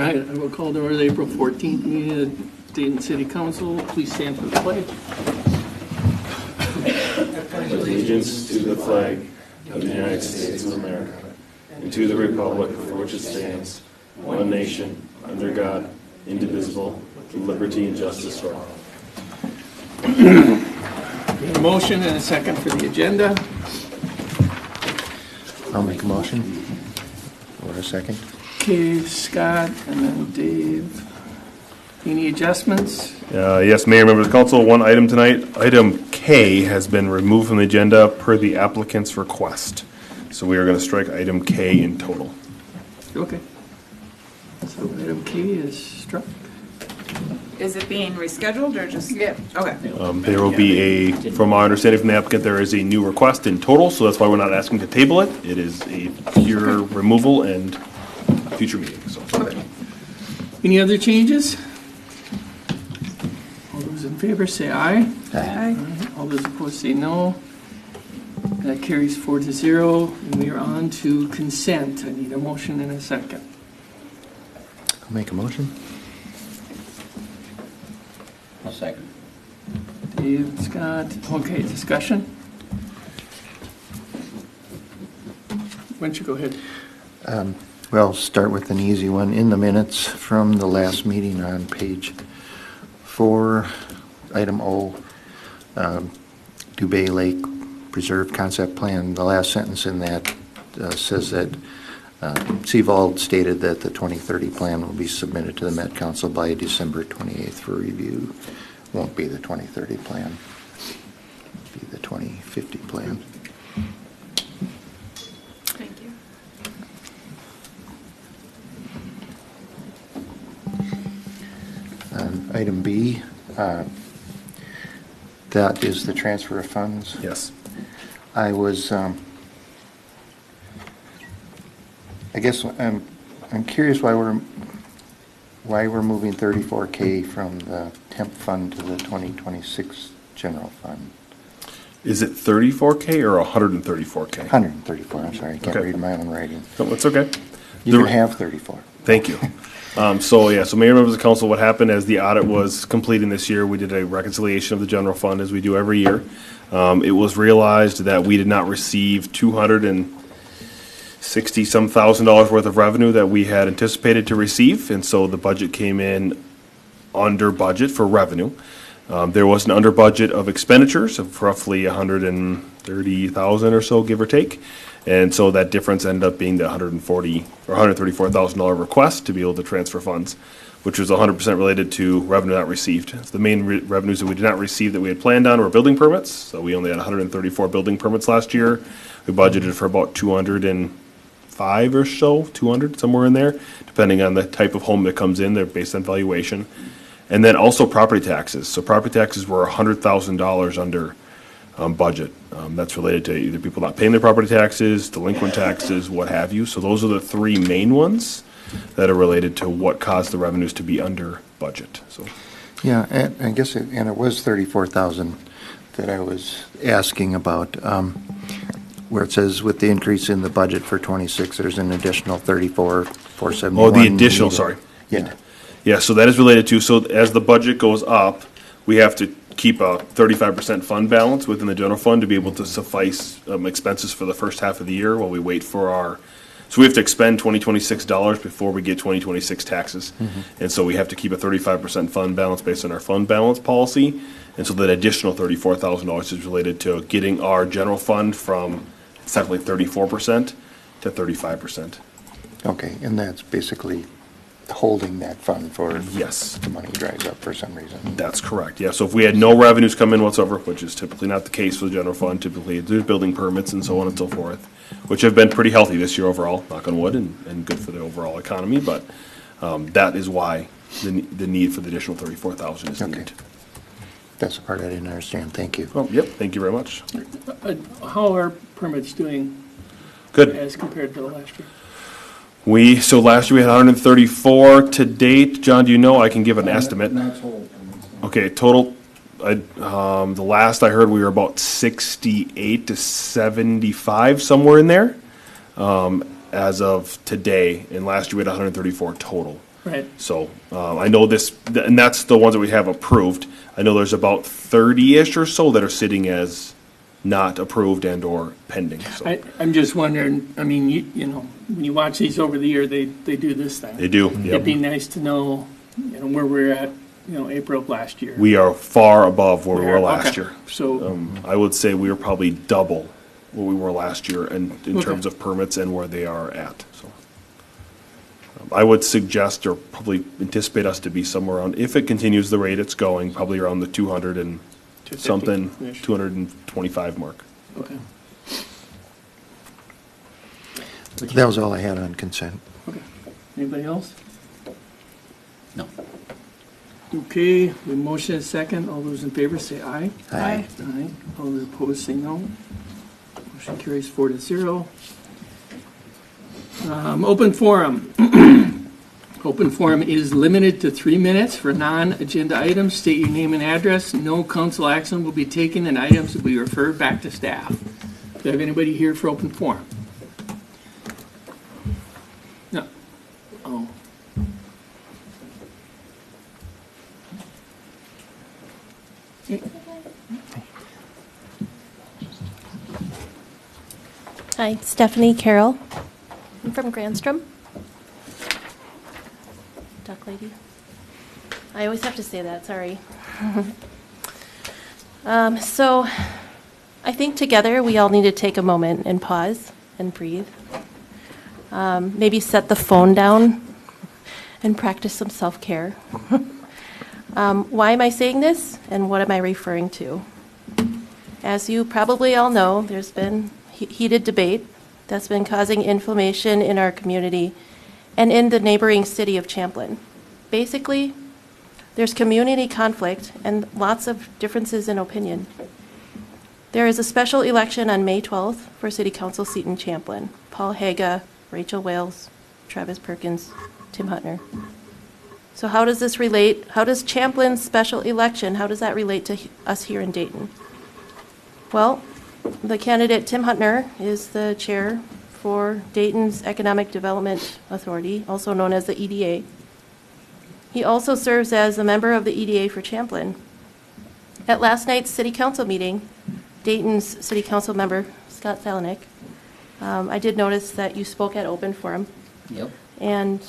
right, I will call to order the April 14th meeting of the Dayton City Council. Please stand for the pledge. Allegiance to the flag of the United States of America and to the republic for which it stands, one nation, under God, indivisible, with liberty and justice for all. A motion and a second for the agenda. I'll make a motion. Or a second. Okay, Scott, and then Dave. Any adjustments? Yes, Mayor, members of the council, one item tonight. Item K has been removed from the agenda per the applicant's request. So we are going to strike item K in total. Okay. So item K is struck. Is it being rescheduled or just? Yeah. Okay. There will be from our understanding from the applicant, there is a new request in total, so that's why we're not asking to table it. It is a pure removal and future meeting. So. Okay. Any other changes? All those in favor say aye. Aye. All those opposed say no. That carries 4-0, and we are on to consent. I need a motion and a second. I'll make a motion. I'll second. Dave, Scott, okay, discussion? Why don't you go ahead? Well, start with an easy one. In the minutes from the last meeting on page 4, item O, Dubay Lake Preserve Concept Plan, the last sentence in that says that Seavold stated that the 2030 plan will be submitted to the Met Council by December 28th for review. Won't be the 2030 plan. It'll be the 2050 plan. Thank you. Item B, that is the transfer of funds. Yes. I was, I guess I'm curious why we're moving $34K from the temp fund to the 2026 general fund. Is it 34K or 134K? 134, I'm sorry, I can't Okay. read my own writing. No, that's okay. You can have 34. Thank you. So Mayor, members of the council, what happened as the audit was completing this year, we did a reconciliation of the general fund as we do every year. It was realized that we did not receive $260-some thousand worth of revenue that we had anticipated to receive, and so the budget came in under budget for revenue. There was an under budget of expenditures of roughly $130,000 or so, give or take. And so that difference ended up being the $134,000 request to be able to transfer funds, which was 100% related to revenue not received. So the main revenues that we did not receive that we had planned on were building permits. So we only had 134 building permits last year. We budgeted for about 205 or so, 200, somewhere in there, depending on the type of home that comes in. They're based on valuation. And then also property taxes. So property taxes were $100,000 under budget. That's related to either people not paying their property taxes, delinquent taxes, what have you. So those are the three main ones that are related to what caused the revenues to be under budget. So, Yeah, and I guess it was 34,000 that I was asking about, where it says with the increase in the budget for 26, there's an additional 34,471. oh, the additional, sorry. Yeah. Yeah, so that is related to, so as the budget goes up, we have to keep a 35% fund balance within the general fund to be able to suffice expenses for the first half of the year while we wait for our, so we have to expend 2026 dollars before we get 2026 taxes. Mm-hmm. And so we have to keep a 35% fund balance based on our fund balance policy. And so that additional $34,000 is related to getting our general fund from essentially 34% to 35%. Okay, and that's basically holding that fund for Yes. the money dries up for some reason. That's correct, yeah. So if we had no revenues come in whatsoever, which is typically not the case for the general fund, typically there's building permits and so on and so forth, which have been pretty healthy this year overall, knock on wood, and good for the overall economy, but that is why the need for the additional 34,000 is needed. That's the part I didn't understand. Thank you. Oh, yep, thank you very much. How are permits doing Good. as compared to last year? So last year we had 134 to date. John, do you know? I can give an estimate. Okay, total, the last I heard, we were about 68 to 75, somewhere in there, as of today. And last year we had 134 total. Right. So I know this, and that's the ones that we have approved. I know there's about 30-ish or so that are sitting as not approved and or pending. So I'm just wondering, I mean, you know, when you watch these over the year, they do this thing. they do. It'd be Yep. nice to know, you know, where we're at, you know, April of last year. We are far above where we were last Okay. year. So, I would say we were probably double what we were last year in Okay. terms of permits and where they are at. So I would suggest or probably anticipate us to be somewhere around, if it continues the rate it's going, probably around the 200 and 250 something, -ish. 225 mark. okay, That was all I had on consent. okay. Anybody else? No. Okay, we motion a second. All those in favor say aye. Aye. Aye. All those opposed say no. Motion carries 4-0. Open forum. Open forum is limited to 3 minutes for non-agenda items. State your name and address. No council action will be taken, and items will be referred back to staff. Do you have anybody here for open forum? No. Oh. Hi, Stephanie Carroll. I'm from Grandstrom. Duck lady. I always have to say that, sorry. So I think together we all need to take a moment and pause and breathe. Maybe set the phone down and practice some self-care. Why am I saying this and what am I referring to? As you probably all know, there's been heated debate that's been causing inflammation in our community and in the neighboring city of Champlin. Basically, there's community conflict and lots of differences in opinion. There is a special election on May 12th for City Council seat in Champlin. Paul Haga, Rachel Wales, Travis Perkins, Tim Huttner. So how does this relate? How does Champlin's special election, how does that relate to us here in Dayton? Well, the candidate, Tim Huttner, is the chair for Dayton's Economic Development Authority, also known as the EDA. He also serves as a member of the EDA for Champlin. At last night's city council meeting, Dayton's city council member, Scott Salinik, I did notice that you spoke at open forum. Yep. And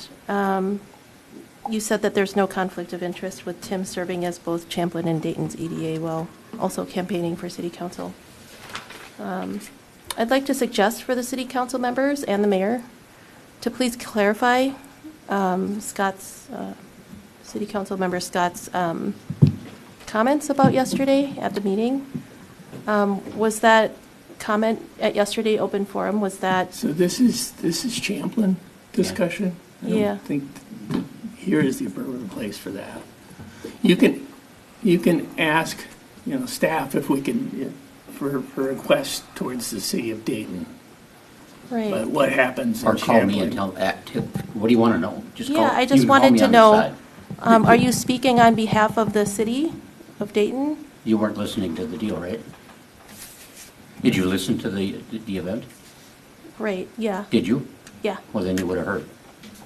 you said that there's no conflict of interest with Tim serving as both Champlin and Dayton's EDA while also campaigning for city council. I'd like to suggest for the city council members and the mayor to please clarify Scott's, city council member Scott's comments about yesterday at the meeting. Was that comment at yesterday open forum, was that? So this is Champlin discussion? I Yeah. don't think here is the appropriate place for that. You can ask, you know, staff if we can, for requests towards the city of Dayton. But Right. what happens Or in call me and Champlin? what do you want to know? Just call. Yeah, I you just can call wanted me to on the know, side. are you speaking on behalf of the city of Dayton? You weren't listening to the deal, right? Did you listen to the event? Right, yeah, Did you? yeah, Well, then you would have heard,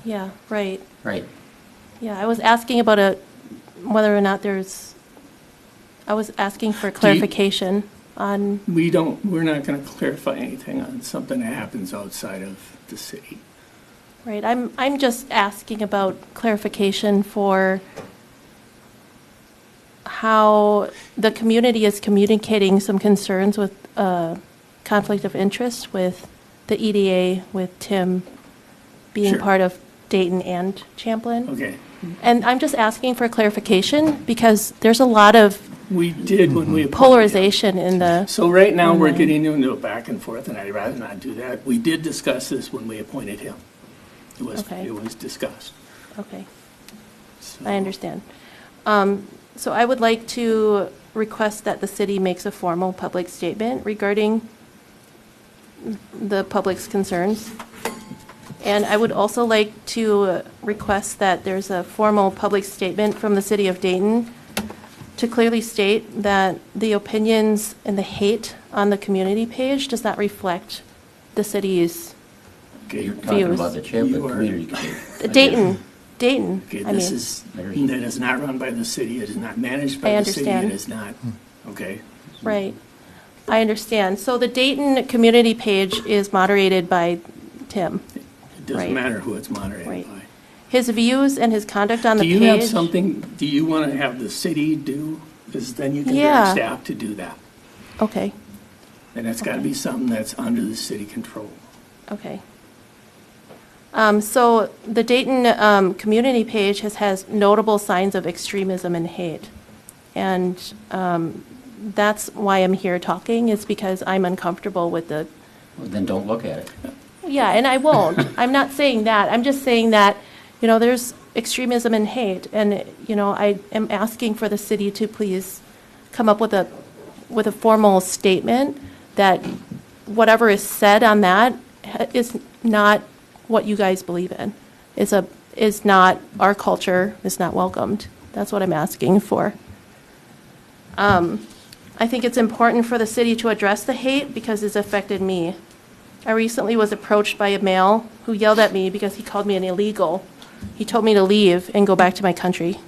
yeah, right. right? Yeah, I was asking about whether or not I was asking for clarification on, We're not going to clarify anything on something that happens outside of the city. right, I'm just asking about clarification for how the community is communicating some concerns with conflict of interest with the EDA, with Tim being Sure. part of Dayton and Champlin. Okay. And I'm just asking for clarification because there's a lot of We did when we. appointed him. polarization in the, So right now, we're Mhm. getting into a back and forth, and I'd rather not do that. We did discuss this when we appointed him. Okay. It was discussed. okay, So- I understand. So I would like to request that the city makes a formal public statement regarding the public's concerns. And I would also like to request that there's a formal public statement from the city of Dayton to clearly state that the opinions and the hate on the community page does not reflect the city's Okay. You're talking Views. about the Champlin You are- Community Committee. Dayton, Dayton. Okay, I this mean, that is not run by the city, it is not managed by I the city, understand. it is not, okay? right. I understand. So the Dayton community page is moderated by Tim. It doesn't Right. matter who it's moderated Right. by. His views and his conduct on the Do page. you have something, do you want to have the city do? Because then you can Yeah. direct staff to do that. Okay, And that's got to be something that's under the city control. okay. So the Dayton community page has notable signs of extremism and hate. And that's why I'm here talking, is because I'm uncomfortable with the, Well, then don't look at it. yeah, and I won't. I'm not saying that. I'm just saying that, there's extremism and hate. And, I am asking for the city to please come up with a formal statement that whatever is said on that is not what you guys believe in, is not our culture, is not welcomed. That's what I'm asking for. I think it's important for the city to address the hate because it's affected me. I recently was approached by a male who yelled at me because he called me an illegal. He told me to leave and go back to my country.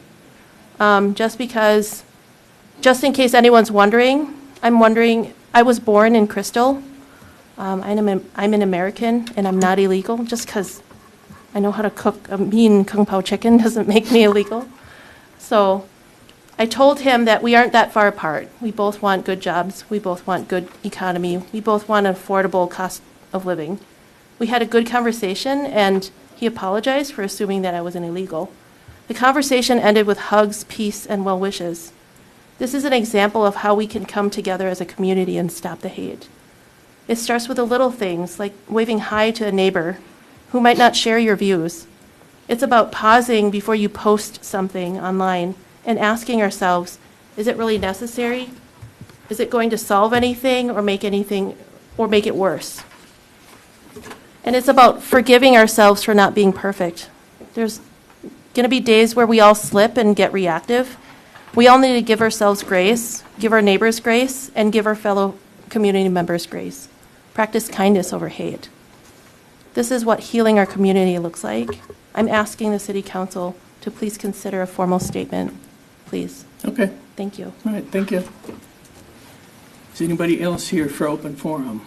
Just in case anyone's wondering, I was born in Crystal. I'm an American and I'm not illegal. Just because I know how to cook a mean Kung Pao chicken doesn't make me illegal. So I told him that we aren't that far apart. We both want good jobs. We both want good economy. We both want an affordable cost of living. We had a good conversation, and he apologized for assuming that I was an illegal. The conversation ended with hugs, peace, and well wishes. This is an example of how we can come together as a community and stop the hate. It starts with the little things, like waving hi to a neighbor who might not share your views. It's about pausing before you post something online and asking ourselves, is it really necessary? Is it going to solve anything or make it worse? And it's about forgiving ourselves for not being perfect. There's going to be days where we all slip and get reactive. We all need to give ourselves grace, give our neighbors grace, and give our fellow community members grace. Practice kindness over hate. This is what healing our community looks like. I'm asking the City Council to please consider a formal statement. Please. Okay, Thank you. all right, thank you. Is anybody else here for open forum?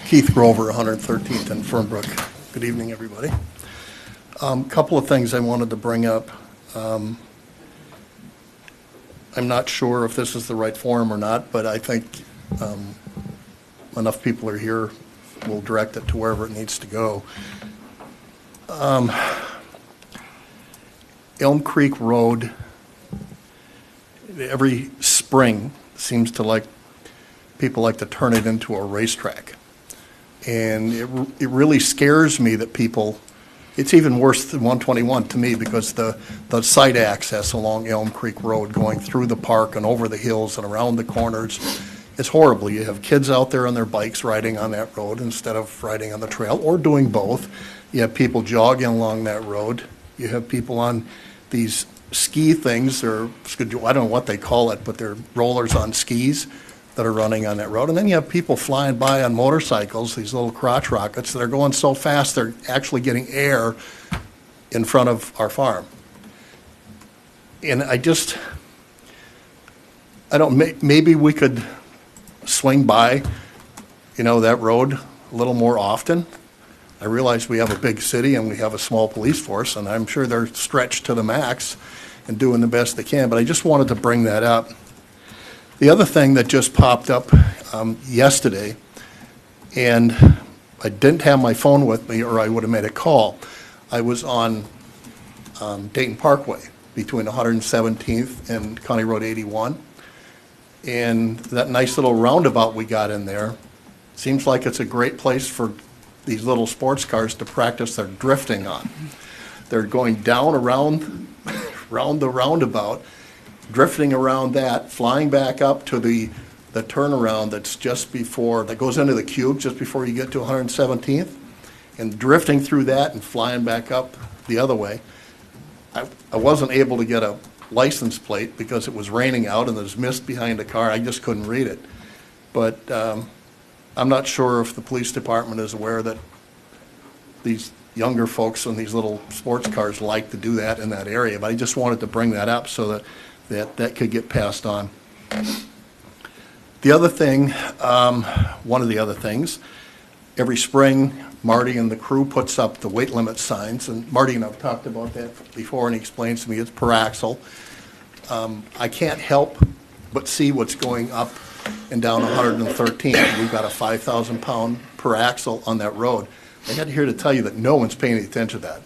Keith Grover, 113th and Fernbrook. Good evening, everybody. Couple of things I wanted to bring up. I'm not sure if this is the right forum or not, but I think enough people are here, we'll direct it to wherever it needs to go. Elm Creek Road, every spring seems to people like to turn it into a racetrack. And it really scares me that people, it's even worse than 121 to me because the site access along Elm Creek Road going through the park and over the hills and around the corners is horrible. You have kids out there on their bikes riding on that road instead of riding on the trail or doing both. You have people jogging along that road. You have people on these ski things, or I don't know what they call it, but they're rollers on skis that are running on that road. And then you have people flying by on motorcycles, these little crotch rockets that are going so fast they're actually getting air in front of our farm. And maybe we could swing by, that road a little more often. I realize we have a big city and we have a small police force, and I'm sure they're stretched to the max and doing the best they can, but I just wanted to bring that up. The other thing that just popped up yesterday, and I didn't have my phone with me or I would have made a call. I was on Dayton Parkway between 117th and County Road 81. And that nice little roundabout we got in there, seems like it's a great place for these little sports cars to practice their drifting on. They're going down around the roundabout, drifting around that, flying back up to the turnaround that's that goes into the cube just before you get to 117th, and drifting through that and flying back up the other way. I wasn't able to get a license plate because it was raining out and there's mist behind the car. I just couldn't read it. But I'm not sure if the police department is aware that these younger folks in these little sports cars like to do that in that area. But I just wanted to bring that up so that could get passed on. The other thing, one of the other things, every spring, Marty and the crew puts up the weight limit signs, and Marty and I've talked about that before, and he explains to me it's per axle. I can't help but see what's going up and down 113. We've got a 5,000-pound per axle on that road. I got here to tell you that no one's paying attention to that.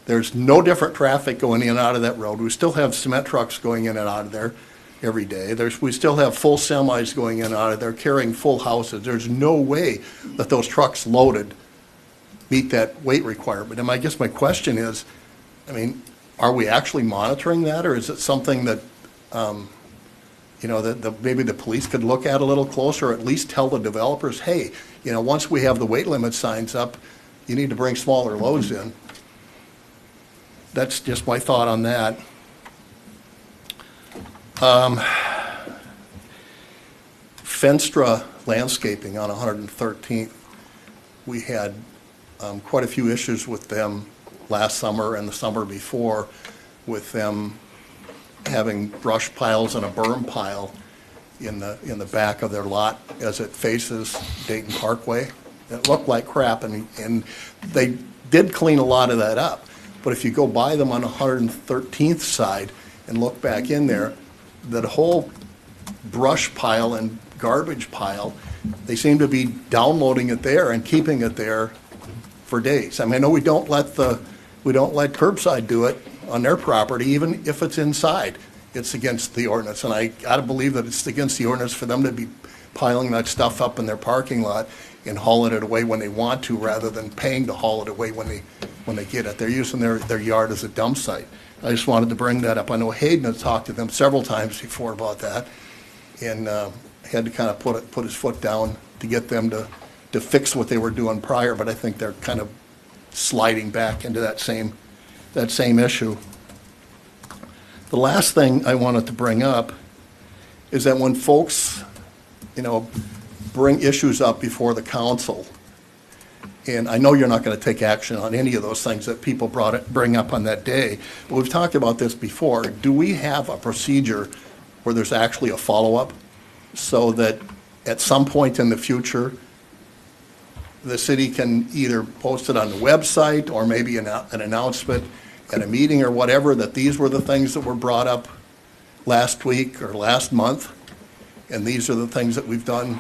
There's no different traffic going in and out of that road. We still have cement trucks going in and out of there every day. We still have full semis going in and out of there, carrying full houses. There's no way that those trucks loaded meet that weight requirement. And I guess my question is, I mean, are we actually monitoring that, or is it something that, that maybe the police could look at a little closer, or at least tell the developers, hey, once we have the weight limit signs up, you need to bring smaller loads in. That's just my thought on that. Fenstra Landscaping on 113th, we had quite a few issues with them last summer and the summer before, with them having brush piles and a berm pile in the back of their lot as it faces Dayton Parkway. It looked like crap, and they did clean a lot of that up. But if you go by them on 113th side and look back in there, that whole brush pile and garbage pile, they seem to be downloading it there and keeping it there for days. I mean, I know we don't let curbside do it on their property, even if it's inside. It's against the ordinance, and I gotta believe that it's against the ordinance for them to be piling that stuff up in their parking lot and hauling it away when they want to, rather than paying to haul it away when they get it. They're using their yard as a dump site. I just wanted to bring that up. I know Hayden has talked to them several times before about that, and had to kind of put his foot down to get them to fix what they were doing prior, but I think they're kind of sliding back into that same issue. The last thing I wanted to bring up is that when folks, bring issues up before the council, and I know you're not going to take action on any of those things that people bring up on that day, but we've talked about this before. Do we have a procedure where there's actually a follow-up, so that at some point in the future, the city can either post it on the website or maybe an announcement at a meeting or whatever, that these were the things that were brought up last week or last month, and these are the things that we've done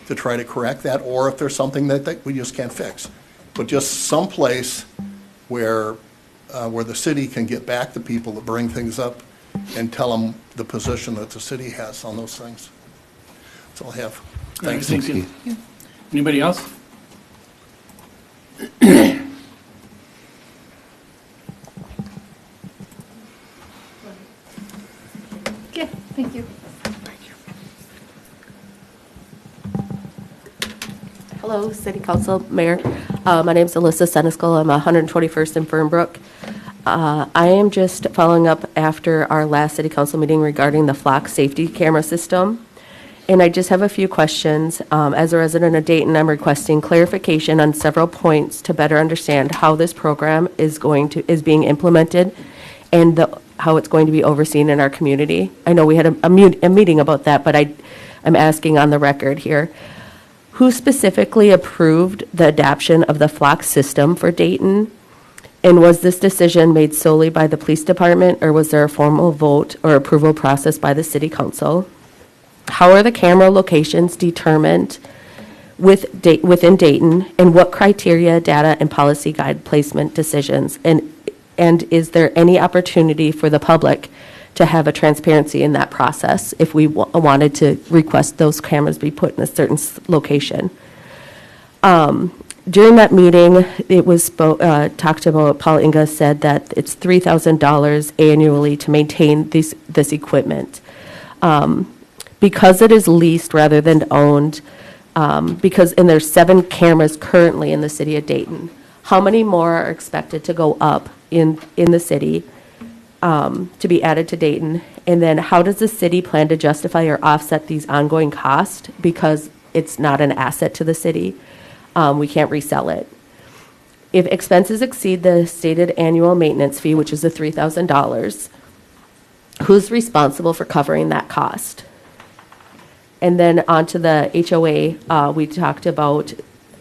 to try to correct that, or if there's something that we just can't fix. But just someplace where the city can get back to people that bring things up and tell them the position that the city has on those things. That's all I have. Thanks. Thank you. Anybody else? Okay, thank you. Hello, City Council, Mayor. My name is Alyssa Seneschal. I'm 121st in Fernbrook. I am just following up after our last City Council meeting regarding the flock safety camera system. And I just have a few questions. As a resident of Dayton, I'm requesting clarification on several points to better understand how this program is being implemented and how it's going to be overseen in our community. I know we had a meeting about that, but I'm asking on the record here. Who specifically approved the adoption of the flock system for Dayton? And was this decision made solely by the police department, or was there a formal vote or approval process by the city council? How are the camera locations determined within Dayton, and what criteria, data, and policy guide placement decisions? And is there any opportunity for the public to have a transparency in that process if we wanted to request those cameras be put in a certain location? During that meeting, it was talked about, Paul Inga said that it's $3,000 annually to maintain this equipment. Because it is leased rather than owned, and there's 7 cameras currently in the city of Dayton, how many more are expected to go up in the city? to be added to Dayton? And then how does the city plan to justify or offset these ongoing costs because it's not an asset to the city? We can't resell it. If expenses exceed the stated annual maintenance fee, which is the $3,000, who's responsible for covering that cost? And then onto the HOA, we talked about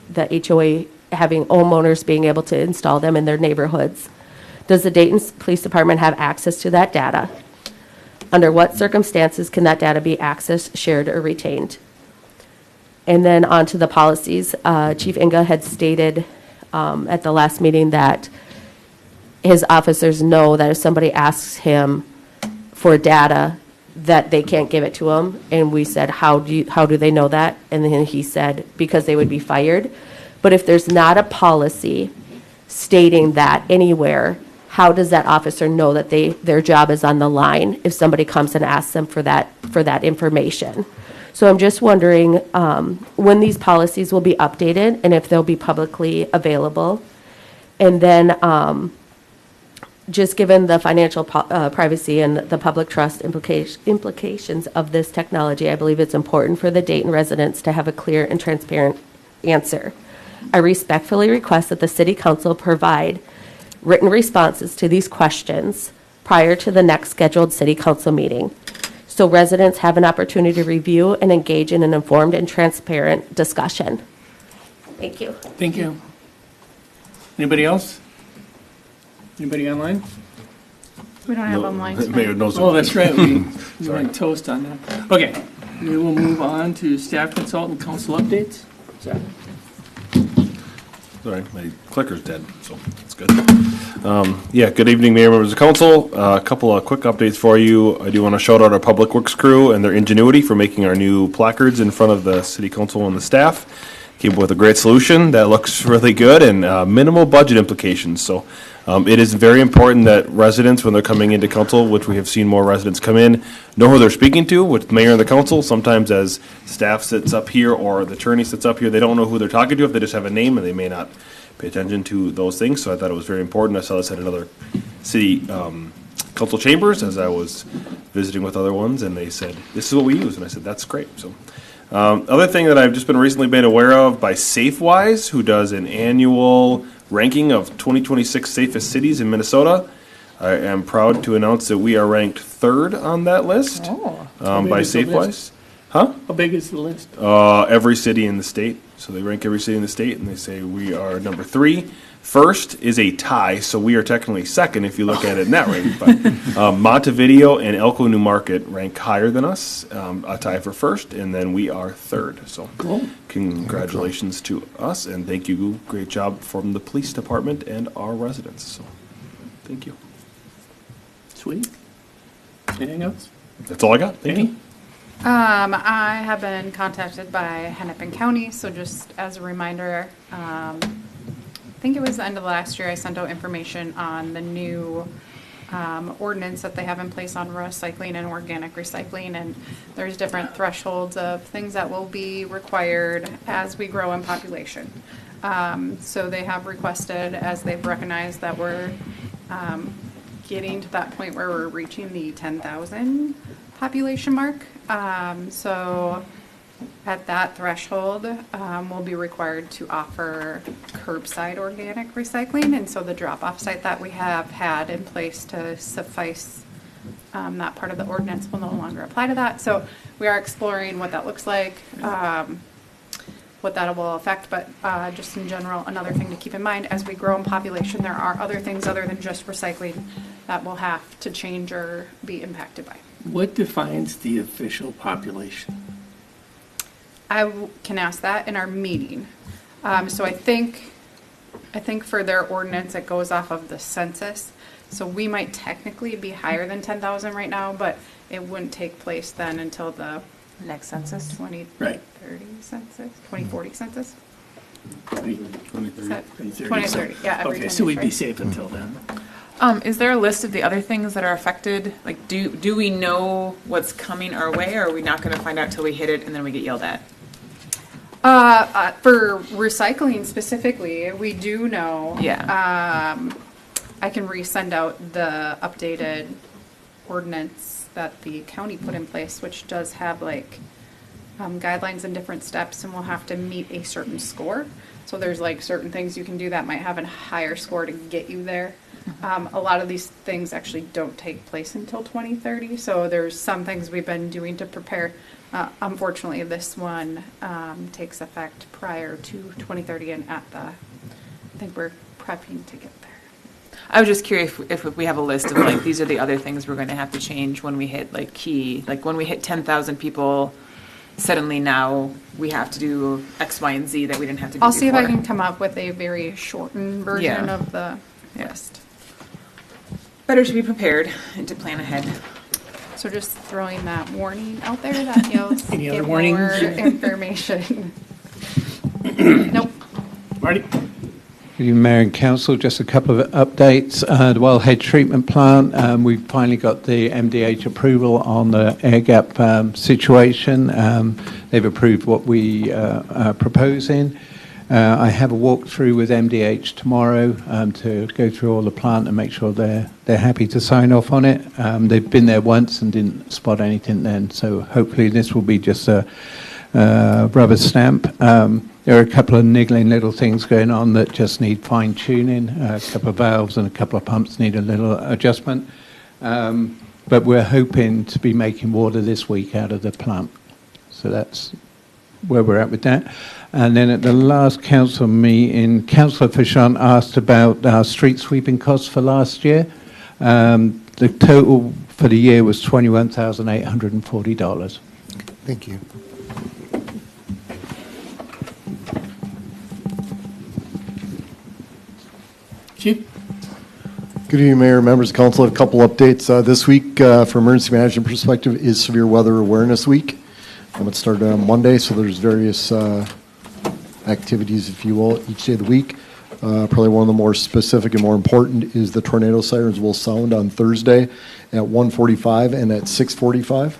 the HOA having homeowners being able to install them in their neighborhoods. Does the Dayton Police Department have access to that data? Under what circumstances can that data be accessed, shared, or retained? And then onto the policies. Chief Inga had stated at the last meeting that his officers know that if somebody asks him for data, that they can't give it to him. And we said, how do they know that? And then he said, because they would be fired. But if there's not a policy stating that anywhere, how does that officer know that their job is on the line if somebody comes and asks them for that information? So I'm just wondering when these policies will be updated and if they'll be publicly available. And then just given the financial privacy and the public trust implications of this technology, I believe it's important for the Dayton residents to have a clear and transparent answer. I respectfully request that the City Council provide written responses to these questions prior to the next scheduled City Council meeting, so residents have an opportunity to review and engage in an informed and transparent discussion. Thank you. Thank you. Anybody else? Anybody online? We don't have online. The mayor knows. Oh, that's right, we went toast on that. Okay, we will move on to staff consultant council updates. Zach? Sorry, my clicker's dead, so that's good. Yeah, good evening, Mayor, members of council. A couple of quick updates for you. I do want to shout out our public works crew and their ingenuity for making our new placards in front of the city council and the staff. Came up with a great solution that looks really good and minimal budget implications. So it is very important that residents, when they're coming into council, which we have seen more residents come in, know who they're speaking to with the mayor and the council. Sometimes as staff sits up here or the attorney sits up here, they don't know who they're talking to if they just have a name and they may not pay attention to those things. So I thought it was very important. I saw this at another city council chambers as I was visiting with other ones, and they said, this is what we use. And I said, that's great. So other thing that I've just been recently made aware of by SafeWise, who does an annual ranking of 2026 safest cities in Minnesota. I am proud to announce that we are ranked 3rd on that list by SafeWise. Huh? How big is the list? Every city in the state. So they rank every city in the state, and they say we are number 3. First is a tie, so we are technically 2nd if you look at it in that range. But Montevideo and Elko New Market rank higher than us, a tie for 1st, and then we are 3rd. So congratulations to us, and thank you. Great job from the police department and our residents. So thank you. Sweet. Anything else? That's all I got. Thank you. I have been contacted by Hennepin County, so just as a reminder, I think it was the end of last year, I sent out information on the new ordinance that they have in place on recycling and organic recycling, and there's different thresholds of things that will be required as we grow in population. So they have requested, as they've recognized that we're getting to that point where we're reaching the 10,000 population mark. So at that threshold, we'll be required to offer curbside organic recycling. And so the drop-off site that we have had in place to suffice that part of the ordinance will no longer apply to that. So we are exploring what that looks like, what that will affect. But just in general, another thing to keep in mind, as we grow in population, there are other things other than just recycling that will have to change or be impacted by. What defines the official population? I can ask that in our meeting. So I think for their ordinance, it goes off of the census. So we might technically be higher than 10,000 right now, but it wouldn't take place then until the next census. 2030 census, 2040 census. 2030. 2030, yeah. every Okay, 10 so years, we'd be right? safe until then. Is there a list of the other things that are affected? Like, do we know what's coming our way, or are we not going to find out till we hit it and then we get yelled at? For recycling specifically, we do know. Yeah. I can resend out the updated ordinance that the county put in place, which does have like guidelines and different steps, and we'll have to meet a certain score. So there's like certain things you can do that might have a higher score to get you there. A lot of these things actually don't take place until 2030, so there's some things we've been doing to prepare. Unfortunately, this one takes effect prior to 2030, and I think we're prepping to get there. I was just curious if we have a list of like, these are the other things we're going to have to change when we hit like when we hit 10,000 people, suddenly now we have to do X, Y, and Z that we didn't have to do I'll see if I before. can come up with a very shortened version Yeah. of the Yeah. list. Better to be prepared and to plan ahead. So just throwing that warning out there that you'll Any get other warnings? more information. Nope. Marty? Good evening, Mayor and Council. Just a couple of updates. The Wellhead Treatment Plant, we finally got the MDH approval on the air gap situation. They've approved what we are proposing. I have a walkthrough with MDH tomorrow to go through all the plant and make sure they're happy to sign off on it. They've been there once and didn't spot anything then, so hopefully this will be just a rubber stamp. There are a couple of niggling little things going on that just need fine-tuning. A couple of valves and a couple of pumps need a little adjustment. But we're hoping to be making water this week out of the plant. So that's where we're at with that. And then at the last council meeting, Councillor Pursuant asked about our street sweeping costs for last year. The total for the year was $21,840. Thank you. Chief? Good evening, Mayor, members of council. A couple updates. This week, from emergency management perspective, is Severe Weather Awareness Week. It started on Monday, so there's various activities, if you will, each day of the week. Probably one of the more specific and more important is the tornado sirens will sound on Thursday at 1:45 and at 6:45.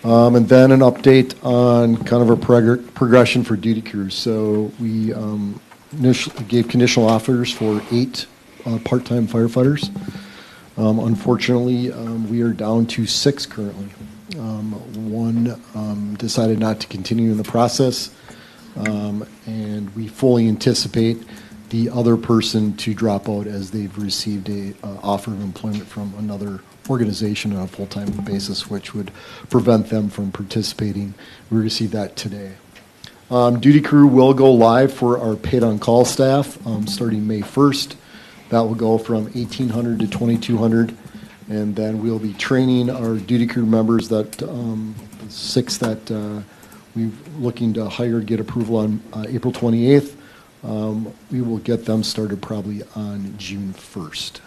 And then an update on kind of a progression for duty crews. So we initially gave conditional offers for 8 part-time firefighters. Unfortunately, we are down to 6 currently. One decided not to continue in the process, and we fully anticipate the other person to drop out as they've received a offer of employment from another organization on a full-time basis, which would prevent them from participating. We received that today. Duty crew will go live for our paid-on-call staff starting May 1st. That will go from 1,800 to 2,200, and then we'll be training our duty crew members that 6 that we're looking to hire, get approval on April 28th. We will get them started probably on June 1st.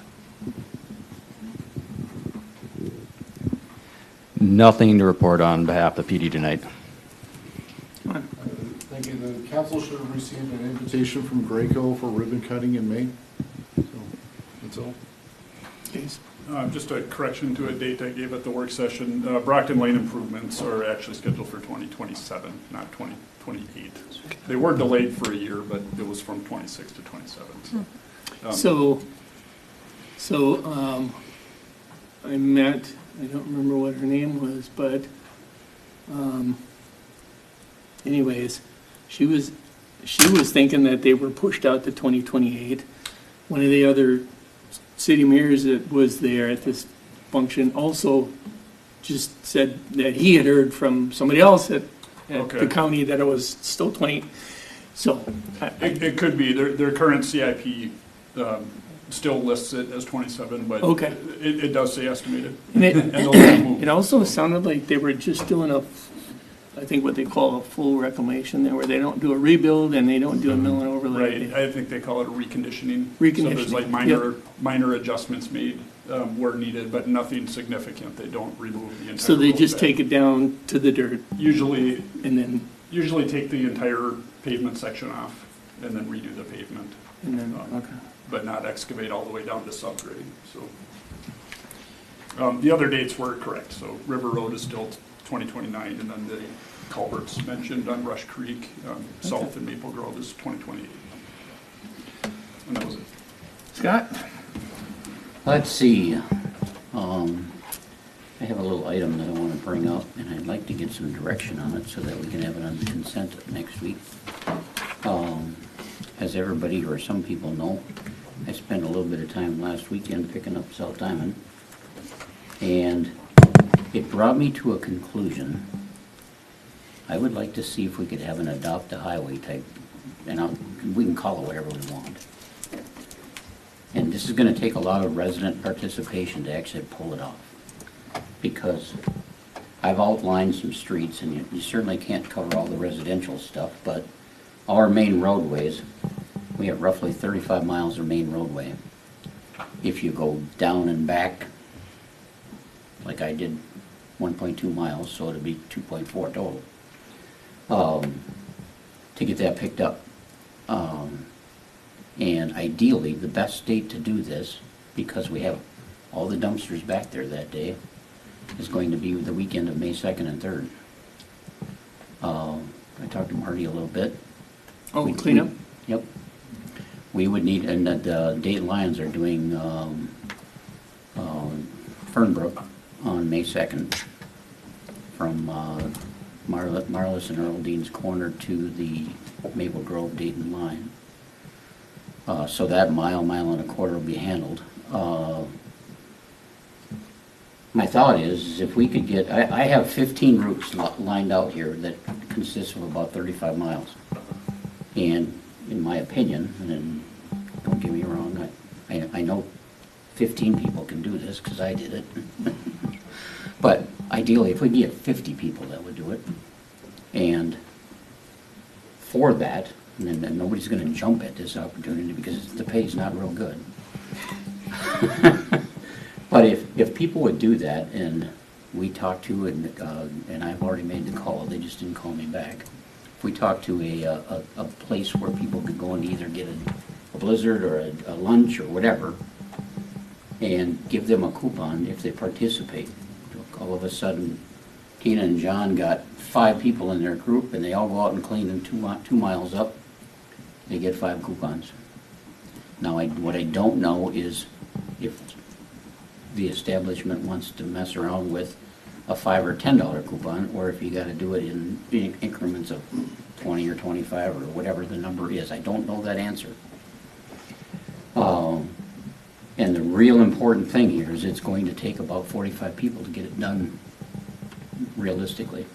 Nothing to report on behalf of the PD tonight. Thank you. The council should have received an invitation from Graco for ribbon cutting in May. So that's all. Just a correction to a date I gave at the work session. Brockton Lane improvements are actually scheduled for 2027, not 2028. They were delayed for a year, but it was from 26 to 27. So I met, I don't remember what her name was, but anyways, she was thinking that they were pushed out to 2028. One of the other city mayors that was there at this function also just said that he had heard from somebody else at the county that it was still 20. So it could be their current CIP still lists it as 27, but it does say estimated. And it also sounded like they were just doing I think what they call a full reclamation there, where they don't do a rebuild and they don't do a mill and overlay. Right, I think they call it a reconditioning. Reconditioning. So there's like minor adjustments made where needed, but nothing significant. They don't remove the entire. So they just bed. take it down to the dirt. Usually take the entire pavement section off and then redo the pavement. And then but not excavate all the way down to subgrade. So the other dates were correct. So River Road is still 2029, and then the culverts mentioned on Rush Creek, South and Maple Grove is 2028. And that was it. Scott? Let's see. I have a little item that I want to bring up, and I'd like to get some direction on it so that we can have it on the consent next week. As everybody or some people know, I spent a little bit of time last weekend picking up South Diamond, and it brought me to a conclusion. I would like to see if we could have an adopt a highway type, and we can call it whatever we want. And this is going to take a lot of resident participation to actually pull it off. Because I've outlined some streets, and you certainly can't cover all the residential stuff, but our main roadways, we have roughly 35 miles of main roadway. If you go down and back, like I did 1.2 miles, so it'll be 2.4 total, to get that picked up. And ideally, the best date to do this, because we have all the dumpsters back there that day, is going to be the weekend of May 2nd and 3rd. I talked to Marty a little bit. Oh, cleanup? Yep. We would need, and the Dayton Lions are doing Fernbrook on May 2nd from Marlis and Earl Dean's Corner to the Maple Grove Dayton line. So that mile and a quarter will be handled. My thought is if we could get, I have 15 routes lined out here that consist of about 35 miles. And in my opinion, and don't get me wrong, I know 15 people can do this because I did it. But ideally, if we get 50 people that would do it, and for that, and then nobody's going to jump at this opportunity because the pay's not real good. But if people would do that, and we talk to, and I've already made the call, they just didn't call me back. If we talk to a place where people could go and either get a blizzard or a lunch or whatever, and give them a coupon if they participate. All of a sudden, Tina and John got 5 people in their group, and they all go out and clean them 2 miles up. They get 5 coupons. Now, what I don't know is if the establishment wants to mess around with a $5 or $10 coupon, or if you got to do it in increments of 20 or 25 or whatever the number is. I don't know that answer. And the real important thing here is it's going to take about 45 people to get it done realistically.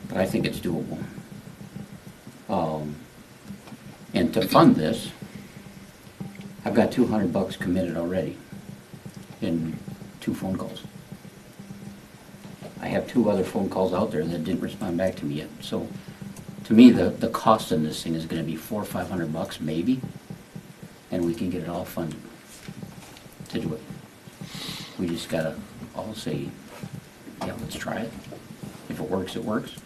But I think it's doable. And to fund this, I've got $200 committed already in 2 phone calls. I have 2 other phone calls out there that didn't respond back to me yet. So to me, the cost in this thing is going to be $400 or $500 maybe, and we can get it all funded to do it. We just gotta all say, yeah, let's try it. If it works, it works.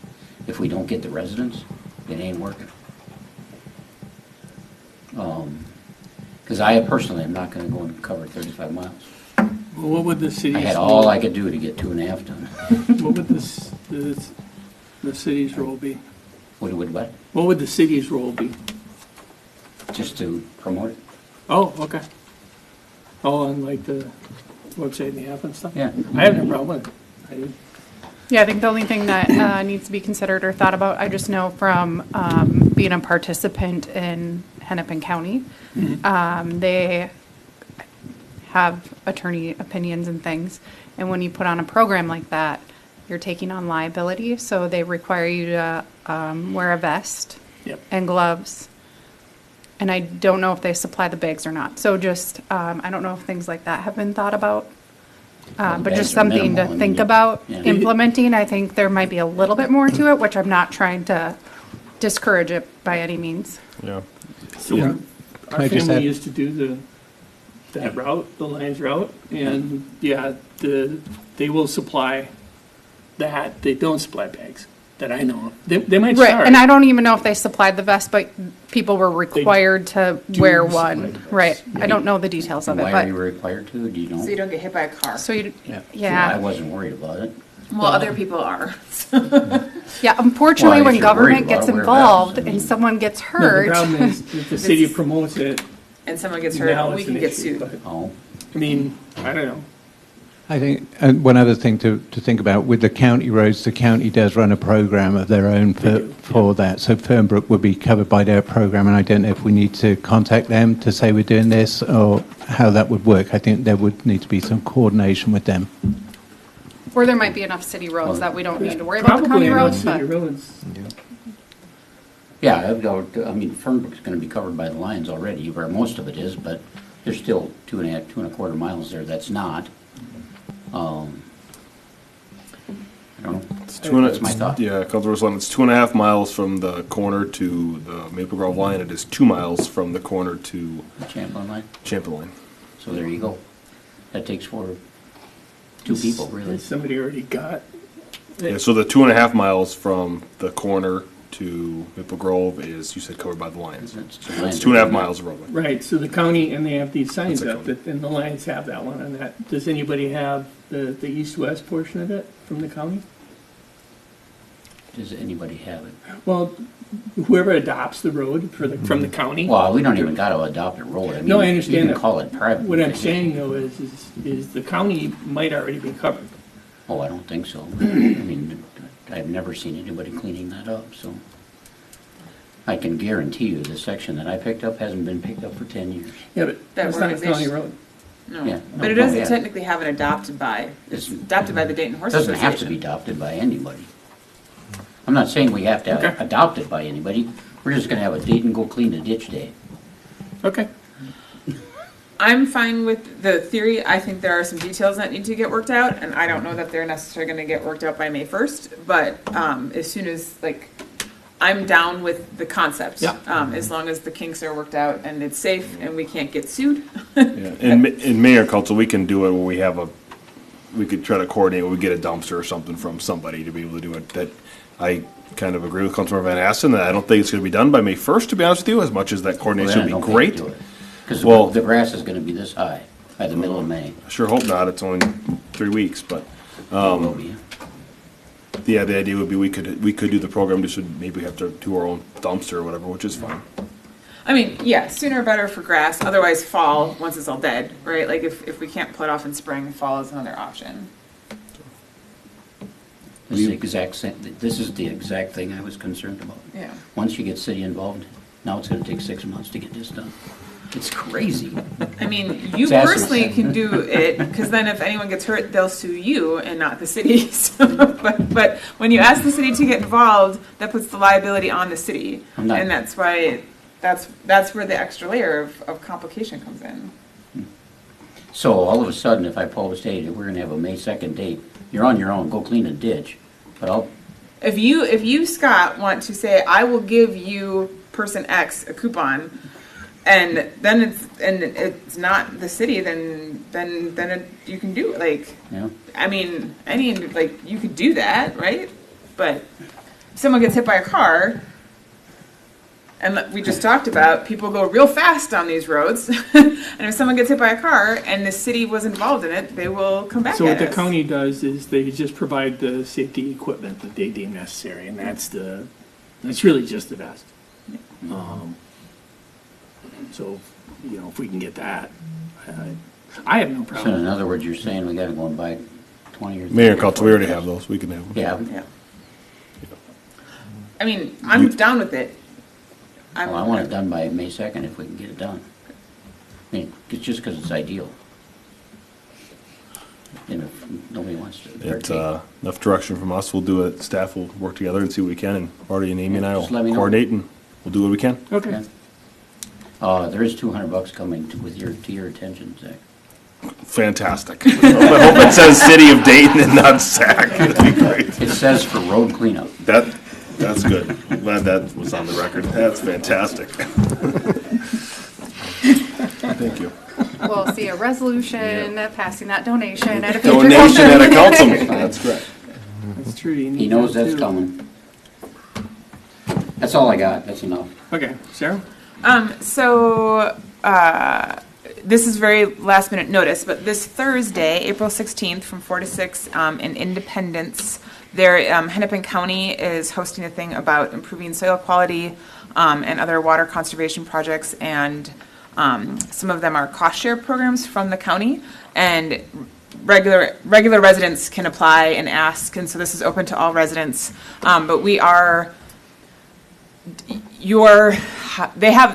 If we don't get the residents, it ain't working. Because I personally am not going to go and cover 35 miles. Well, what would the city's... I had all I could do to get 2.5 done. What would the city's role be? What? What would the city's role be? Just to promote it. Oh, okay. Oh, on like the website and the app and stuff? Yeah. I have no problem with it. I do. Yeah, I think the only thing that needs to be considered or thought about, I just know from being a participant in Hennepin County, they have attorney opinions and things. And when you put on a program like that, you're taking on liability. So they require you to wear a vest and gloves. And I don't know if they supply the bags or not. So just, I don't know if things like that have been thought about. But just something to think about implementing. I think there might be a little bit more to it, which I'm not trying to discourage it by any means. Yeah. So our family used to do that route, the Lions route, and they will supply that. They don't supply bags that I know of. They might start. Right, and I don't even know if they supplied the vest, but people were required to wear one. Right, I don't know the details of it, Why but. are you required to? Do you know? So you don't get hit by a car. So you, I yeah. wasn't worried about it. Well, other people are. Yeah, unfortunately, Well, if when you're government worried about gets it, wear involved vests, I mean. and someone gets No, the hurt. problem is if the city promotes it, And someone gets now hurt, we it's can an get issue, sued. but- Oh, I mean, I don't know. I think, and one other thing to think about, with the county roads, the county does run a program of their own for that. So Fernbrook would be covered by their program, and I don't know if we need to contact them to say we're doing this or how that would work. I think there would need to be some coordination with them. Or there might be enough city roads that we don't need to worry about the Probably county enough roads, city but roads. Yeah, I mean, Fernbrook's gonna be covered by the lines already, where most of it is, but there's still 2.25 miles there that's not. I don't know. That's my thought. Yeah, Councilor Swan, it's 2.5 miles from the corner to the Maple Grove line. It is 2 miles from the corner to Champlain line? Champlain line. So there you go. That takes for 2 people, really. Somebody already got. Yeah, so the 2.5 miles from the corner to Maple Grove is, you said, covered by the lines. It's So it's 2.5 miles of roadway. Right, so the county, and they have these signs That's a up, and the Lions have that one on that. Does anybody have the east-west portion of it from the county? Does anybody have it? Well, whoever adopts the road from the county. Well, we don't even got to adopt a road. I mean, No, I understand you that. can call it private. What I'm saying though is the county might already be covered. Oh, I don't think so. I mean, I've never seen anybody cleaning that up, so. I can guarantee you the section that I picked up hasn't been picked up for 10 years. Yeah, but that's not a county road. No, Yeah, but it no, doesn't yeah. technically have an adopted by. It's adopted by the Dayton It Horse doesn't Association. have to be adopted by anybody. I'm not saying we have to Okay. adopt it by anybody. We're just gonna have a Dayton go clean a ditch day. Okay. I'm fine with the theory. I think there are some details that need to get worked out, and I don't know that they're necessarily going to get worked out by May 1st. But as soon as, like, I'm down with the concept. Yeah. As long as the kinks are worked out and it's safe and we can't get sued. Yeah, in mayor council, we can do it where we have we could try to coordinate, where we get a dumpster or something from somebody to be able to do it. That, I kind of agree with Councilmember Van Asten, that I don't think it's gonna be done by May 1st, to be honest with you, as much as that coordination would be great. Because Well- the grass is gonna be this high by the middle of May. I sure hope not, it's only 3 weeks, but, It will be. yeah, the idea would be we could do the program, just would maybe have to do our own dumpster or whatever, which is fine. I mean, yeah, sooner better for grass. Otherwise, fall, once it's all dead, right? Like, if we can't pull it off in spring, fall is another option. This is the exact thing I was concerned about. Yeah. Once you get city involved, now it's gonna take 6 months to get this done. It's crazy. I mean, you It's awesome. personally can do it, because then if anyone gets hurt, they'll sue you and not the city. So, but when you ask the city to get involved, that puts the liability on the city. I'm not- And that's why, that's where the extra layer of complication comes in. So all of a sudden, if I post, hey, we're gonna have a May 2nd date, you're on your own, go clean a ditch. But If you, Scott, want to say, I will give you person X a coupon, and then it's not the city, then you can do it. Like, yeah. I mean, you could do that, right? But if someone gets hit by a car, and we just talked about people go real fast on these roads, and if someone gets hit by a car and the city was involved in it, they will come back So at what the us. county does is they just provide the safety equipment that they deem necessary, and that's really just the vest. So, if we can get that, I have no So in problem. other words, you're saying we gotta go and buy 20 or 30. Mayor council, we already have those, we can have them. Yeah. I mean, I'm down with it. Well, I want it done by May 2nd if we can get it done. I mean, it's just because it's ideal. And if nobody wants to. It's enough direction from us, we'll do it, staff will work together and see what we can, and Marty and Amy and I Just let me will know. coordinate, and we'll do what we can. Okay. There is $200 coming to your attention, Zach. Fantastic. I hope it says City of Dayton and not SAC, that'd be great. It says for road cleanup. That's good. I'm glad that was on the record. That's fantastic. Thank you. we'll see a resolution passing that donation at a future Donation at a council meeting. meeting, that's correct. That's true. you He need knows that that's too. coming. That's all I got. That's enough. Okay, Sarah? This is very last minute notice, but this Thursday, April 16th from 4 to 6 in Independence, Hennepin County is hosting a thing about improving soil quality and other water conservation projects, and Some of them are cost share programs from the county, and regular residents can apply and ask, and so this is open to all residents. But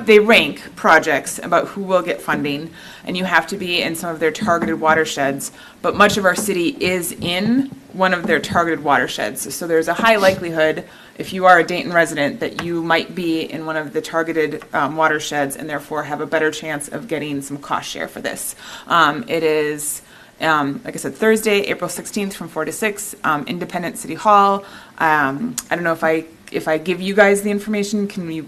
they rank projects about who will get funding, and you have to be in some of their targeted watersheds, but much of our city is in one of their targeted watersheds. So there's a high likelihood, if you are a Dayton resident, that you might be in one of the targeted watersheds and therefore have a better chance of getting some cost share for this. It is, like I said, Thursday, April 16th from 4 to 6, Independent City Hall. I don't know if I give you guys the information, can you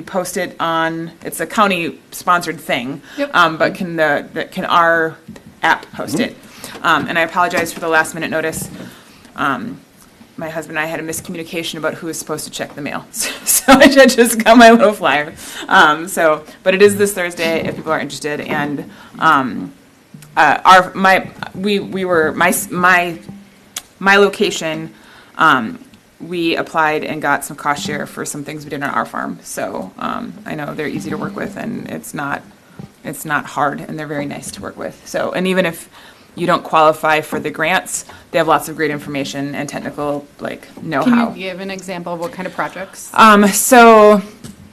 post it on, it's a county sponsored thing. Yep. But can our app post it? And I apologize for the last minute notice. My husband and I had a miscommunication about who was supposed to check the mail. So I just got my little flyer. But it is this Thursday if people are interested. And my location, we applied and got some cost share for some things we did on our farm. So I know they're easy to work with, and it's not hard, and they're very nice to work with. So, and even if you don't qualify for the grants, they have lots of great information and technical know-how. Can you give an example of what kind of projects? So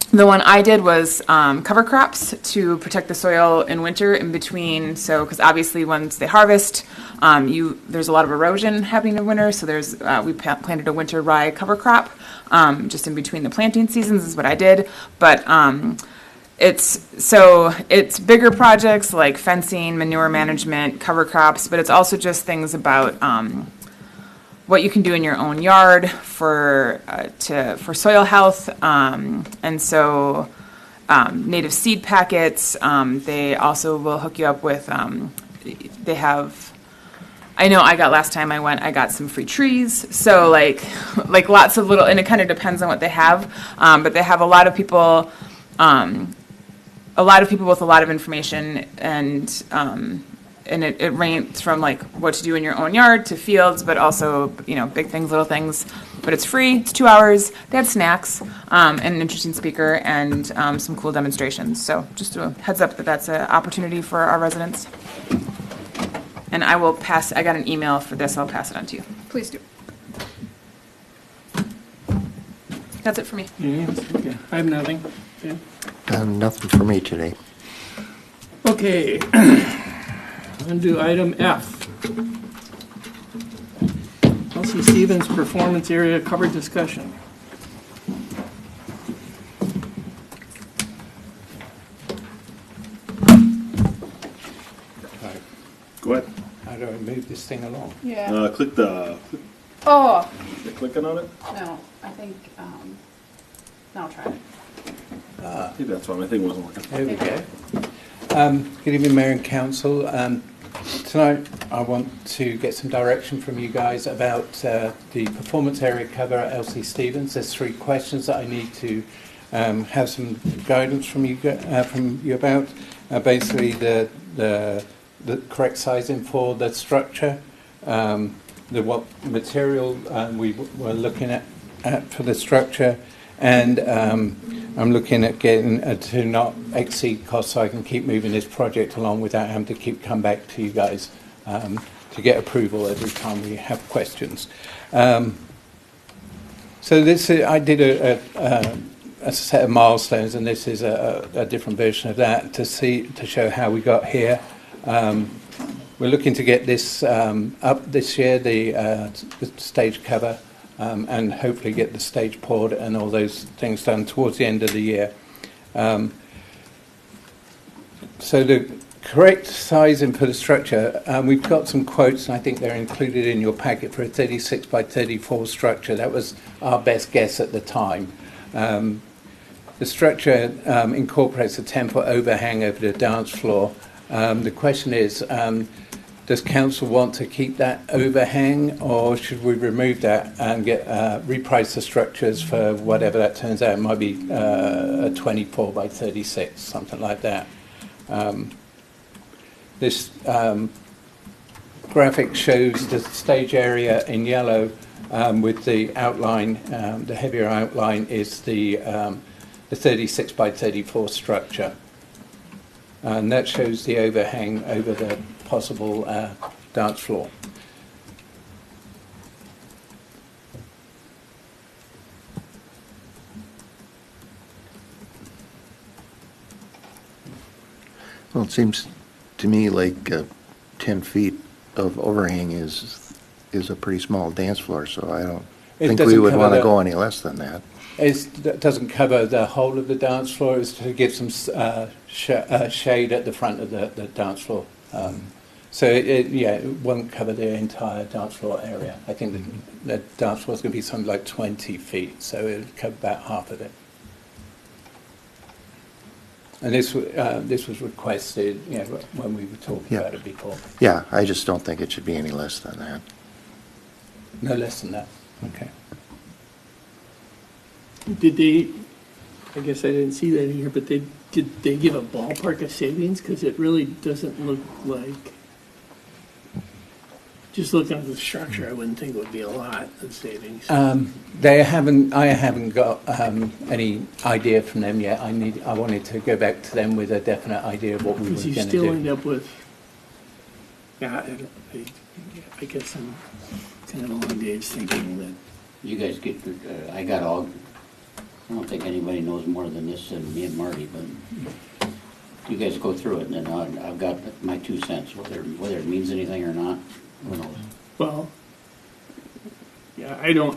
the one I did was cover crops to protect the soil in winter in between. So, because obviously once they harvest, there's a lot of erosion happening in winter. So we planted a winter rye cover crop just in between the planting seasons is what I did. But it's bigger projects like fencing, manure management, cover crops, but it's also just things about what you can do in your own yard for soil health, and so native seed packets. They also will hook you up with. They have. I know I got last time I went. I got some free trees. So like lots of little, and it kind of depends on what they have. But they have a lot of people. A lot of people with a lot of information, and it ranges from like what to do in your own yard to fields, but also big things, little things. But it's free. It's 2 hours. They have snacks and an interesting speaker and some cool demonstrations. So just a heads up that that's an opportunity for our residents. And I will pass. I got an email for this. I'll pass it on to you. Please do. That's it for me. Okay. I have nothing. Okay. Nothing for me today. Okay. Undo item F. Elsie Stevens Performance Area Cover Discussion. Go ahead. How do I move this thing along? Yeah. Click the. Oh, You're clicking on it? no, I think, no, try it. I think that's why my thing wasn't working. There we go. Good evening, Mayor and Council. Tonight, I want to get some direction from you guys about the performance area cover at Elsie Stevens. There's 3 questions that I need to have some guidance from you about. Basically, the correct sizing for the structure, what material we were looking at for the structure, and I'm looking at getting to not exceed costs so I can keep moving this project along without having to come back to you guys to get approval every time we have questions. So I did a set of milestones, and this is a different version of that to show how we got here. We're looking to get this up this year, the stage cover. And hopefully get the stage poured and all those things done towards the end of the year. So the correct sizing for the structure, we've got some quotes, and I think they're included in your packet for a 36 by 34 structure. That was our best guess at the time. The structure incorporates a 10-foot overhang over the dance floor. The question is, does council want to keep that overhang, or should we remove that and get reprice the structures for whatever that turns out? It might be a 24 by 36, something like that. This graphic shows the stage area in yellow with the outline. The heavier outline is the 36 by 34 structure. And that shows the overhang over the possible dance floor. Well, it seems to me like 10 feet of overhang is a pretty small dance floor, so I don't It think we doesn't would cover want to the- go any less than that. It doesn't cover the whole of the dance floor. It's to give some shade at the front of the dance floor. So it won't cover the entire dance floor area. I think the dance floor is going to be something like 20 feet, so it'll cover about half of it. And this was requested, when we were talking Yeah. about it before. Yeah, I just don't think it should be any less than that. No less than that. Okay. Did they, I guess I didn't see that in here, but did they give a ballpark of savings? Because it really doesn't look like, just looking at the structure, I wouldn't think it would be a lot of savings. I haven't got any idea from them yet. I wanted to go back to them with a definite idea of what we were Because going you to still do. end up with, I guess I'm kind of along Dave's thinking that, You guys get, I don't think anybody knows more than this than me and Marty, but you guys go through it, and then I've got my 2 cents, whether it means anything or not, who knows? well, yeah, I don't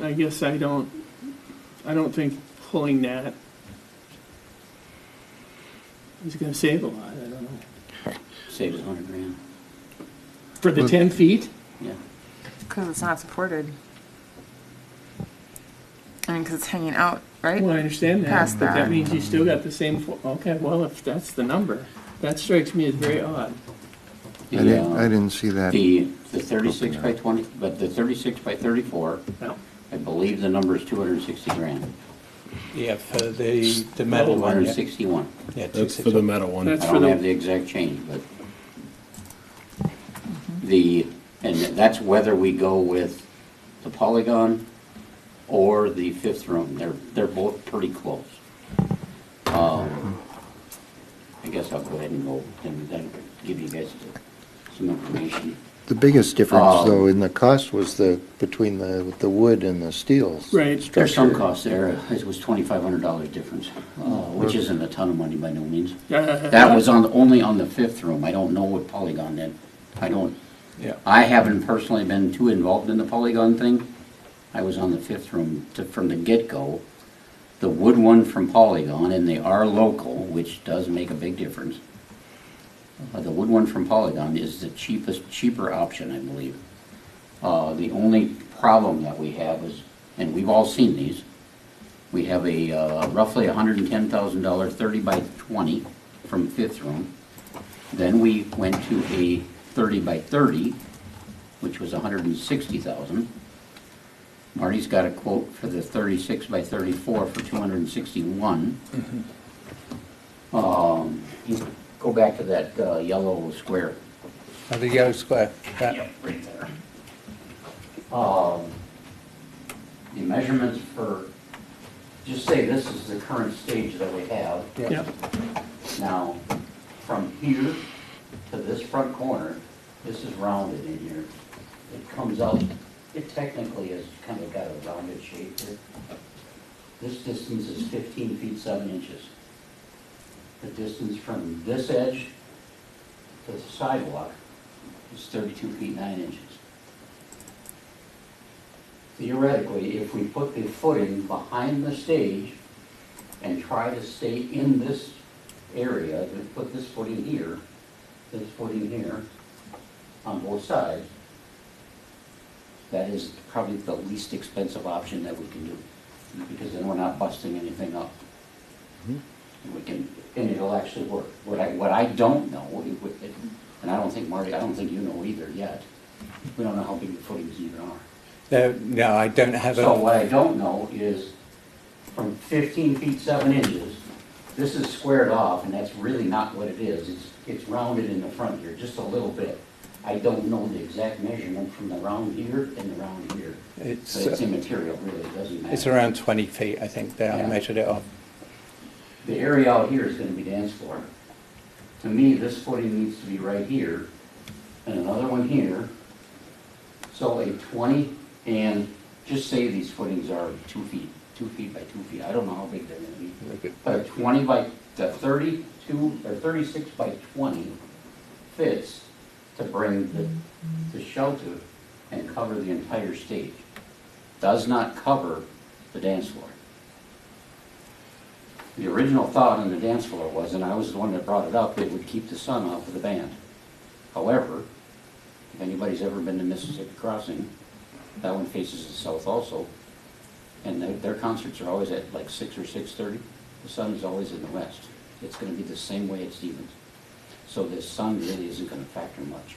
think pulling that is gonna save a lot, I don't know. Saves $100,000. For the 10 feet? Yeah. Because it's not supported. I mean, because it's hanging out, right? Well, I understand that, Past but that that. means you still got the same, okay, well, if that's the number, that strikes me as very odd. I didn't see that. The 36 by 20, but the 36 by 34, No. I believe the number is $260,000. Yeah, for the metal one. Yeah, 161. yeah That's for the metal one. That's I for don't the, have the exact change, but and that's whether we go with the polygon or the fifth room. They're both pretty close. I guess I'll go ahead and go and then give you guys some information. The biggest difference, though, in the cost was between the wood and the steel. right. There's some cost there. It was $2,500 difference, which isn't a ton of money by no means. That was only on the fifth room. I don't know what polygon did. Yeah. I haven't personally been too involved in the polygon thing. I was on the fifth room from the get-go. The wood one from Polygon, and they are local, which does make a big difference. The wood one from Polygon is the cheaper option, I believe. The only problem that we have is, and we've all seen these, we have a roughly $110,000 30 by 20 from fifth room. Then we went to a 30 by 30, which was $160,000. Marty's got a quote for the 36 by 34 for $261. Go back to that yellow square. Oh, the yellow square. Yep, right there. The measurements for, just say this is the current stage that we have. Yep. Now, from here to this front corner, this is rounded in here. It comes out, it technically has kind of got a rounded shape here. This distance is 15 feet 7 inches. The distance from this edge to the sidewalk is 32 feet 9 inches. Theoretically, if we put the footing behind the stage and try to stay in this area, to put this footing here on both sides, that is probably the least expensive option that we can do, because then we're not busting anything up. We can, and it'll actually work. What I don't know, and I don't think Marty, I don't think you know either yet, we don't know how big the footings even are. No, I don't have So what I don't know is, from 15 feet 7 inches, this is squared off, and that's really not what it is. It's rounded in the front here, just a little bit. I don't know the exact measurement from the round here and the round here. It's, But it's immaterial, really, it doesn't matter. It's around 20 feet, I think, that I Yeah. measured it off. The area out here is gonna be dance floor. To me, this footing needs to be right here, and another one here. So a 20, and just say these footings are 2 feet, 2 feet by 2 feet. I don't know how big they're gonna be. But a 20 by, the 32, or 36 by 20 fits to bring the shelter and cover the entire stage. Does not cover the dance floor. The original thought on the dance floor was, and I was the one that brought it up, it would keep the sun off of the band. However, if anybody's ever been to Mississippi Crossing, that one faces the south also, and their concerts are always at like 6 or 6:30. The sun is always in the west. It's going to be the same way at Stevens. So the sun really isn't going to factor much.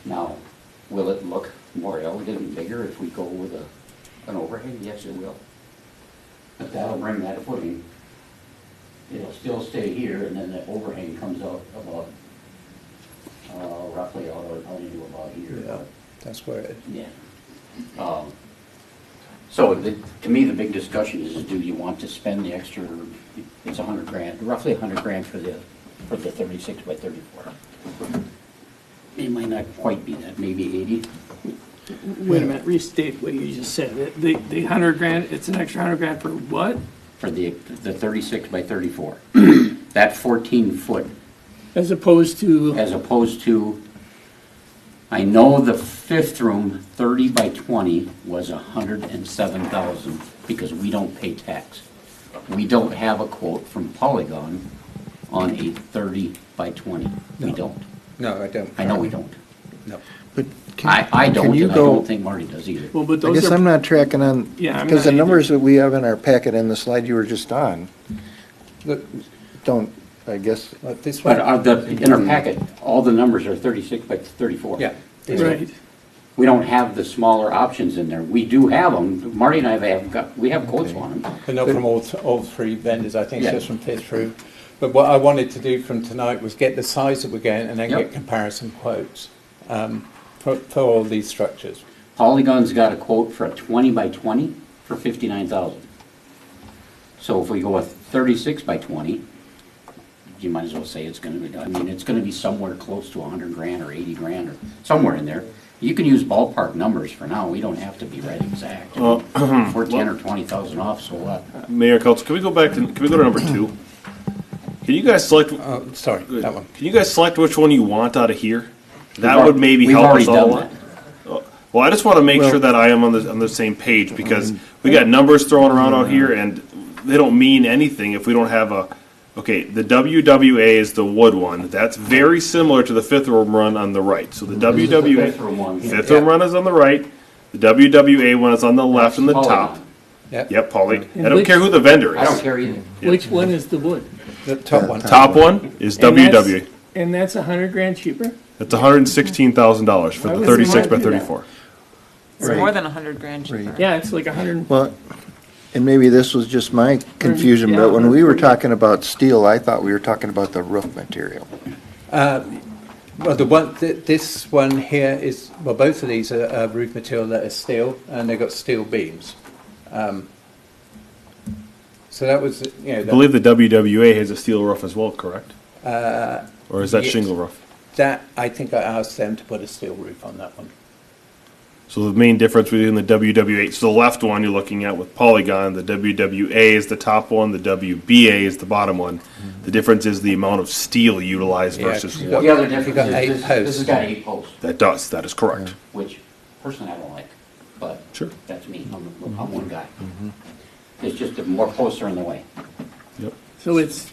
Now, will it look more elegant and bigger if we go with an overhang? Yes, it will. But that'll bring that footing. It'll still stay here, and then the overhang comes out about, roughly out into about here. Yeah, that's where it is. Yeah. So to me, the big discussion is, do you want to spend the extra, it's $100,000, roughly $100,000 for the 36 by 34. It might not quite be that, maybe 80. Wait a minute, restate what you just said. The $100,000, it's an extra $100,000 for what? For the 36 by 34. That 14 foot. As opposed to, I know the fifth room, 30 by 20, was $107,000 because we don't pay tax. We don't have a quote from Polygon on a 30 by 20. We don't. No, I don't. I know we don't. No. But I don't, can you and I go- don't think Marty does either. well, but I those guess are. I'm not tracking on, Yeah, I'm because the not numbers that we have in our packet and the slide you were just on, Look, don't, I guess, this But one. in our packet, all the numbers are 36 by 34. Yeah. Right. We don't have the smaller options in there. We do have them. Marty and I we have quotes on them. But not from all three vendors, I think Yeah. it's just from Fifth Through. But what I wanted to do from tonight was get the size that we're getting and then Yep. get comparison quotes for all these structures. Polygon's got a quote for a 20 by 20 for $59,000. So if we go with 36 by 20, you might as well say it's going to be, I mean, it's going to be somewhere close to $100,000 or $80,000 or somewhere in there. You can use ballpark numbers for now. We don't have to be right exact. If we're 10 or 20,000 off, so what? Mayor, Council, can we go to number 2? Can you guys select? Sorry, that one. Can you guys select which one you want out of here? That We've would maybe we've help already us all. done that. Well, I just want to make sure that I am on the same page because we got numbers thrown around out here and they don't mean anything if we don't have a. Okay, the WWA is the wood one. That's very similar to the fifth room run on the right. So the This is the WWA fifth room one. fifth room run is on the right. The WWA one is on the left and the top. Polygon. Yep, Polly. And I don't which- care who the vendor is. I don't care either. Which one is the wood? The top one. Top one is And that's- WWA. And that's $100,000 cheaper? That's $116,000 for Why the would 36 by someone do that? 34. It's more than $100,000 cheaper. Yeah, it's like 100. well, and maybe this was just my confusion, but when we were talking about steel, I thought we were talking about the roof material. Well, this one here is, well, both of these are roof material that is steel, and they've got steel beams. So that was, you know, I believe the WWA has a steel roof as well, correct? Or is that yes. shingle roof? that I think I asked them to put a steel roof on that one. So the main difference between the WWA, so the left one you're looking at with Polygon, the WWA is the top one, the WBA is the bottom one. The difference is the amount of steel utilized Yeah, versus 'cause you wood. The other If you difference got is eight this posts. has got 8 posts, That is correct. which personally I don't like, but Sure. that's me, I'm one guy. It's just that more posts are in the way. Yep. So it's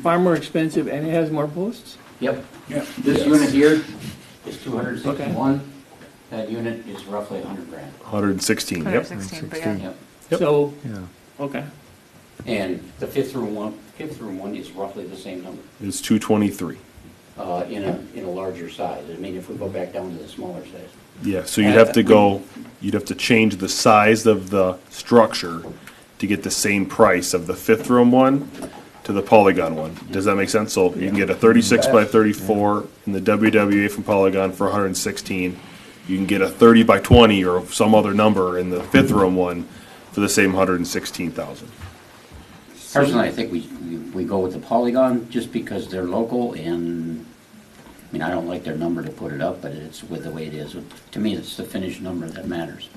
far more expensive and it has more posts? Yep. Yeah. This unit here is 261. That unit is roughly 100 grand. 116, yep. 116, but yeah. Yep. Yep. So, Yeah. okay. And the fifth room one is roughly the same number, It's 223. in a larger size. I mean, if we go back down to the smaller size. Yeah, so you'd have to change the size of the structure to get the same price of the fifth room one to the Polygon one. Does that make sense? So you can get a 36 by 34 in the WWA from Polygon for 116. You can get a 30 by 20 or some other number in the fifth room one for the same 116,000. Personally, I think we go with the Polygon just because they're local and, I mean, I don't like their number to put it up, but it's with the way it is. To me, it's the finished number that matters.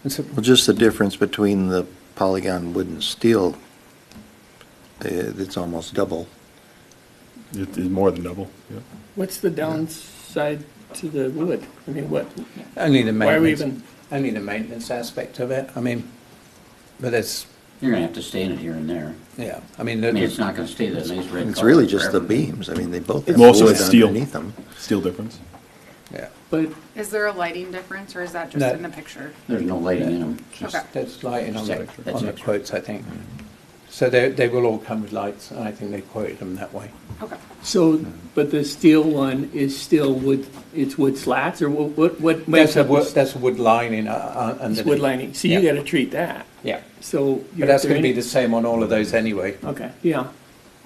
Well, just the difference between the Polygon wood and steel, it's almost double. It is more than double, yeah. What's the downside to the wood? I mean, what? Only the Why are we maintenance, only the maintenance aspect of it. I mean, but it's, You're gonna have to stain it here and there. yeah, I mean, I mean, it's not gonna stay that nice red It's color really just the forever. beams. I mean, they both have Most of wood it's steel. underneath them. Steel difference. yeah. But Is there a lighting difference, or is that just No. in the picture? There's no lighting in them. Okay. There's lighting on the, That's on the extra. quotes, I think. So they will all come with lights, and I think they quoted them that way. Okay. so, but the steel one is still wood, it's wood slats, or what makes up? That's a wood lining It's underneath. wood lining, so you Yeah. gotta treat that. Yeah, So. but that's going to be the same on all of those anyway. Okay, yeah.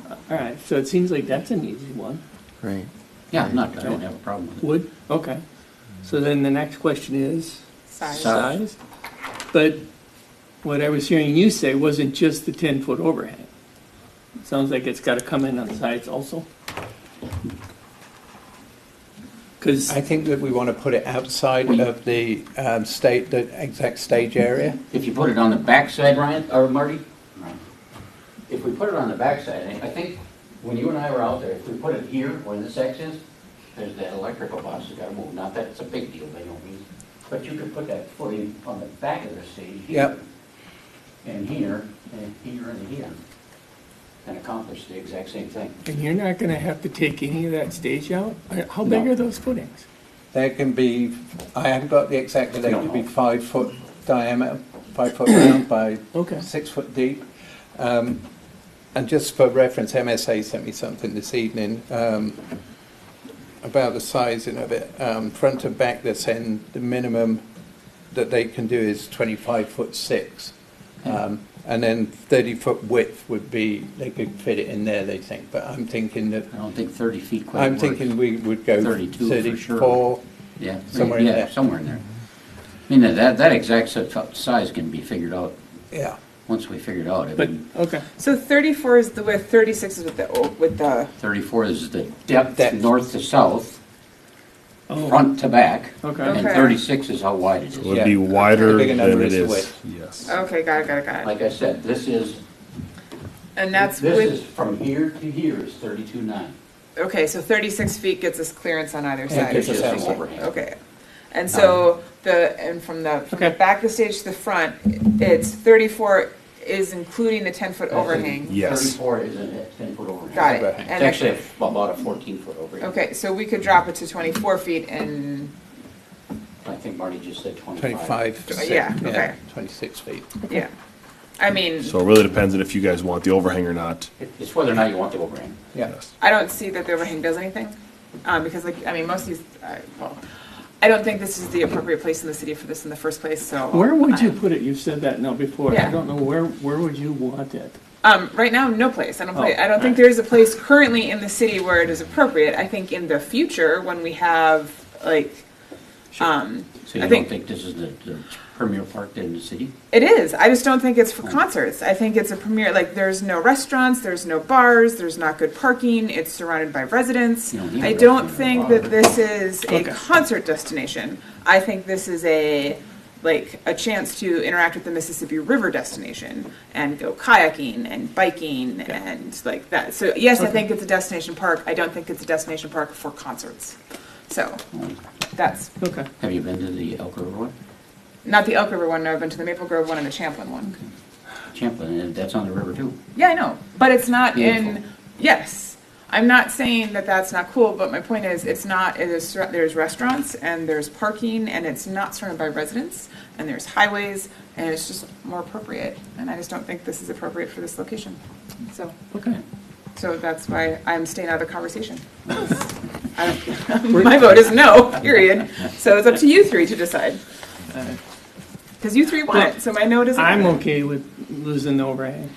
All right, so it seems like that's an easy one. Right. Yeah, I don't have a problem with it. Wood, okay. So then the next question is? Size. Size. But what I was hearing you say wasn't just the 10-foot overhang. It sounds like it's gotta come in on the sides also. Because, I think that we want to put it outside of the the exact stage area. If you put it on the backside, Ryan, or Marty, if we put it on the backside, I think when you and I were out there, if we put it here where this X is, there's that electrical box that gotta move. Not that it's a big deal by no means, but you could put that footing on the back of the stage here. Yep. And here, and here, and accomplish the exact same thing. and you're not gonna have to take any of that stage out? How big No. are those footings? There can be, I haven't got the exact, but they No. could be 5 foot diameter, 5 foot round by Okay. 6 foot deep. And just for reference, MSA sent me something this evening about the sizing of it. Front and back, they're saying the minimum that they can do is 25 foot 6. And then 30 foot width would be, they could fit it in there, they think. But I'm thinking that, I don't think 30 feet quite I'm works. thinking we would go 32 for sure. 34. Yeah, somewhere in yeah, there. somewhere in there. I mean, that exact size can be figured out Yeah. once we figure it out. I But, mean, okay, So 34 is the width, 36 is with the, 34 is the depth Depth. north to south, oh, front to back, okay. and Okay. 36 is how wide it So is. it would Yeah. be wider The bigger than number it is the is. width. Yes. okay, got it. Like I said, this is And this with, is from here to here is 32.9. okay, so 36 feet gets us clearance on either Yeah, side. gives is us what you're that saying. overhang. Okay. And so from the Okay. back of the stage to the front, it's 34 is including the 10-foot overhang. Yes. 34 is a 10-foot overhang. Got it. Overhang. It's And actually about a 14-foot overhang. okay, so we could drop it to 24 feet and, I think Marty just said 25. Yeah, okay. 26 feet. yeah. I mean, So it really depends on if you guys want the overhang or not. It's whether or not you want the overhang. Yeah. Yes. I don't see that the overhang does anything, because most of these, I don't think this is the appropriate place in the city for this in the first place, so. Where would you I- put it? You've said that now before. I Yeah. don't know, where would you want it? Right now, no place. I don't think alright. there is a place currently in the city where it is appropriate. I think in the future, when we have, like, So you I don't think- think this is the premier park in the city? it is. I just don't think it's for concerts. I think it's a premier, like, there's no restaurants, there's no bars, there's not good parking, it's surrounded by residents. You don't need a I don't restaurant or think bar. that this is a Okay. concert destination. I think this is a chance to interact with the Mississippi River destination and go kayaking and biking and like that. So yes, I think it's a destination park. I don't think it's a destination park for concerts. So that's Okay. Have you been to the Elk River one? not the Elk River one. No, I've been to the Maple Grove one and the Champlain one. Champlain, and that's on the river too. Yeah, I know, but it's not Beautiful. in. Yes, I'm not saying that that's not cool, but my point is, it's not. It is. There's restaurants and there's parking, and it's not surrounded by residents, and there's highways, and it's just more appropriate. And I just don't think this is appropriate for this location. So, Okay. so that's why I'm staying out of the conversation. My vote is no. Period. So it's up to you three to decide. Because you three want it, so my note is. I'm okay with losing the overhang,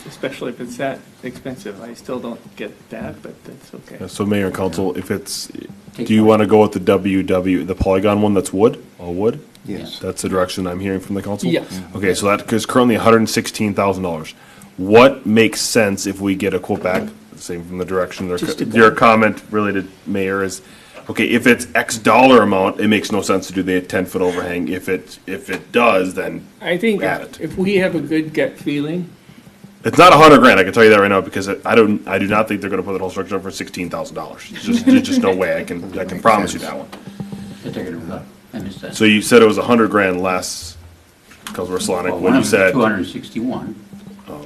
especially if it's that expensive. I still don't get that, but that's okay. So Mayor and Council, if it's, do you want to go with the the polygon one that's wood, all wood? Yes. That's the direction I'm hearing from the council? Yes. Okay, so that is currently $116,000. What makes sense if we get a quote back, same from the direction, Just a your quote. comment related, Mayor, is, okay, if it's X dollar amount, it makes no sense to do the 10-foot overhang. If it does, then I think add it. if we have a good gut feeling, It's not $100,000, I can tell you that right now, because I do not think they're gonna put the whole structure up for $16,000. There's just no way, I can promise you that one. That they're gonna, I missed that. So you said it was $100,000 less, because we're Sonic, Well, when you said 261.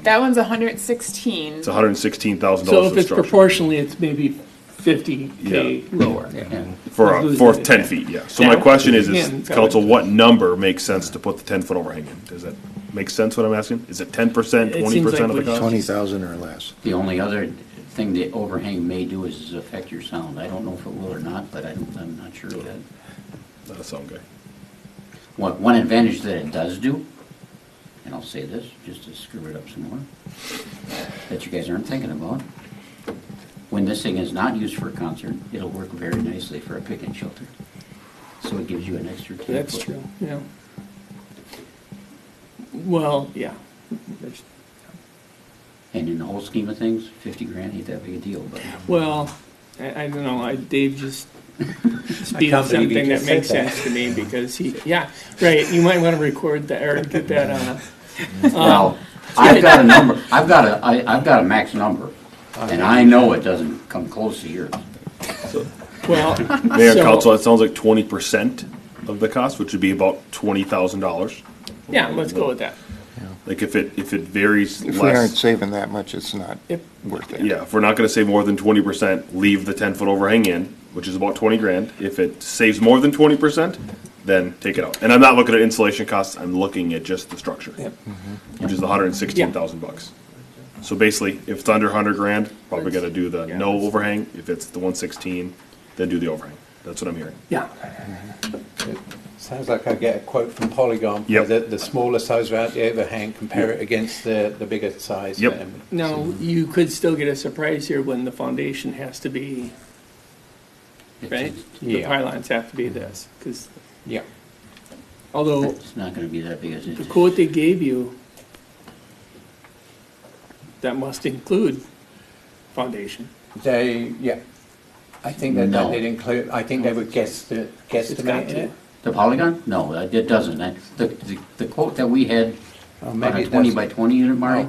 That one's 116. it's $116,000 so for if the it's structure. proportionally, it's maybe 50K lower. And For 10 feet, yeah. So my Yeah. question is Yeah. council, what number makes sense to put the 10-foot overhang in? Does that make sense what I'm asking? Is it 10%, It seems 20% of like the cost? 20,000 or less. the only other thing the overhang may do is affect your sound. I don't know if it will or not, but I'm not sure yet. Not a sound guy. One advantage that it does do, and I'll say this, just to screw it up some more, that you guys aren't thinking about, when this thing is not used for a concert, it'll work very nicely for a picnic shelter. So it gives you an extra 10 That's foot. true, yeah. Well, yeah. There's- And in the whole scheme of things, 50 grand ain't that big a deal, but Well, I don't know, Dave just I speeded can't believe something you that just makes said that. sense to me because yeah, right, you might want to record that or get that on a. Well, I've got a number, I've got a max number, and I know it doesn't come close to yours. Well, Mayor and so- council, it sounds like 20% of the cost, which would be about $20,000. Yeah, let's go with that. Like if it varies If we aren't less, saving that much, it's not Yep. worth it. yeah, if we're not gonna save more than 20%, leave the 10-foot overhang in, which is about 20 grand. If it saves more than 20%, then take it out. And I'm not looking at installation costs, I'm looking at just the structure, Yep. which is $116,000. So basically, if it's under 100 grand, probably gotta do the no overhang. If it's the 116, then do the overhang. That's what I'm hearing. Yeah. Sounds like I get a quote from Polygon. Yep. The smaller size without the overhang, compare it against the bigger size. Yep. Now, you could still get a surprise here when the foundation has to be, right? The Yeah. pylons have to be this, because Yeah. although It's not gonna be that big as it the is. quote they gave you, that must include foundation. Yeah. I think that No. did include, I think they would It's got guesstimate to. it. The Polygon? No, it doesn't. The quote that we had Or on maybe a it 20 does. by 20 unit, Marty, Oh.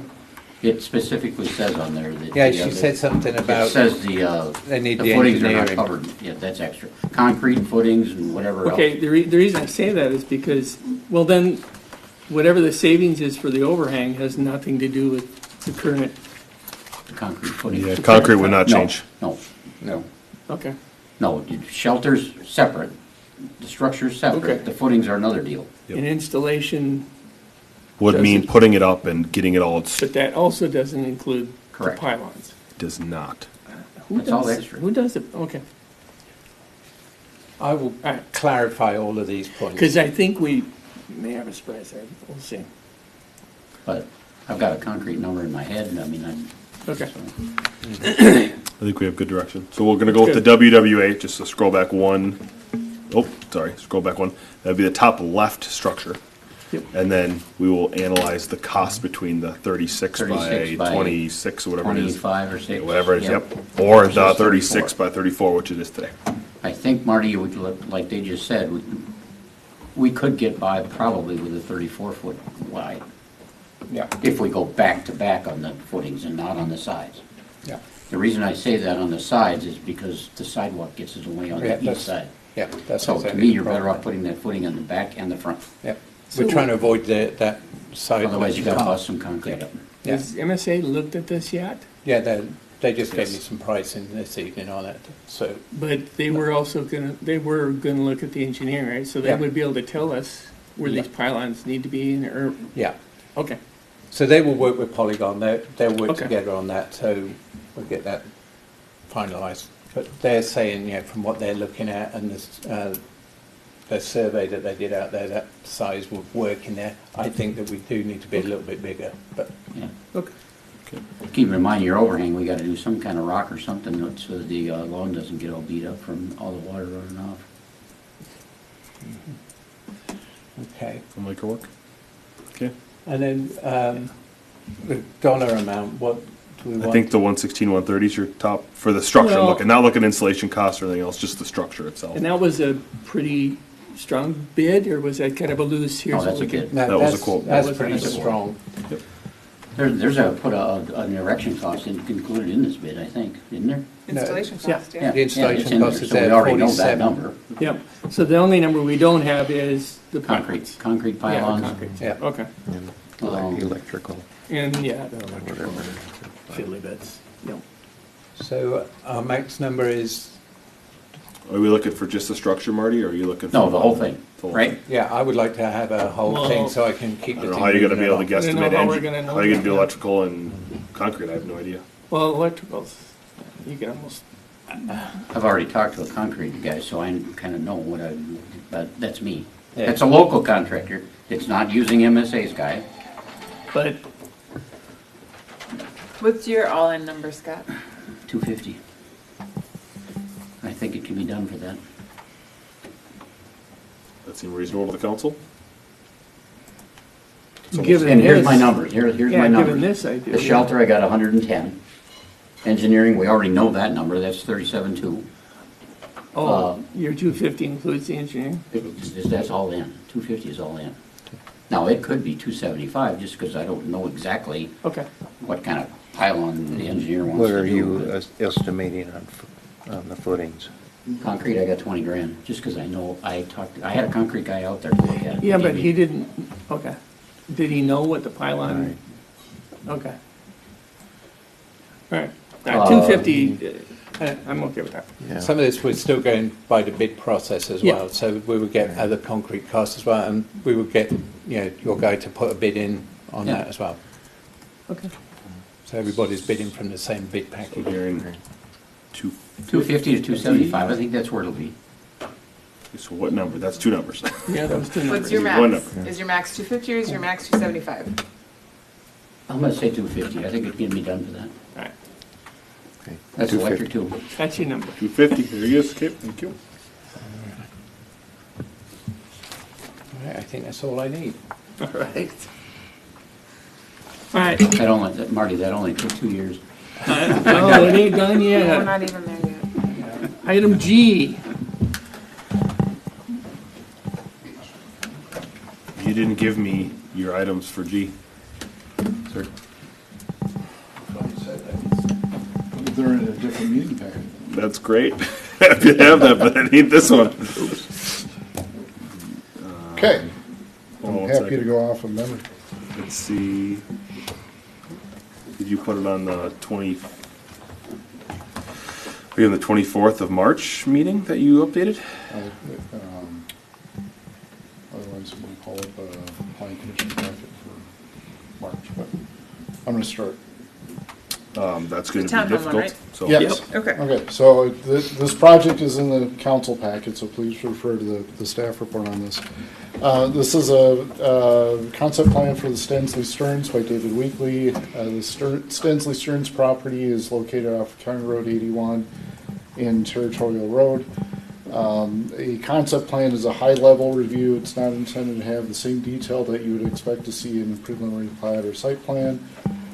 it specifically says on there that. Yeah, the she other- said something about. It says the They need the the footings are not engineering. covered. Yeah, that's extra. Concrete footings and whatever else. Okay, the reason I say that is because, well, then, whatever the savings is for the overhang has nothing to do with the current, The concrete footings. Yeah, concrete would not No, change. No, no, okay. no. The shelter's separate. The structure's separate. Okay. The footings are another deal. An installation, Would mean Doesn't- putting it up and getting it all, it but that also doesn't include the Correct. pylons. does not. Who That's all does- extra. Who does it? Okay. I will All right. clarify all of these points. Because I think we may have a surprise there. We'll see. But I've got a concrete number in my head, and I mean, Okay. I think we have good direction. So we're gonna go with the WWA, just to scroll back one. Oh, sorry, scroll back one. That'd be the top left structure. Yep. And then we will analyze the cost between the 36 by 36 by 26, or whatever it is. 25 or 6. Whatever it is, yeah. yep. Or the Versus 36 34. by 34, which it is today. I think, Marty, you would look, like they just said, we could get by probably with a 34-foot wide Yeah, if we go back to back on the footings and not on the sides. yeah. The reason I say that on the sides is because the sidewalk gets in the way on Yeah, the east that's- side. Yeah, that's So to exactly me, the you're better problem. off putting that footing on the back and the front. Yeah, So- we're trying to avoid that side. Otherwise, you gotta bust some concrete up. Yeah. Has MSA looked at this yet? Yeah, they just gave me Yes. some pricing this evening on it, so. But they were also gonna look at the engineering, right? So they Yeah. would be able to tell us where Yeah. these pylons need to be in, or, Yeah, okay. so they will work with Polygon, they'll work Okay. together on that, so we'll get that finalised. But they're saying, you know, from what they're looking at and this, the survey that they did out there, that size would work in there. I think that we do need to be a little bit bigger, but Yeah. Okay. Keep in mind your overhang, we gotta do some kind of rock or something so the lawn doesn't get all beat up from all the water running off. okay. Will make it work. Okay. And then the dollar amount, what do we want? I think the 116, 130 is your top for the structure. Well- Not looking at installation costs or anything else, just the structure itself. And that was a pretty strong bid, or was that kind of a loose, here's Oh, what that's we a can? bid. That was a quote. That's That was pretty a quote. strong. There's an erection cost included in this bid, I think, isn't there? Installation Yeah. cost, yeah. The installation it's in there, cost is so we there, already know that 47. number. Yep, so the only number we don't have is the. Concrete Yeah, pylons. concrete, Yeah. okay. Electrical, And, yeah, whatever. fiddly bits, yep. So our max number is, Are we looking for just the structure, Marty, or are you looking for? No, the whole thing, The whole right? thing? yeah, I would like to have a whole thing so I can keep I the don't know thing how you're gonna moving be able to along. I don't know guesstimate how we're engine, gonna know how you're gonna that, do yeah. electrical and concrete, I have no idea. Well, electricals, you can almost, I've already talked to a concrete guy, so I kind of know what but that's me. Yeah. That's a local contractor. It's not using MSA's guy. but What's your all-in number, Scott? 250. I think it can be done for that. That seem reasonable to the council? given And here's my this- numbers, here's Yeah, my numbers. given this, I do. The shelter, I got 110. Engineering, we already know that number, that's 37.2. Oh, your 250 includes the engineering? That's all in, 250 is all in. Now, it could be 275, just because I don't know exactly Okay. what kind of pylon the engineer wants What to are do. you but estimating on the footings? Concrete, I got 20 grand, just because I know, I had a concrete guy out there to look at it. Yeah, but Gave he me- didn't, okay. Did he know what the pylon? Okay. All right. 250, I'm okay with that. Yeah. Some of this we're still going by the bid process as Yeah. well, so we would get other concrete costs as well, and we would get, your guy to put a bid in on Yeah. that as well. Okay. So everybody's bidding from the same bid I'm package. hearing 250 to 275, I think that's where it'll be. So what number? That's two numbers. Yeah, that was two numbers. What's your One max? number. Is your max 250 or is your max 275? I'm gonna say 250, I think it can be done for that. All right, Okay. That's 250. electric too. that's your number. 250, there you go, Skip, thank you. All right, I think that's all I need. All right. All right, Marty, that only took 2 years. no, it ain't done We're yet. not even there yet. Item G, You didn't give me your items for G. Sir, They're in a different meeting packet. that's great. Happy to have that, but I need this one. Okay, Hold on I'm one happy to second. go off of memory. Let's see. Did you put it on the 20? Are you on the 24th of March meeting that you updated? Otherwise, we call it the planning commission packet for March, but I'm gonna start. That's going The to be town hall one, difficult. right? So Yes. Okay. Okay, so this project is in the council packet, so please refer to the staff report on this. This is a concept plan for the Stenslie-Stearns by David Weekley. The Stenslie-Stearns property is located off County Road 81 in Territorial Road. A concept plan is a high-level review. It's not intended to have the same detail that you would expect to see in a preliminary plat or site plan.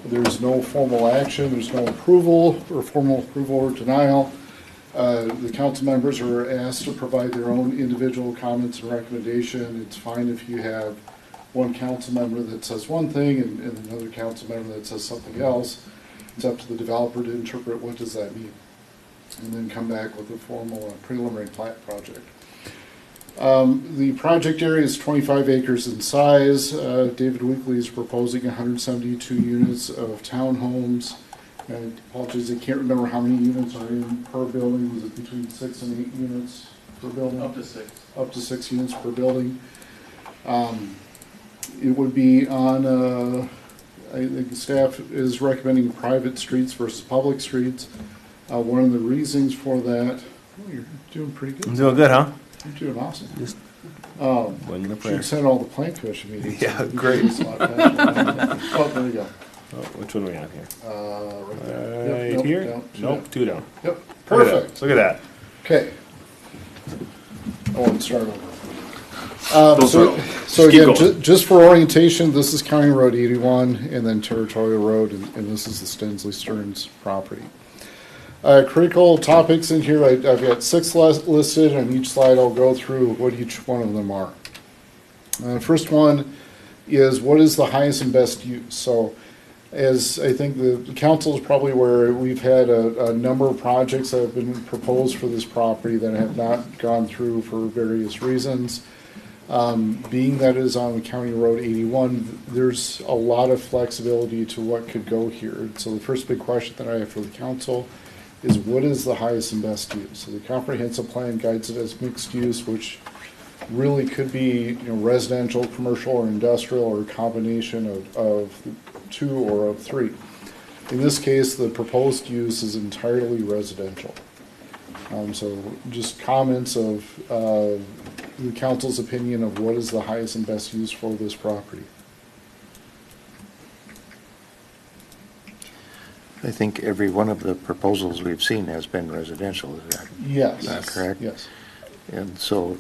There's no formal action, there's no approval or formal approval or denial. The council members are asked to provide their own individual comments and recommendation. It's fine if you have one council member that says one thing and another council member that says something else. It's up to the developer to interpret what does that mean, and then come back with a formal preliminary plat project. The project area is 25 acres in size. David Weekley is proposing 172 units of townhomes. I apologize, I can't remember how many units are in per building. Was it between 6 and 8 units per building? Up to 6. Up to 6 units per building. It would be on, I think staff is recommending private streets versus public streets. One of the reasons for that, oh, you're doing pretty good. I'm doing good, huh? You're doing awesome. Just Wing the prayer. Should send all the plan commission meetings. Yeah, great. Oh, there we go. Oh, which one are we on here? Right there. Right Yep, nope, here? down, Nope, two down. Yep, Look at that. perfect. Look at that. Okay. I won't start over. Don't start over. So Just keep again, going. just for orientation, this is County Road 81 and then Territorial Road, and this is the Stenslie-Stearns property. Critical topics in here, I've got 6 listed, and each slide I'll go through what each one of them are. First one is what is the highest and best use? So as I think the council is probably aware, we've had a number of projects that have been proposed for this property that have not gone through for various reasons. Being that it is on County Road 81, there's a lot of flexibility to what could go here. So the first big question that I have for the council is what is the highest and best use? So the comprehensive plan guides it as mixed use, which really could be residential, commercial, or industrial, or a combination of 2 or of 3. In this case, the proposed use is entirely residential. So just comments of the council's opinion of what is the highest and best use for this property. I think every one of the proposals we've seen has been residential, is that Yes. not correct? Yes. And so,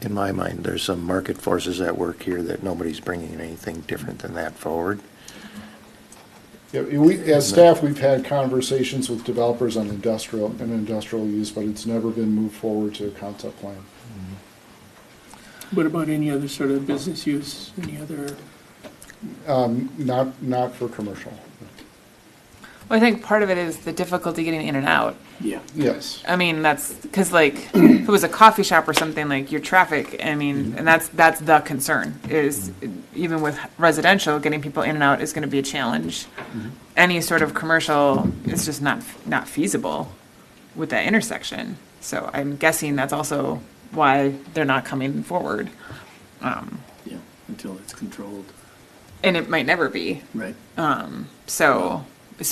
in my mind, there's some market forces at work here that nobody's bringing anything different than that forward. Yeah, as staff, we've had conversations with developers on industrial use, but it's never been moved forward to a concept plan. What about any other sort of business use, any other? Not for commercial. Well, I think part of it is the difficulty getting in and out. Yeah. Yes. I mean, that's because like if it was a coffee shop or something, like your traffic, I mean, and that's the concern is even with residential, getting people in and out is going to be a challenge. Any sort of commercial is just not feasible with that intersection. So I'm guessing that's also why they're not coming forward. Yeah, until it's controlled. And it might never be. Right. So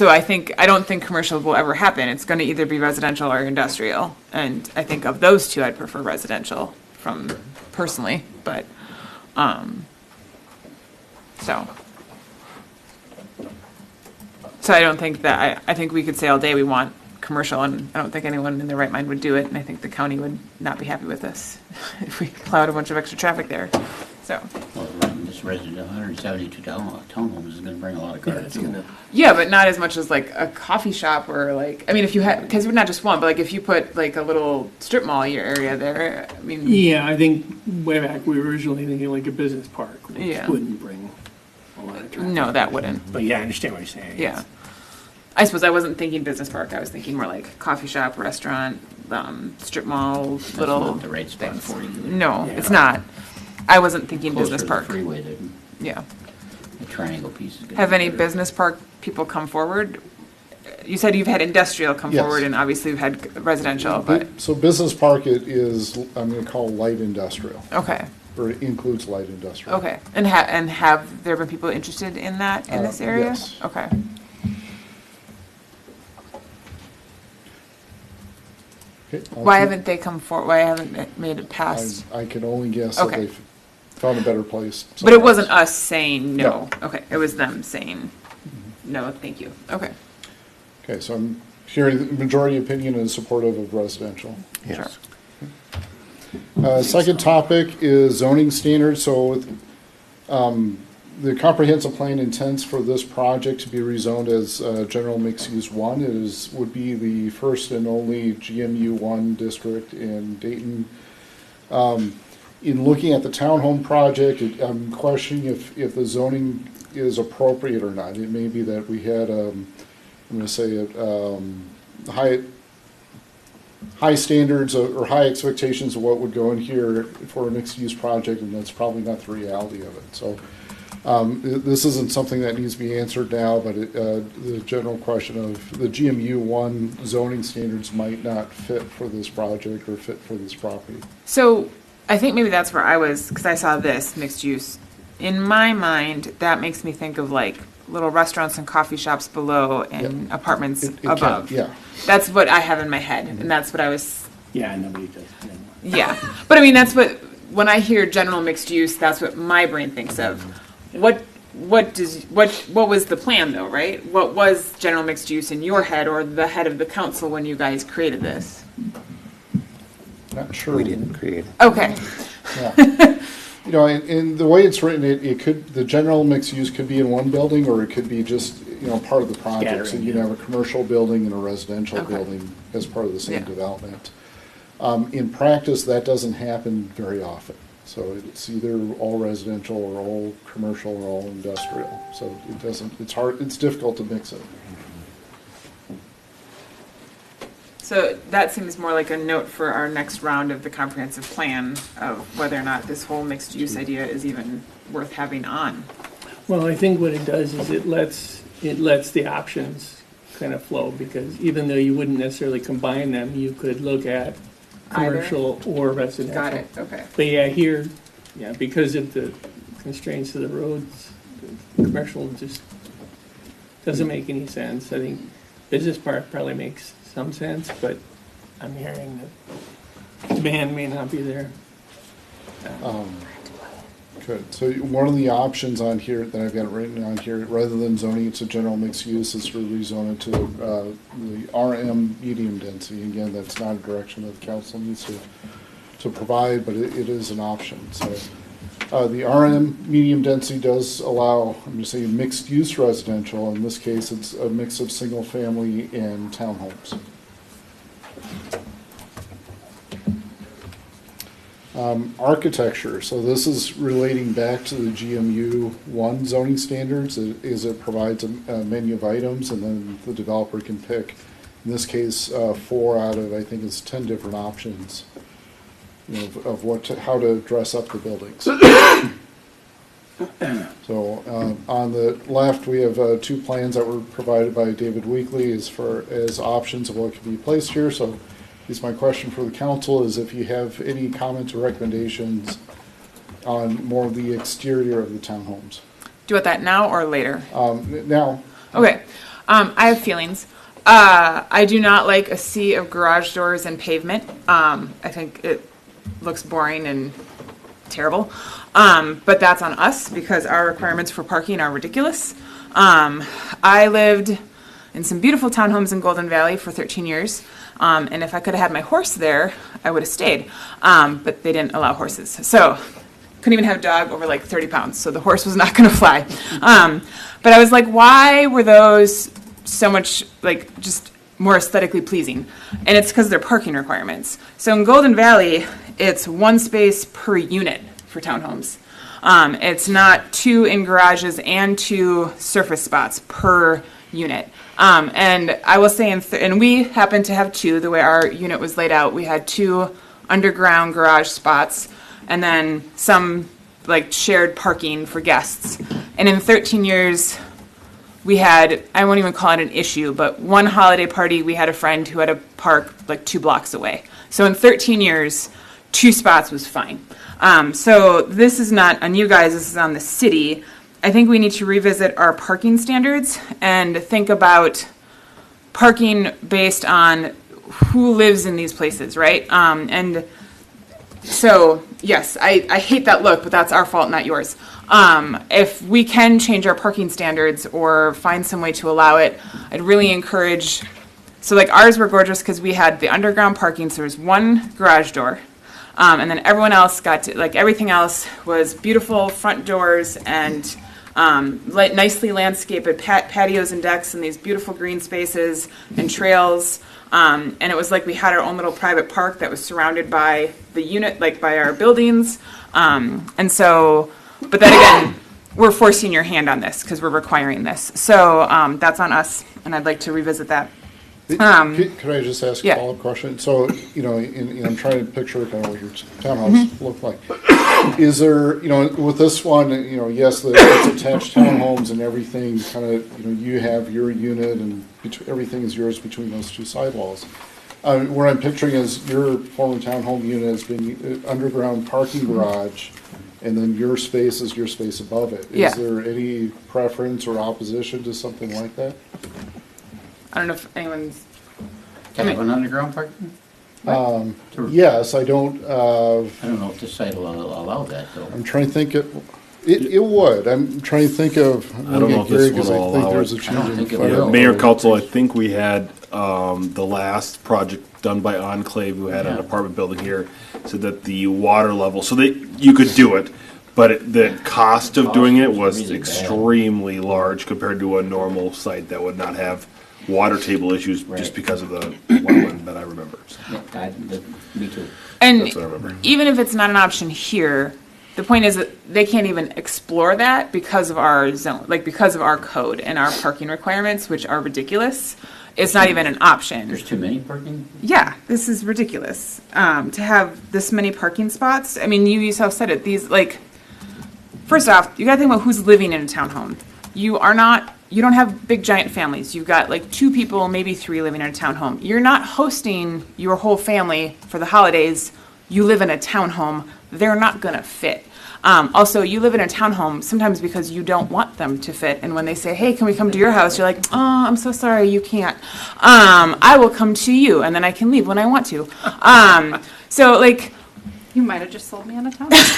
I don't think commercial will ever happen. It's going to either be residential or industrial. And I think of those two, I'd prefer residential from personally, but, so I don't think that, I think we could say all day we want commercial, and I don't think anyone in their right mind would do it, and I think the county would not be happy with us if we plowed a bunch of extra traffic there, so. Well, this resident, 172 townhomes is gonna bring a lot of Yeah, cars. it's gonna, Yeah, but not as much as like a coffee shop or like, I mean, if you had, because we're not just one, but like if you put like a little strip mall in your area there, I mean. yeah, I think way back, we were originally thinking like a business park, which Yeah. wouldn't bring a lot of traffic. No, that wouldn't. But yeah, I understand what you're saying. Yeah. I suppose I wasn't thinking business park. I was thinking more like coffee shop, restaurant, strip mall, That's little. not the right spot things. for you. No, Yeah. it's not. I wasn't thinking Closer business to the park. freeway, the Yeah. triangle piece is gonna Have be any better. business park people come forward? You said you've had industrial come Yes. forward, and obviously you've had residential, but, So business park it is, I'm going to call light industrial, okay, or it includes light industrial. okay. And have there been people interested in that in this area? Yes. Okay. Okay, I'll Why keep- haven't they come forward? Why haven't it made it past? I can only guess that Okay. they've found a better place. But it somewhere wasn't else. us saying no. Okay, it was them saying no, thank you. Okay. Okay, so I'm hearing the majority opinion is supportive of residential. Yes. Second topic is zoning standards. So the comprehensive plan intends for this project to be rezoned as general mixed use 1. It would be the first and only GMU 1 district in Dayton. In looking at the townhome project, I'm questioning if the zoning is appropriate or not. It may be that we had, I'm going to say, high standards or high expectations of what would go in here for a mixed-use project, and that's probably not the reality of it. So this isn't something that needs to be answered now, but the general question of the GMU 1 zoning standards might not fit for this project or fit for this property. So I think maybe that's where I was, because I saw this mixed use. In my mind, that makes me think of like little restaurants and coffee shops below and apartments It can, above. yeah. That's what I have in my head, and that's what I was. Yeah, nobody does. Yeah, but I mean that's what when I hear general mixed use, that's what my brain thinks of. What was the plan though, right? What was general mixed use in your head or the head of the council when you guys created this? Not sure. We didn't create it. Okay. Yeah. You know, in the way it's written, it could, the general mixed use could be in one building, or it could be just, you know, part of the project. So Scattering, you can yeah. have a commercial building and a residential Okay. building as part of the same Yeah. development. In practice, that doesn't happen very often. So it's either all residential or all commercial or all industrial. So it doesn't, it's hard, it's difficult to mix it. So that seems more like a note for our next round of the comprehensive plan of whether or not this whole mixed use idea is even worth having on. Well, I think what it does is it lets the options kind of flow, because even though you wouldn't necessarily combine them, you could look at Either? commercial or residential. Got it, okay. But yeah, here, yeah, because of the constraints of the roads, the commercial just doesn't make any sense. I think business park probably makes some sense, but I'm hearing that demand may not be there. Good. So one of the options on here that I've got written on here, rather than zoning it to general mixed use, is to rezone it to the RM medium density. Again, that's not a direction that the council needs to provide, but it is an option. So the RM medium density does allow, I'm just saying, mixed use residential. In this case, it's a mix of single family and townhomes. Architecture, so this is relating back to the GMU 1 zoning standards, it provides a menu of items, and then the developer can pick, in this case, 4 out of, I think it's 10 different options, you know, of how to dress up the buildings. So on the left, we have 2 plans that were provided by David Weekly as options of what can be placed here. So is my question for the council is if you have any comments or recommendations on more of the exterior of the townhomes. Do you want that now or later? Now. Okay. I have feelings. I do not like a sea of garage doors and pavement. I think it looks boring and terrible. But that's on us because our requirements for parking are ridiculous. I lived in some beautiful townhomes in Golden Valley for 13 years. And if I could have had my horse there, I would have stayed. But they didn't allow horses. So couldn't even have a dog over like 30 pounds. So the horse was not going to fly. But I was like, why were those so much like just more aesthetically pleasing? And it's because of their parking requirements. So in Golden Valley, it's 1 space per unit for townhomes. It's not 2 in garages and 2 surface spots per unit. And I will say, and we happen to have 2, the way our unit was laid out, we had 2 underground garage spots and then some like shared parking for guests. And in 13 years, we had, I won't even call it an issue, but one holiday party, we had a friend who had a park like 2 blocks away. So in 13 years, 2 spots was fine. So this is not on you guys, this is on the city. I think we need to revisit our parking standards and think about parking based on who lives in these places, right? And so, yes, I hate that look, but that's our fault, not yours. If we can change our parking standards or find some way to allow it, I'd really encourage, so like ours were gorgeous because we had the underground parking, so there was 1 garage door. And then everyone else got to, like everything else was beautiful front doors and nicely landscaped patios and decks and these beautiful green spaces and trails. And it was like we had our own little private park that was surrounded by the unit, like by our buildings. And so, but then again, we're forcing your hand on this because we're requiring this. So that's on us, and I'd like to revisit that. Could I just ask yeah. a follow-up question? So, you know, I'm trying to picture kind of what your townhouse looked like. Is there, you know, with this one, you know, yes, it's attached townhomes and everything, kind of, you know, you have your unit and everything is yours between those 2 sidewalls. What I'm picturing is your former townhome unit has been underground parking garage, and then your space is your space above it. Yeah. Is there any preference or opposition to something like that? I don't know if anyone's... Can I have an underground parking? Yes, I don't, I don't know if this site will allow that, though. I'm trying to think, it would. I'm trying to think of, I don't know if this because I will think allow there's a it. change I don't in think it federal will. Mayor, council, I think we had, the last project done by Enclave, who had an Yeah. apartment building here, said that the water level, so that you could do it, but the cost of doing it was Really bad. extremely large compared to a normal site that would not have water table issues just Right. because of the wetland that I remember. So Yeah, me too. And That's what I remember. even if it's not an option here, the point is that they can't even explore that because of our zone, like because of our code and our parking requirements, which are ridiculous. It's not even an option. There's too many parking? Yeah, this is ridiculous. To have this many parking spots, I mean, you yourself said it, these, like, first off, you gotta think about who's living in a townhome. You don't have big giant families. You've got like 2 people, maybe 3 living in a townhome. You're not hosting your whole family for the holidays. You live in a townhome. They're not gonna fit. Also, you live in a townhome sometimes because you don't want them to fit. And when they say, hey, can we come to your house? You're like, oh, I'm so sorry, you can't. I will come to you, and then I can leave when I want to. So, like, You might have just sold me on a townhouse.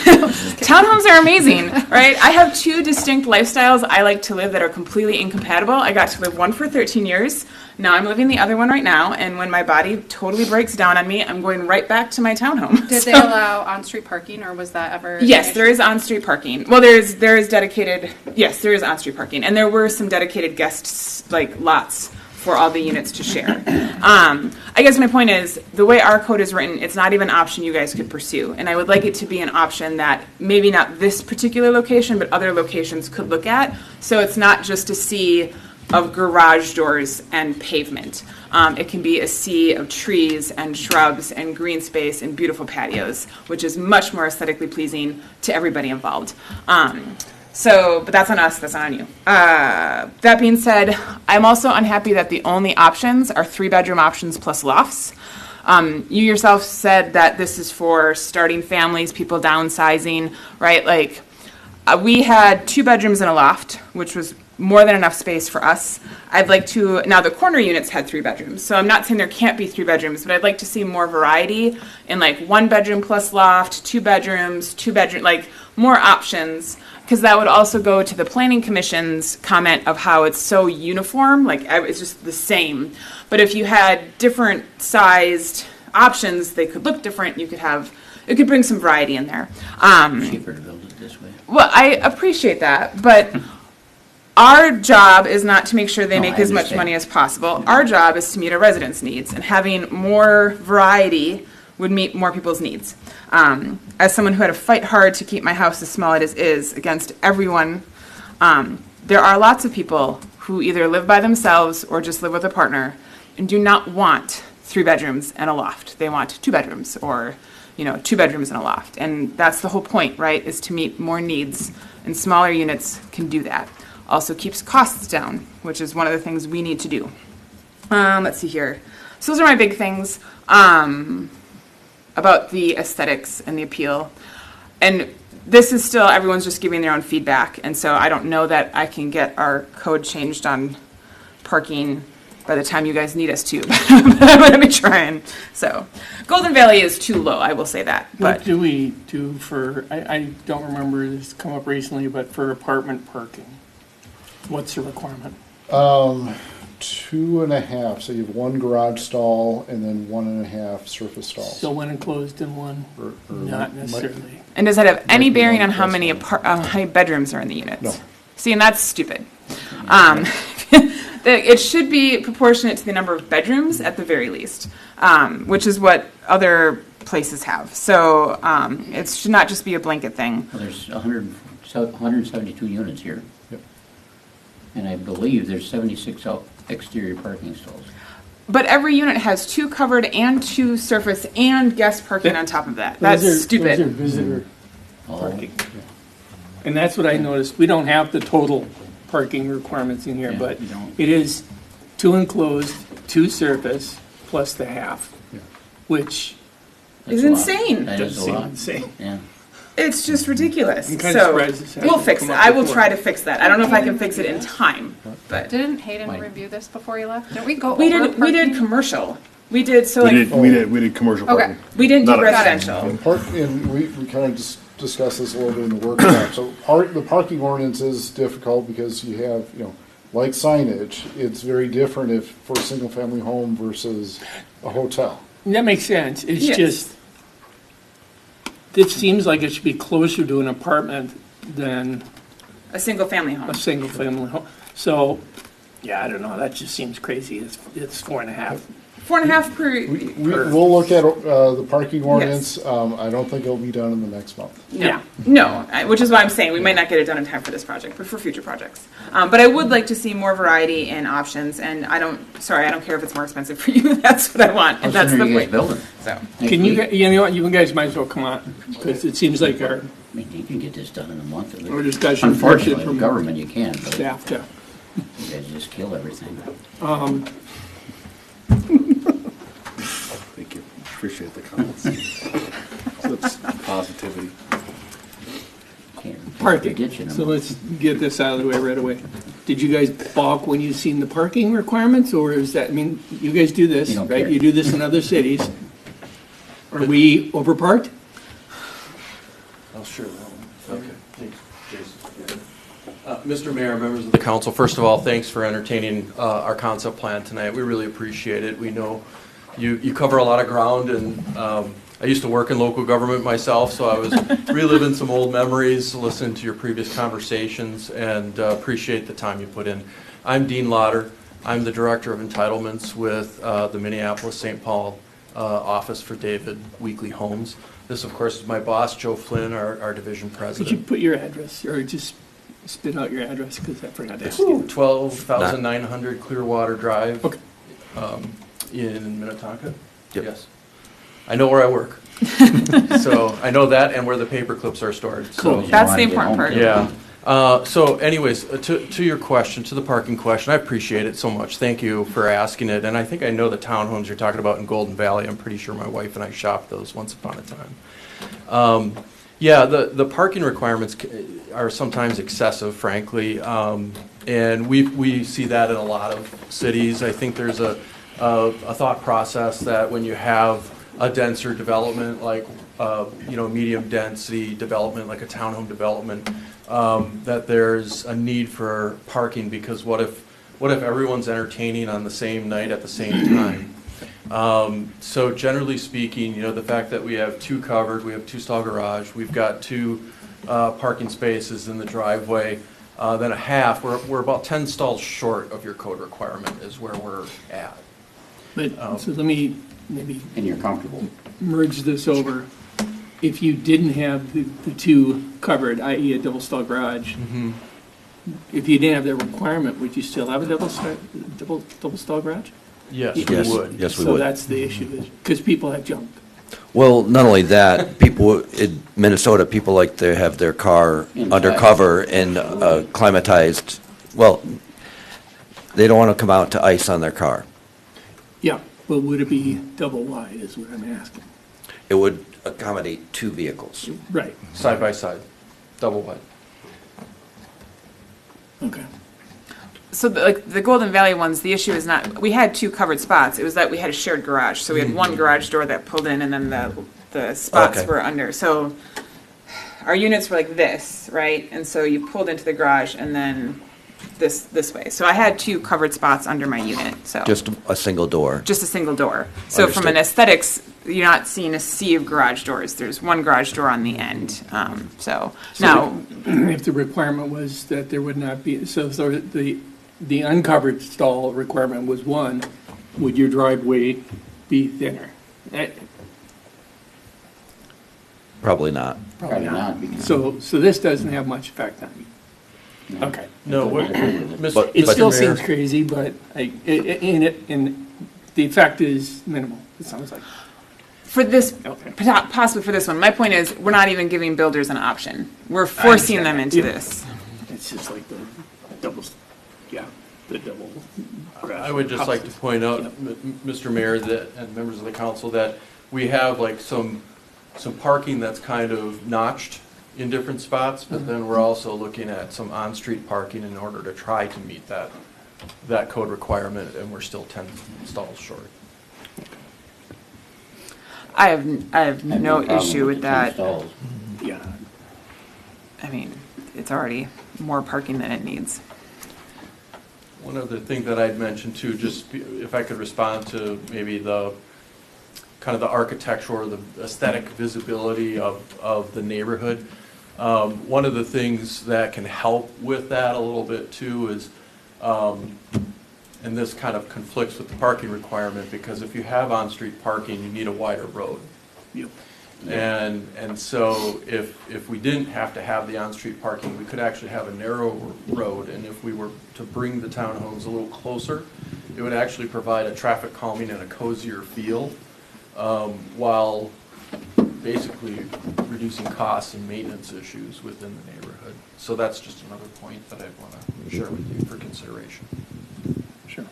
townhomes are amazing, right? I have 2 distinct lifestyles I like to live that are completely incompatible. I got to live one for 13 years. Now I'm living the other one right now, and when my body totally breaks down on me, I'm going right back to my townhome. Did So- they allow on-street parking, or was that ever? Yes, an there issue? is on-street parking. Well, there is dedicated. Yes, there is on-street parking, and there were some dedicated guest lots for all the units to share. I guess my point is, the way our code is written, it's not even an option you guys could pursue, and I would like it to be an option that maybe not this particular location, but other locations could look at. So it's not just a sea of garage doors and pavement. It can be a sea of trees and shrubs and green space and beautiful patios, which is much more aesthetically pleasing to everybody involved. But that's on us, that's not on you. That being said, I'm also unhappy that the only options are 3-bedroom options plus lofts. You yourself said that this is for starting families, people downsizing, right? Like, we had 2 bedrooms and a loft, which was more than enough space for us. Now the corner units had 3 bedrooms, so I'm not saying there can't be 3 bedrooms, but I'd like to see more variety in like 1 bedroom plus loft, 2 bedrooms, 2 bedroom, like more options, because that would also go to the planning commission's comment of how it's so uniform, like it's just the same. But if you had different sized options, they could look different. It could bring some variety in there. Cheaper to build it this way. Well, I appreciate that, but our job is not to make sure they No, make I as much understand. money as possible. Our job is to meet our residents' needs, and having more variety would meet more people's needs. As someone who had to fight hard to keep my house as small as it is against everyone, there are lots of people who either live by themselves or just live with a partner and do not want 3 bedrooms and a loft. They want 2 bedrooms or 2 bedrooms and a loft. And that's the whole point, right, is to meet more needs, and smaller units can do that. Also keeps costs down, which is one of the things we need to do. Let's see here. So those are my big things about the aesthetics and the appeal. And this is still, everyone's just giving their own feedback, and so I don't know that I can get our code changed on parking by the time you guys need us to, but I'm going to be trying. So Golden Valley is too low, I will say that. What But do we do for, I don't remember this come up recently, but for apartment parking? What's the requirement? 2.5, so you have 1 garage stall and then 1.5 surface stalls. So one enclosed and one, Or not might- necessarily. And does that have any Might be bearing one on how plus many one. how many bedrooms are in the units? No. See, and that's stupid. It should be proportionate to the number of bedrooms at the very least, which is what other places have. So it should not just be a blanket thing. Well, there's 172 units here. Yep. And I believe there's 76 exterior parking stalls. But every unit has 2 covered and 2 surface and guest parking on top of that. That's Those are stupid. visitor Oh, parking. And that's what I noticed. We don't have the total parking requirements in here, Yeah, but we don't. it is 2 enclosed, 2 surface, plus the half, Yeah. which that's It's a lot. insane. That does is a seem lot. insane. Yeah. It's just ridiculous. I'm kind of So surprised this hasn't we'll fix it. come up I will before. try to fix that. I don't know if I can fix it in time, but Didn't Hayden Why? review this before you left? Didn't we go we over did parking? commercial. We did, so We like, we did commercial okay, parking. we didn't do Not a- residential. And we kind of just discussed this a little bit in the workshop. So the parking ordinance is difficult because you have, like signage, it's very different if for a single-family home versus a hotel. That makes sense. It's Yes. just, it seems like it should be closer to an apartment than A single family home. a single-family home. So, yeah, I don't know, that just seems crazy. It's 4.5. 4.5 per. We'll look at the parking ordinance. I don't think it'll be done in the next month. No, no, which is why I'm saying we might not get it done in time for this project, but for future projects. But I would like to see more variety and options, and I don't care if it's more expensive for you. That's what I want, and that's the you guys point. building? So, Can you know what, you guys might as well come on, because it seems like our I mean, you can get this done in a month. Our discussion Unfortunately, from the government you can, but staff to. you guys just kill everything. Thank you. Appreciate the comments. That's positivity. Can't Parking. get you in a So month. let's get this out of the way right away. Did you guys balk when you seen the parking requirements, or is that, I mean, you guys do this, You don't right? care. You do this in other cities. Are we overparked? I'll share that one. Okay, thanks, Jason. Mr. Mayor, members of the council, first of all, thanks for entertaining our concept plan tonight. We really appreciate it. We know you cover a lot of ground, and I used to work in local government myself, so I was reliving some old memories, listening to your previous conversations, and appreciate the time you put in. I'm Dean Lauder. I'm the Director of Entitlements with the Minneapolis-St. Paul Office for David Weekly Homes. This, of course, is my boss, Joe Flynn, our division Could president. you put your address, or just spit out your address, because I forgot to ask you. 12,900 Clearwater Drive. Okay. In Minnetonka? Yep. Yes. I know where I work. So I know that and where the paper clips are stored. So, that's the important part. yeah. So anyways, to your question, to the parking question, I appreciate it so much. Thank you for asking it. And I think I know the townhomes you're talking about in Golden Valley. I'm pretty sure my wife and I shopped those once upon a time. Yeah, the parking requirements are sometimes excessive, frankly. And we see that in a lot of cities. I think there's a thought process that when you have a denser development, like medium density development, like a townhome development, that there's a need for parking, because what if everyone's entertaining on the same night at the same time? So generally speaking, the fact that we have two covered, we have 2-stall garage, we've got 2 parking spaces in the driveway, then a half, we're about 10 stalls short of your code requirement is where we're at. But, so let me maybe And you're comfortable. merge this over. If you didn't have the 2 covered, i.e. a double-stall garage, if you didn't have that requirement, would you still have a double-stall garage? Yes, Yes. we would. Yes, we So would. that's the issue, because people have junk. Well, not only that, people in Minnesota, people like to have their car Inside. undercover and climatized. Well, they don't want to come out to ice on their car. Yeah, but would it be double wide is what I'm asking. It would accommodate 2 vehicles. Right, Side by side, double wide. okay. So the Golden Valley ones, the issue is not, we had 2 covered spots. It was that we had a shared garage. So we had one garage door that pulled in, and then the spots Okay. were under. So our units were like this, right? And so you pulled into the garage and then this way. So I had 2 covered spots under my unit, so. Just a single door. Just a single door. So from an Understood. aesthetics, you're not seeing a sea of garage doors. There's one garage door on the end. So now, If the requirement was that there would not be, so the uncovered stall requirement was 1, would your driveway be thinner? Probably not. Probably not. Because So this doesn't have much effect on you? Okay. No, But- It still Mr. Mayor. seems crazy, but and the effect is minimal, it sounds like. for this, Okay. possibly for this one, my point is, we're not even giving builders an option. We're forcing them into Yeah. this. It's just like the double, the double. I would just like to point out, Mr. Mayor, that, and members of the council, that we have like some parking that's kind of notched in different spots, but then we're also looking at some on-street parking in order to try to meet that code requirement, and we're still 10 stalls short. I have no problem issue with the two that. stalls. Yeah. I mean, it's already more parking than it needs. One other thing that I'd mention too, just if I could respond to maybe the kind of the architectural or the aesthetic visibility of the neighborhood. One of the things that can help with that a little bit too is, and this kind of conflicts with the parking requirement, because if you have on-street parking, you need a wider road. Yep. And so if we didn't have to have the on-street parking, we could actually have a narrow road, and if we were to bring the townhomes a little closer, it would actually provide a traffic calming and a cozier feel, while basically reducing costs and maintenance issues within the neighborhood. So that's just another point that I want to share with you for consideration. Sure.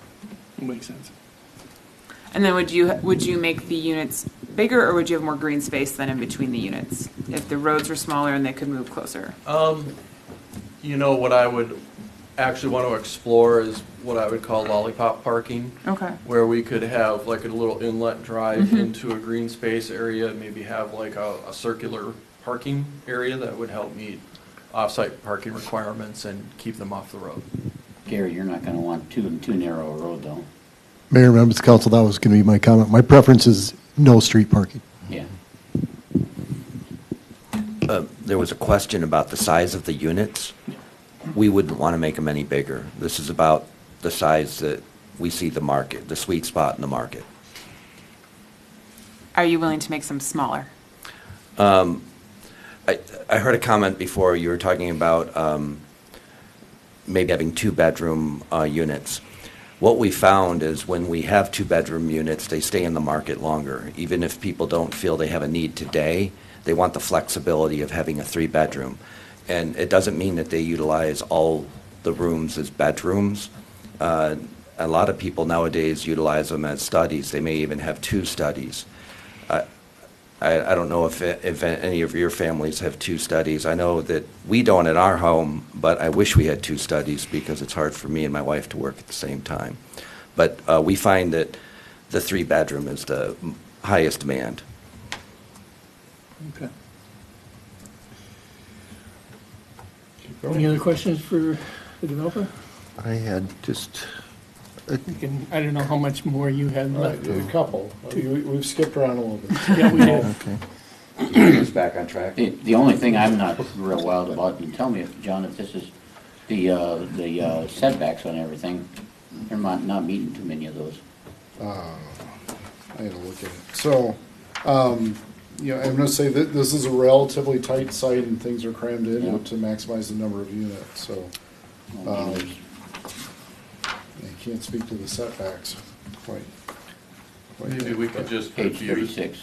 Makes sense. And then would you make the units bigger, or would you have more green space then in between the units if the roads were smaller and they could move closer? You know, what I would actually want to explore is what I would call lollipop parking. Okay. Where we could have like a little inlet drive into a green space area, maybe have like a circular parking area that would help meet off-site parking requirements and keep them off the road. Gary, you're not gonna want too narrow a road though. Mayor, members of council, that was going to be my comment. My preference is no street parking. Yeah. There was a question about the size of the units. We wouldn't want to make them any bigger. This is about the size that we see the market, the sweet spot in the market. Are you willing to make some smaller? I heard a comment before, you were talking about maybe having two-bedroom units. What we found is when we have two-bedroom units, they stay in the market longer. Even if people don't feel they have a need today, they want the flexibility of having a three-bedroom. And it doesn't mean that they utilize all the rooms as bedrooms. A lot of people nowadays utilize them as studies. They may even have two studies. I don't know if any of your families have two studies. I know that we don't at our home, but I wish we had two studies because it's hard for me and my wife to work at the same time. But we find that the three-bedroom is the highest demand. Okay. Any other questions for the developer? I had just, I don't know how much more you had left. A couple. We've skipped around a little bit. Yeah, we did. okay. It's back on track. The only thing I'm not real wild about, and tell me if, John, if this is the setbacks on everything, they're not meeting too many of those. I had to look at it. So, you know, I'm going to say that this is a relatively tight site and things are crammed in Yeah. to maximize the number of units, so. I can't speak to the setbacks quite Maybe yet, we but- could just Page review, 36.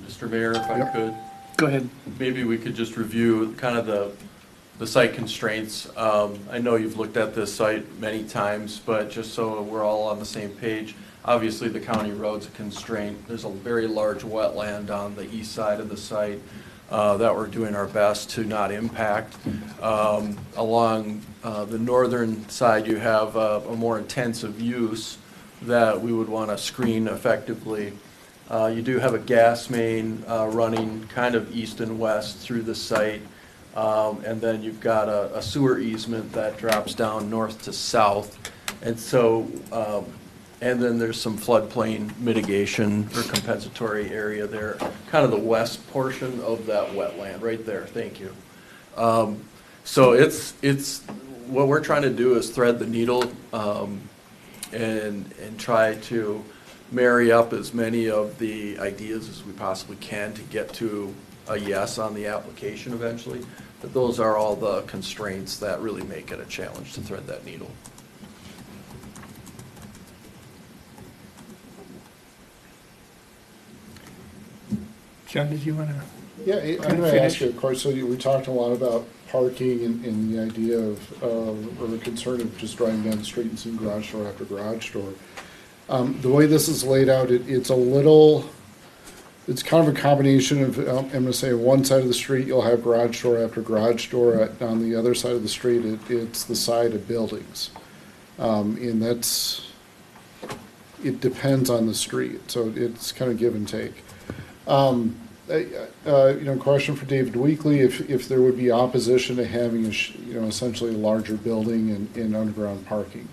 Mr. Mayor, if I Yep. could. Go ahead. Maybe we could just review kind of the site constraints. I know you've looked at this site many times, but just so we're all on the same page, obviously the county road's a constraint. There's a very large wetland on the east side of the site that we're doing our best to not impact. Along the northern side, you have a more intensive use that we would want to screen effectively. You do have a gas main running kind of east and west through the site. And then you've got a sewer easement that drops down north to south. And so, and then there's some floodplain mitigation or compensatory area there, kind of the west portion of that wetland, right there, thank you. So it's, what we're trying to do is thread the needle and try to marry up as many of the ideas as we possibly can to get to a yes on the application eventually. But those are all the constraints that really make it a challenge to thread that needle. John, did you want to? Yeah, I'm going to ask you, of course, so we talked a lot about parking and the idea of, or the concern of just driving down the street and seeing garage door after garage door. The way this is laid out, it's a little, it's kind of a combination of, I'm going to say, on one side of the street, you'll have garage door after garage door. On the other side of the street, it's the side of buildings. And that's, it depends on the street, so it's kind of give and take. Question for David Weekly, if there would be opposition to having essentially a larger building and underground parking.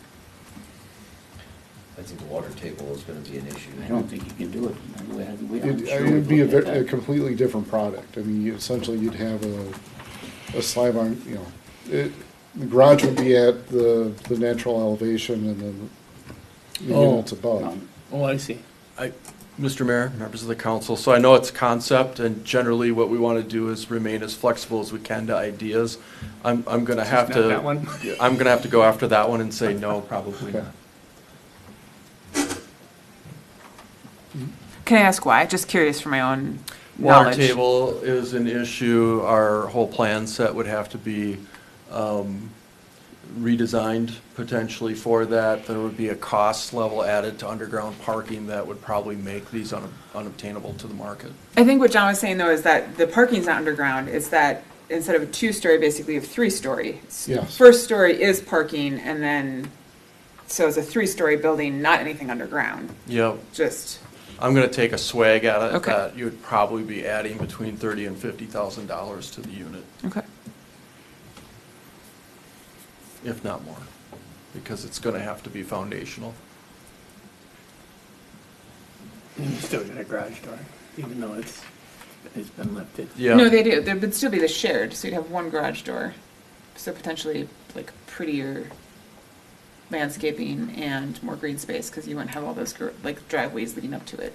I think the water table is going to be an issue. I don't think you can do it. It would be a completely different product. I mean, essentially you'd have a slab on, the garage would be at the natural elevation and then the units above. Oh, I see. Mr. Mayor, members of the council, so I know it's a concept, and generally what we want to do is remain as flexible as we can to ideas. I'm going to have Not that one? to, I'm going to have to go after that one and say no, probably Okay. not. Can I ask why? Just curious for my own Water knowledge. table is an issue. Our whole plan set would have to be redesigned potentially for that. There would be a cost level added to underground parking that would probably make these unobtainable to the market. I think what John was saying though is that the parking's not underground. It's that instead of a 2-story, basically you have 3-story. Yes. First story is parking, and then so it's a 3-story building, not anything underground. Yep. Just I'm going to take a swag at it. Okay. That you would probably be adding between $30,000 and $50,000 to the unit, okay. if not more, because it's going to have to be foundational. And you still got a garage door, even though it's been lifted. Yeah. No, they do. There would still be the shared, so you'd have one garage door, so potentially like prettier landscaping and more green space because you wouldn't have all those like driveways leading up to it.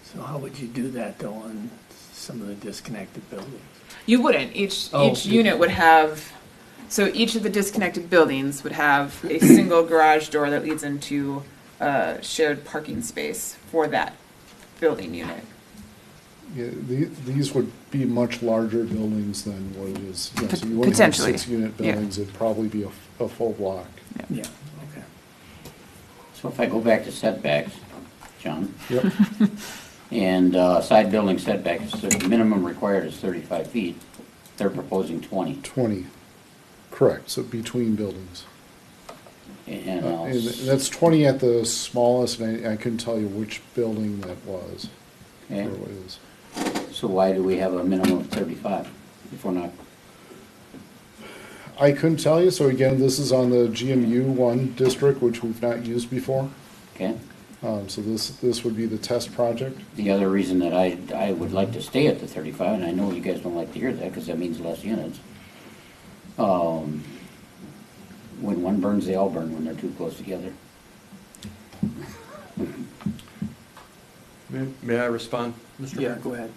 So how would you do that though on some of the disconnected buildings? You wouldn't. Each unit would have. So each of the disconnected buildings would have a single garage door that leads into a shared parking space for that building unit. Yeah, these would be much larger buildings than what it is. So you wouldn't have Potentially. 6-unit buildings. It'd probably be a full block. Yeah, okay. So if I go back to setbacks, John, Yep. and side building setbacks, so the minimum required is 35 feet. They're proposing 20. 20. Correct. So between buildings. And And that's 20 at the smallest, and I couldn't tell you which building that was. okay. Or what it is. So why do we have a minimum of 35 if we're not? I couldn't tell you. So again, this is on the GMU1 district, which we've not used before. Okay. So this would be the test project. The other reason that I would like to stay at the 35, and I know you guys don't like to hear that because that means less units. When one burns, they all burn when they're too close together. May I respond, Mr. Mayor? Yeah, go ahead.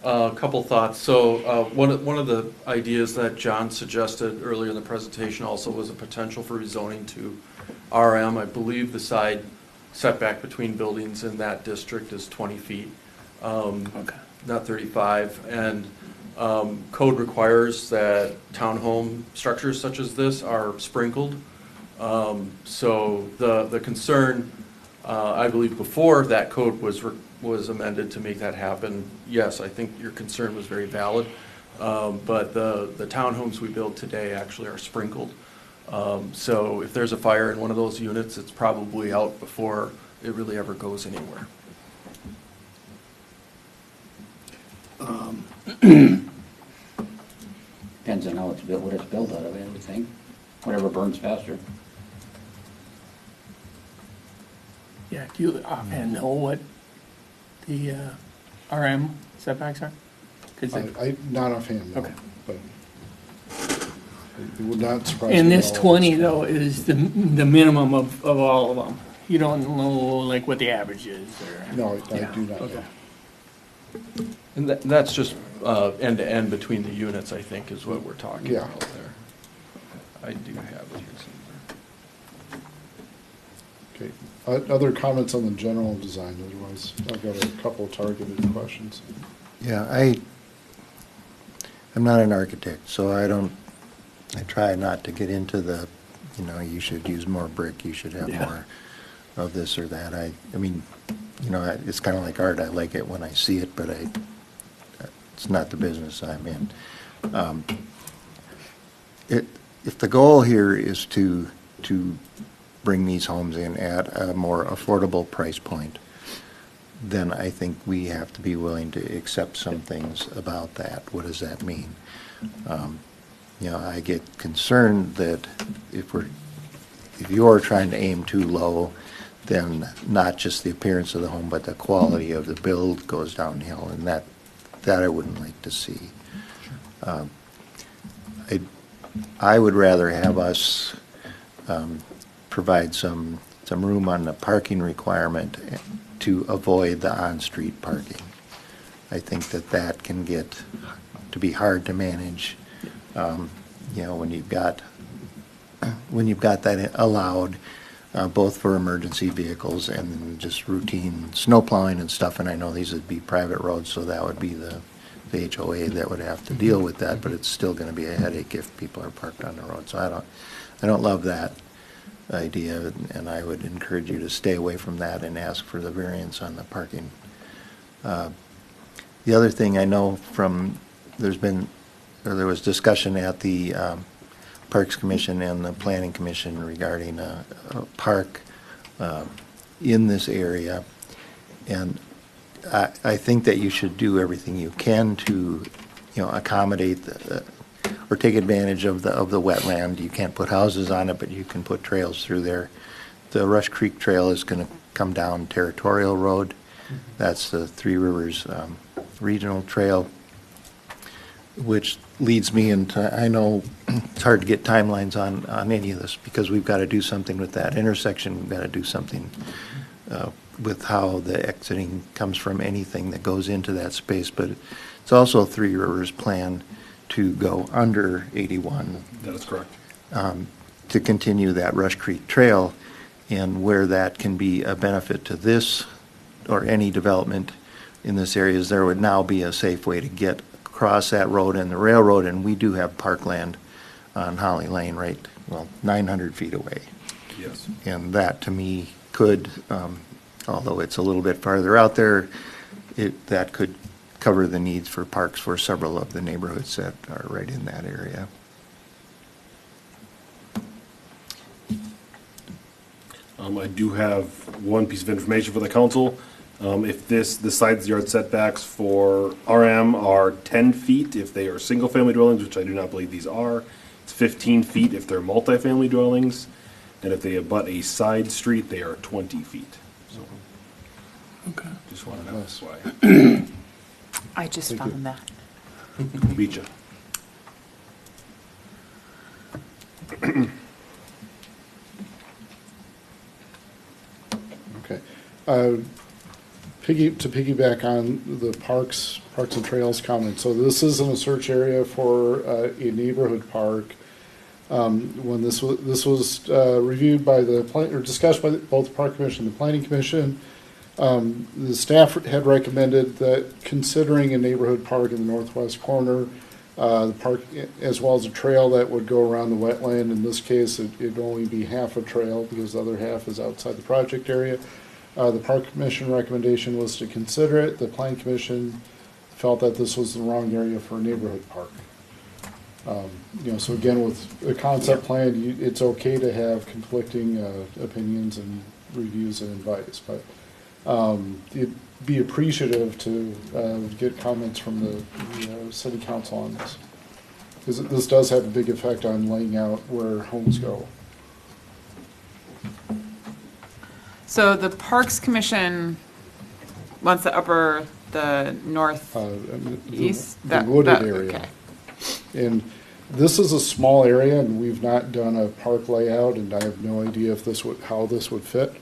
A couple thoughts. So one of the ideas that John suggested earlier in the presentation also was a potential for rezoning to RM. I believe the side setback between buildings in that district is 20 feet, not 35. And code requires that townhome structures such as this are sprinkled. So the concern, I believe before that code was amended to make that happen, yes, I think your concern was very valid. But the townhomes we build today actually are sprinkled. So if there's a fire in one of those units, it's probably out before it really ever goes anywhere. Depends on how it's built, what it's built out of, I would think. Whatever burns faster. Yeah, do you offhand know what the RM setbacks are? 'Cause it- Not offhand, no. Okay. But it would not surprise me. And at this all. 20 though is the minimum of all of them. You don't know like what the average is or? No, I Yeah, do not know. okay. And that's just end to end between the units, I think, is what we're talking Yeah. about there. I do have it here somewhere. Okay. Other comments on the general design? Otherwise, I've got a couple of targeted questions. Yeah, I'm not an architect, so I try not to get into the, you should use more brick, you should have more of this or that. I mean, it's kind of like art. I like it when I see it, but it's not the business I'm in. If the goal here is to bring these homes in at a more affordable price point, then I think we have to be willing to accept some things about that. What does that mean? I get concerned that if you're trying to aim too low, then not just the appearance of the home, but the quality of the build goes downhill, and that I wouldn't like to see. I would rather have us provide some room on the parking requirement to avoid the on-street parking. I think that can get to be hard to manage. When you've got that allowed, both for emergency vehicles and just routine snow plowing and stuff. And I know these would be private roads, so that would be the HOA that would have to deal with that. But it's still going to be a headache if people are parked on the road. So I don't love that idea, and I would encourage you to stay away from that and ask for the variance on the parking. The other thing I know there was discussion at the Parks Commission and the Planning Commission regarding a park in this area, and I think that you should do everything you can to, accommodate or take advantage of the wetland. You can't put houses on it, but you can put trails through there. The Rush Creek Trail is going to come down Territorial Road. That's the Three Rivers Regional Trail, which leads me into, I know it's hard to get timelines on any of this because we've got to do something with that intersection. We've got to do something with how the exiting comes from anything that goes into that space. But it's also Three Rivers plan to go under 81. That is correct. To continue that Rush Creek Trail, and where that can be a benefit to this or any development in this area is there would now be a safe way to get across that road and the railroad, and we do have parkland on Holly Lane 900 feet away. Yes. And that to me could, although it's a little bit farther out there, that could cover the needs for parks for several of the neighborhoods that are right in that area. I do have one piece of information for the council. If the side yard setbacks for RM are 10 feet if they are single-family dwellings, which I do not believe these are. It's 15 feet if they're multifamily dwellings, and if they abut a side street, they are 20 feet. So, Okay. just wanted to know that's why. I just Thank found you. that. Beat ya. Okay. To piggyback on the Parks and Trails comment, so this isn't a search area for a neighborhood park. When this was reviewed by or discussed by both the Park Commission and the Planning Commission, the staff had recommended that considering a neighborhood park in the northwest corner, the park, as well as a trail that would go around the wetland. In this case, it'd only be half a trail because the other half is outside the project area. The Park Commission recommendation was to consider it. The Planning Commission felt that this was the wrong area for a neighborhood park. So again, with a concept plan, it's okay to have conflicting opinions and reviews and advice, but it'd be appreciative to get comments from the city council on this, because this does have a big effect on laying out where homes go. So the Parks Commission wants the north east? The wooded that- area. okay. And this is a small area, and we've not done a park layout, and I have no idea how this would fit.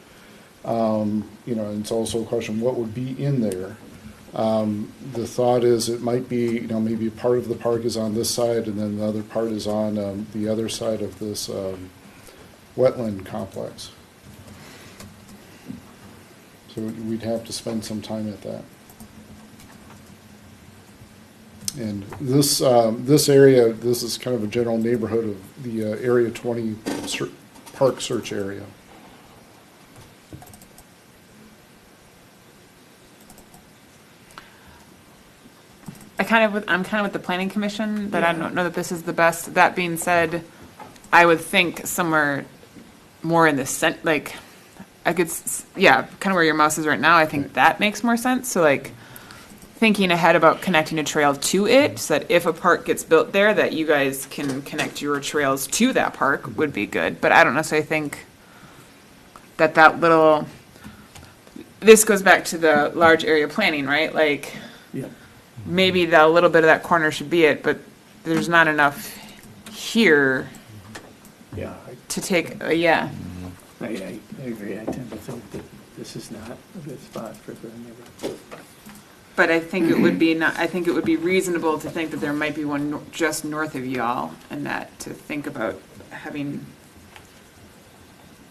And it's also a question, what would be in there? The thought is it might be, maybe part of the park is on this side, and then the other part is on the other side of this wetland complex. So we'd have to spend some time at that. And this area, this is kind of a general neighborhood of the Area 20 park search area. I'm kind of with the Planning Commission, but I don't know that this is the best. That being said, I would think somewhere more in the I could, kind of where your mouse is right now, I think that makes more sense. So like thinking ahead about connecting a trail to it, so that if a park gets built there, that you guys can connect your trails to that park would be good. But I don't necessarily think that little, this goes back to the large area planning, right? Like maybe the little bit of that corner should be it, but there's not enough here to take, I agree. I tend to think that this is not a good spot for the neighborhood. But I think it would be I think it would be reasonable to think that there might be one just north of y'all, and that to think about having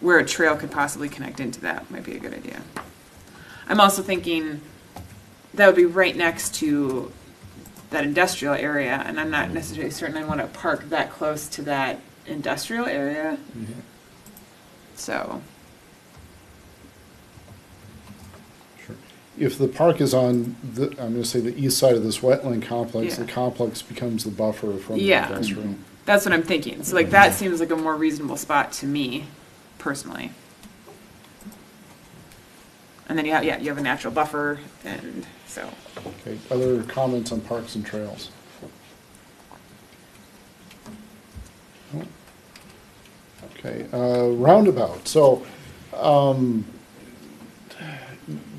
where a trail could possibly connect into that might be a good idea. I'm also thinking that would be right next to that industrial area, and I'm not necessarily certain I want to park that close to that industrial area. So. If the park is on the, I'm going to say the east side of this wetland complex, the complex becomes the buffer from the industrial. That's what I'm thinking. So like that seems like a more reasonable spot to me, personally. And then you have a natural buffer, and so. Okay, other comments on parks and trails? Okay, roundabout. So,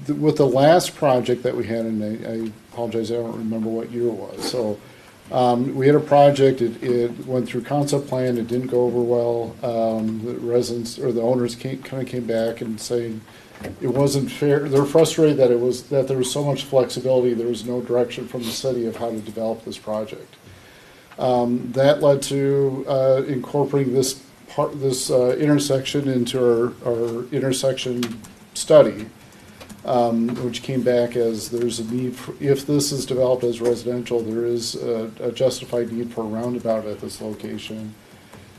with the last project that we had, and I apologize, I don't remember what year it was. So, we had a project, it went through concept plan, it didn't go over well. The residents or the owners kind of came back and saying it wasn't fair. They're frustrated that there was so much flexibility, there was no direction from the city of how to develop this project. That led to incorporating this intersection into our intersection study. Which came back as there's a need for, if this is developed as residential, there is a justified need for a roundabout at this location.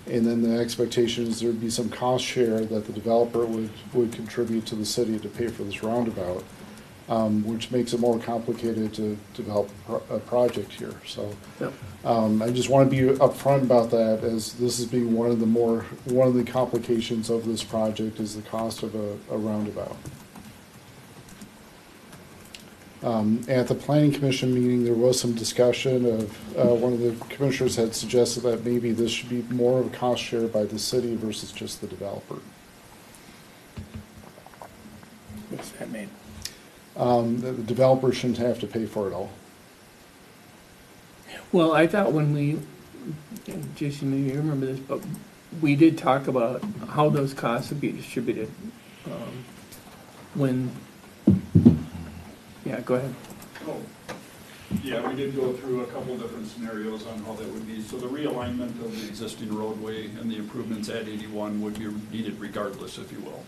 And then the expectation is there'd be some cost share that the developer would contribute to the city to pay for this roundabout, which makes it more complicated to develop a project here. So I just want to be upfront about that, as this is being one of the complications of this project is the cost of a roundabout. At the Planning Commission meeting, there was some discussion of, one of the commissioners had suggested that maybe this should be more of a cost share by the city versus just the developer. What's that mean? That the developer shouldn't have to pay for it all. Well, I thought when we, and Jason, maybe you remember this, but we did talk about how those costs would be distributed when. Yeah, go ahead. Oh, yeah, we did go through a couple different scenarios on how that would be. So the realignment of the existing roadway and the improvements at 81 would be needed regardless, if you will.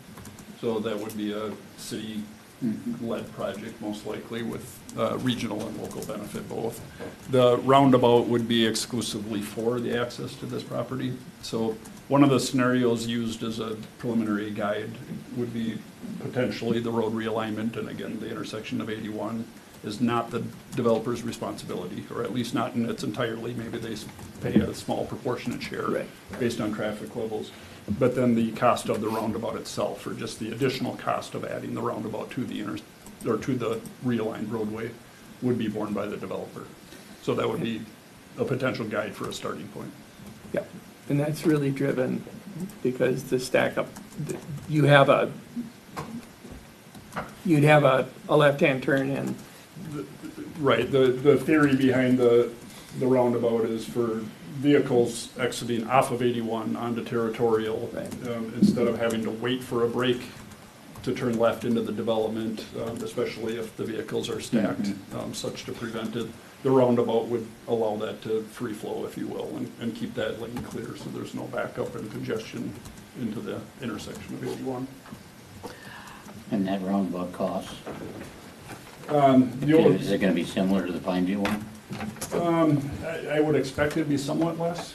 So that would be a city-led project, most likely, with regional and local benefit both. The roundabout would be exclusively for the access to this property. So one of the scenarios used as a preliminary guide would be potentially the road realignment, and again, the intersection of 81 is not the developer's responsibility, or at least not in its entirety. Maybe they pay a small proportionate share based on traffic levels. But then the cost of the roundabout itself, or just the additional cost of adding the roundabout to the to the realigned roadway, would be borne by the developer. So that would be a potential guide for a starting point. Yeah, and that's really driven because the stack up, you'd have a left-hand turn in. Right, the theory behind the roundabout is for vehicles exiting off of 81 onto Territorial, instead of having to wait for a break to turn left into the development, especially if the vehicles are stacked, such to prevent it. The roundabout would allow that to free flow, if you will, and keep that lane clear so there's no backup and congestion into the intersection of 81. And that roundabout cost? Is it going to be similar to the Pineview one? I would expect it to be somewhat less.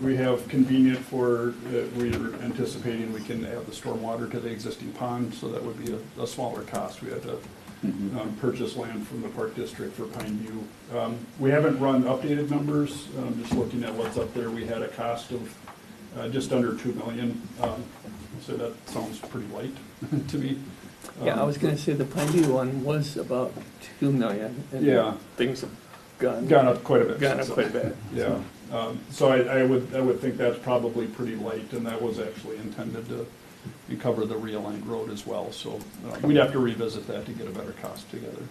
We have convenient for, we're anticipating we can add the stormwater to the existing pond, so that would be a smaller cost. We had to purchase land from the Park District for Pineview. We haven't run updated numbers, just looking at what's up there. We had a cost of just under $2 million So that sounds pretty light to me. Yeah, I was gonna say the Pine one was about 2 million. and Yeah. Things have Gone up quite a bit. Gone up quite a bit. Yeah. So I would think that's probably pretty light, and that was actually intended to cover the realigned road as well. So we'd have to revisit that to get a better cost together.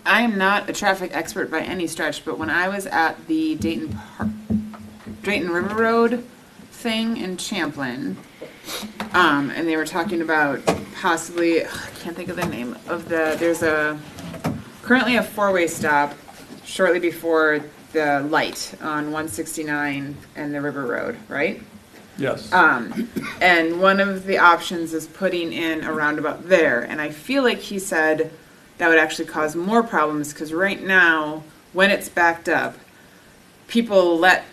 I am not a traffic expert by any stretch, but when I was at the Dayton River Road thing in Champlin, and they were talking about possibly, I can't think of the name of there's currently a four-way stop shortly before the light on 169 and the River Road, right? Yes. And one of the options is putting in a roundabout there, and I feel like he said that would actually cause more problems, because right now, when it's backed up, people let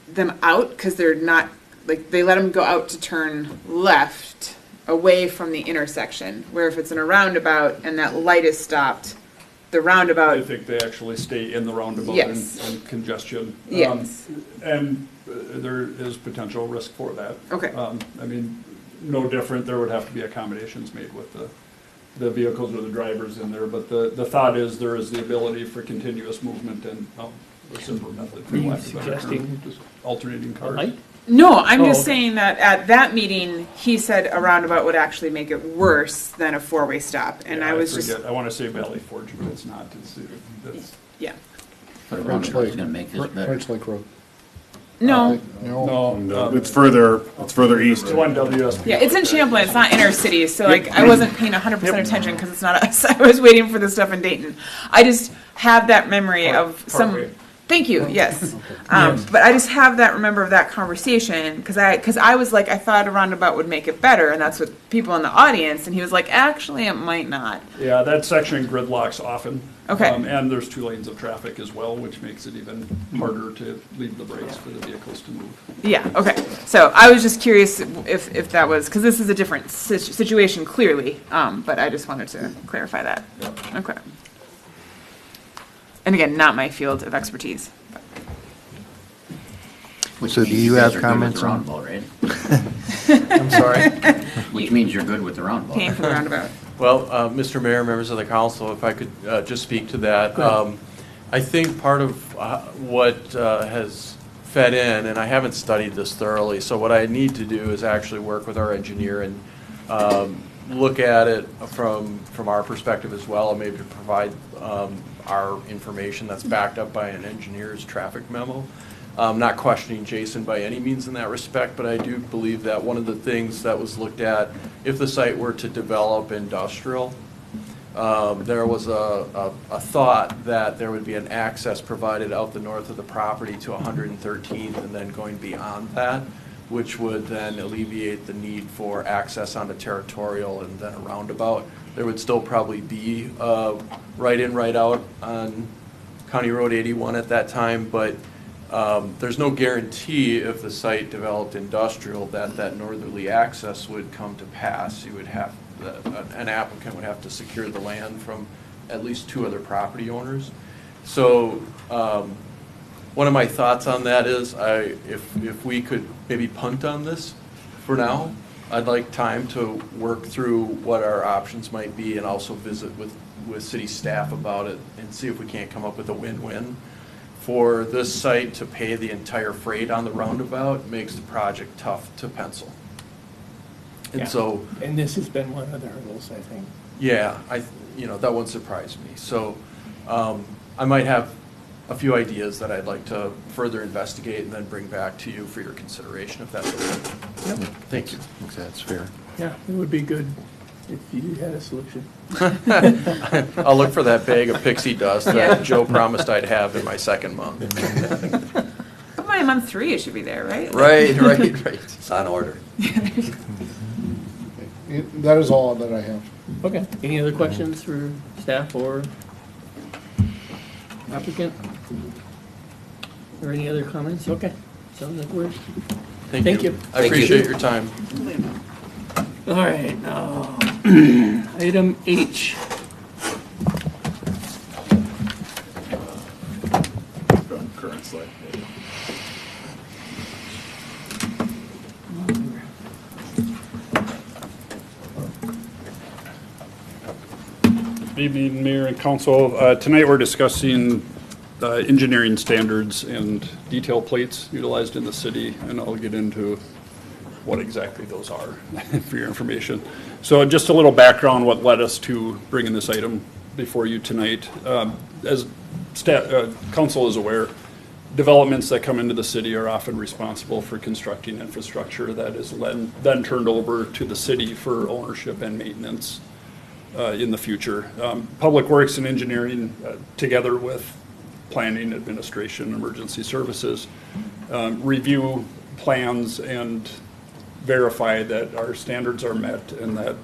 them out because they're not, like, they let them go out to turn left away from the intersection, where if it's in a roundabout and that light is stopped, the roundabout. I think they actually stay in the roundabout. Yes. and congestion. Yes. And there is potential risk for that. Okay. I mean, no different, there would have to be accommodations made with the vehicles or the drivers in there, but the thought is there is the ability for continuous movement and a simpler method. For Are you lack of a better term, suggesting just alternating a cars. light? No, I'm just okay. saying that at that meeting, he said a roundabout would actually make it worse than a four-way stop, and Yeah, I was forget. just, I want to say Valley Forge, but it's not. It's yeah. But a French roundabout is Lake, gonna make this better. French Lake Road. No, No, It's further east. It's one WSP. yeah, it's in Champlain, it's not inner city, so like, I wasn't paying 100% attention because it's not us. I was waiting for the stuff in Dayton. I just have that memory of some, Parkway. thank you, yes. But I just have that remember of that conversation, because I was like, I thought a roundabout would make it better, and that's what people in the audience, and he was like, actually, it might not. Yeah, that section gridlocks often. Okay. And there's 2 lanes of traffic as well, which makes it even harder to leave the brakes for the vehicles to move. Yeah, okay. So I was just curious if that was, because this is a different situation clearly, but I just wanted to clarify that. Okay. And again, not my field of expertise. Which So do means you guys have are good with comments the on- roundabout, right? I'm sorry. Which means you're good with the roundabout. Paying for the roundabout. Well, Mr. Mayor, members of the council, if I could just speak to that. I think part of what has fed in, and I haven't studied this thoroughly, so what I need to do is actually work with our engineer and look at it from our perspective as well, and maybe to provide our information that's backed up by an engineer's traffic memo. Not questioning Jason by any means in that respect, but I do believe that one of the things that was looked at, if the site were to develop industrial, there was a thought that there would be an access provided out the north of the property to 113th and then going beyond that, which would then alleviate the need for access onto Territorial and then a roundabout. There would still probably be right in, right out on County Road 81 at that time, but there's no guarantee if the site developed industrial that northerly access would come to pass. You would have, an applicant would have to secure the land from at least 2 other property owners. So one of my thoughts on that is if we could maybe punt on this for now, I'd like time to work through what our options might be and also visit with city staff about it and see if we can't come up with a win-win. For this site to pay the entire freight on the roundabout makes the project tough to pencil. And Yeah. so, And this has been one of the hurdles, I think. yeah, that wouldn't surprise me. So I might have a few ideas that I'd like to further investigate and then bring back to you for your consideration, if that's okay. Yep. Thank you. If that's fair. Yeah, it would be good if you had a solution. I'll look for that bag of pixie dust Yeah. that Joe promised I'd have in my second month. By month 3, it should be there, right? Right. It's on order. that is all that I have. Okay. Any other questions for staff or applicant? Or any other comments? Okay. Sounds like we're, Thank you. I appreciate your time. all right. Item H. Current slide. Good evening, Mayor and Council. Tonight we're discussing engineering standards and detail plates utilized in the city, and I'll get into what exactly those are for your information. So just a little background what led us to bringing this item before you tonight. As Council is aware, developments that come into the city are often responsible for constructing infrastructure that is then turned over to the city for ownership and maintenance in the future. Public Works and Engineering, together with Planning, Administration, Emergency Services, review plans and verify that our standards are met and that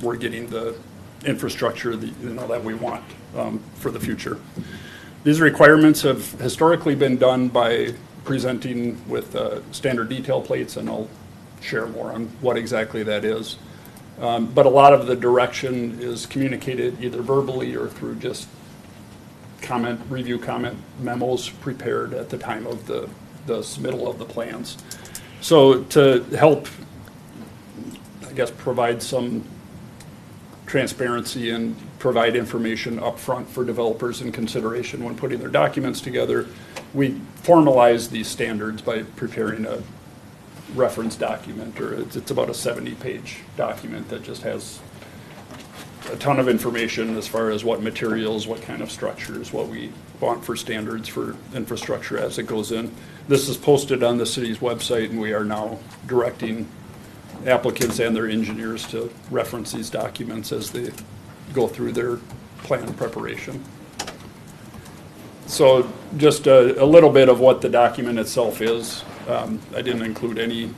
we're getting the infrastructure that we want for the future. These requirements have historically been done by presenting with standard detail plates, and I'll share more on what exactly that is. But a lot of the direction is communicated either verbally or through just review comment memos prepared at the time of the submittal of the plans. So to help, I guess, provide some transparency and provide information up front for developers in consideration when putting their documents together, we formalize these standards by preparing a reference document, or it's about a 70-page document that just has a ton of information as far as what materials, what kind of structures, what we want for standards for infrastructure as it goes in. This is posted on the city's website, and we are now directing applicants and their engineers to reference these documents as they go through their plan preparation. So just a little bit of what the document itself is. I didn't include any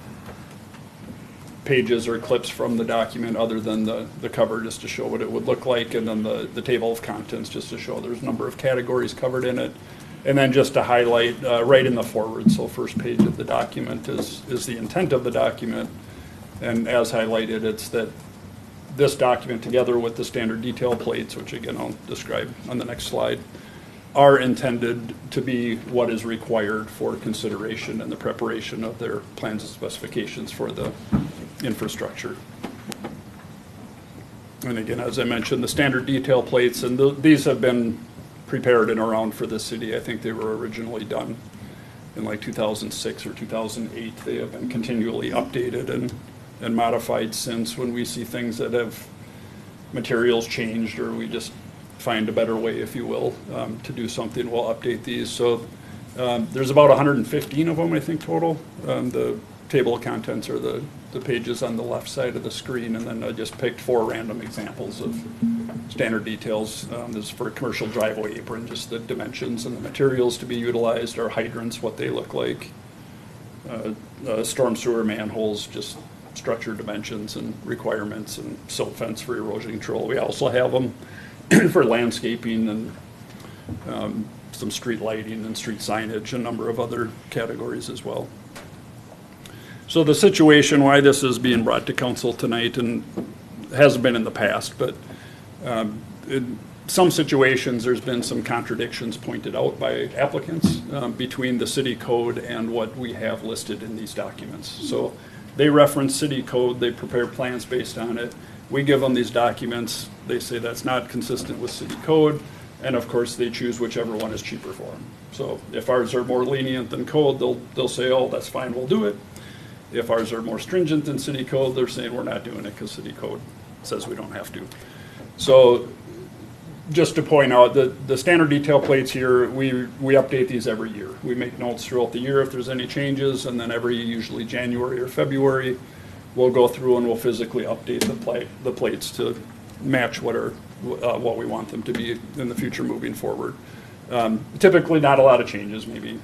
pages or clips from the document other than the cover, just to show what it would look like, and then the table of contents just to show there's a number of categories covered in it. And then just to highlight right in the forward, so first page of the document is the intent of the document. And as highlighted, it's that this document, together with the standard detail plates, which again I'll describe on the next slide, are intended to be what is required for consideration and the preparation of their plans and specifications for the infrastructure. And again, as I mentioned, the standard detail plates, and these have been prepared and around for the city. I think they were originally done in like 2006 or 2008. They have been continually updated and modified since, when we see things that have materials changed, or we just find a better way, if you will, to do something, we'll update these. So there's about 115 of them, I think, total. The table of contents are the pages on the left side of the screen, and then I just picked 4 random examples of standard details. This is for a commercial driveway apron, just the dimensions and the materials to be utilized, our hydrants, what they look like, storm sewer manholes, just structure dimensions and requirements, and silt fence for erosion control. We also have them for landscaping and some street lighting and street signage, a number of other categories as well. So the situation why this is being brought to council tonight, and hasn't been in the past, but in some situations there's been some contradictions pointed out by applicants between the city code and what we have listed in these documents. So they reference city code, they prepare plans based on it. We give them these documents, they say that's not consistent with city code, and of course they choose whichever one is cheaper for them. So if ours are more lenient than code, they'll say, oh, that's fine, we'll do it. If ours are more stringent than city code, they're saying we're not doing it because city code says we don't have to. So just to point out, the standard detail plates here, we update these every year. We make notes throughout the year if there's any changes, and then every usually January or February, we'll go through and we'll physically update the plates to match what we want them to be in the future moving forward. Typically not a lot of changes, maybe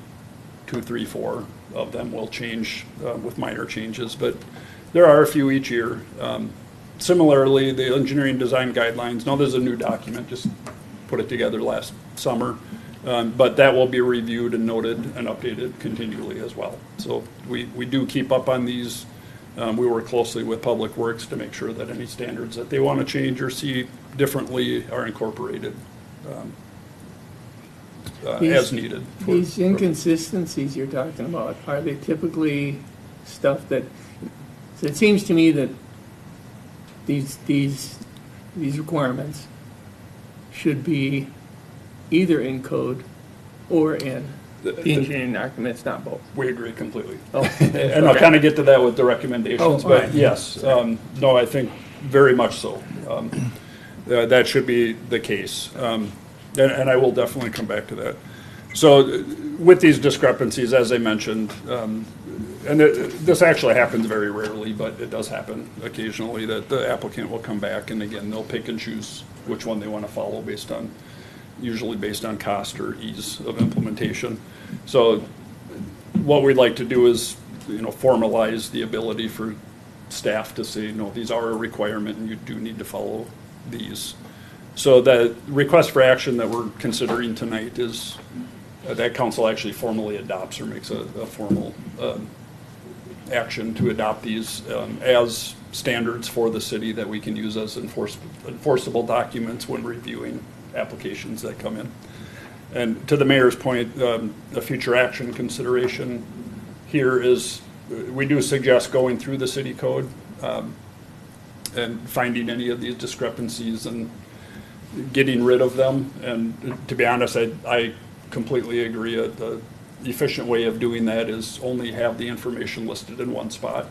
2, 3, 4 of them will change with minor changes, but there are a few each year. Similarly, the engineering design guidelines, now there's a new document, just put it together last summer, but that will be reviewed and noted and updated continually as well. So we do keep up on these. We work closely with Public Works to make sure that any standards that they want to change or see differently are incorporated as needed. These inconsistencies you're talking about, are they typically stuff that, so it seems to me that these requirements should be either in code or in the engineering documents, not both. We agree completely. Oh, And I'll okay. kind of get to that with the recommendations, Oh, all but right. yes, no, I think very much so. That should be the case. And I will definitely come back to that. So with these discrepancies, as I mentioned, and this actually happens very rarely, but it does happen occasionally, that the applicant will come back and again, they'll pick and choose which one they want to follow usually based on cost or ease of implementation. So what we'd like to do is, formalize the ability for staff to say, no, these are a requirement and you do need to follow these. So the request for action that we're considering tonight is that council actually formally adopts or makes a formal action to adopt these as standards for the city that we can use as enforceable documents when reviewing applications that come in. And to the mayor's point, a future action consideration here is we do suggest going through the city code and finding any of these discrepancies and getting rid of them. And to be honest, I completely agree. The efficient way of doing that is only have the information listed in one spot.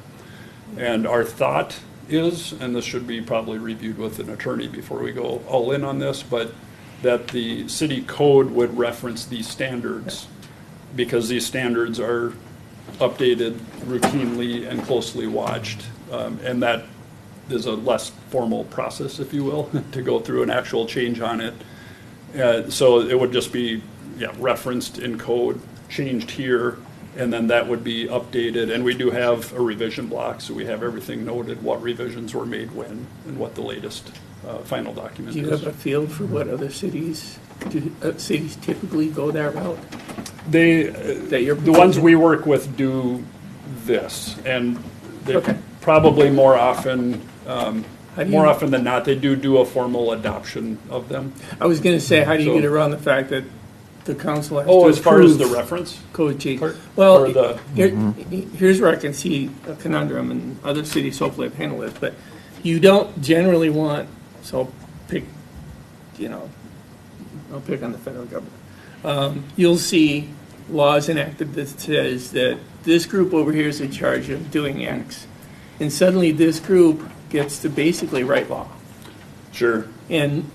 And our thought is, and this should be probably reviewed with an attorney before we go all in on this, but that the city code would reference these standards because these standards are updated routinely and closely watched. And that is a less formal process, if you will, to go through an actual change on it. So it would just be referenced in code, changed here, and then that would be updated. And we do have a revision block, so we have everything noted, what revisions were made when, and what the latest final document Do you is. have a feel for what other cities typically go that route? The ones we work with do this, and they Okay. probably more often do you- than not, they do a formal adoption of them. I was gonna say, how do you So- get around the fact that the council has to Oh, as far as the approve reference? code change? Or Well, the- here's where I can see a conundrum, and other cities hopefully have handled it, but you don't generally want, so pick, I'll pick on the federal government. You'll see laws enacted that says that this group over here is in charge of doing X. And suddenly this group gets to basically write law. Sure. And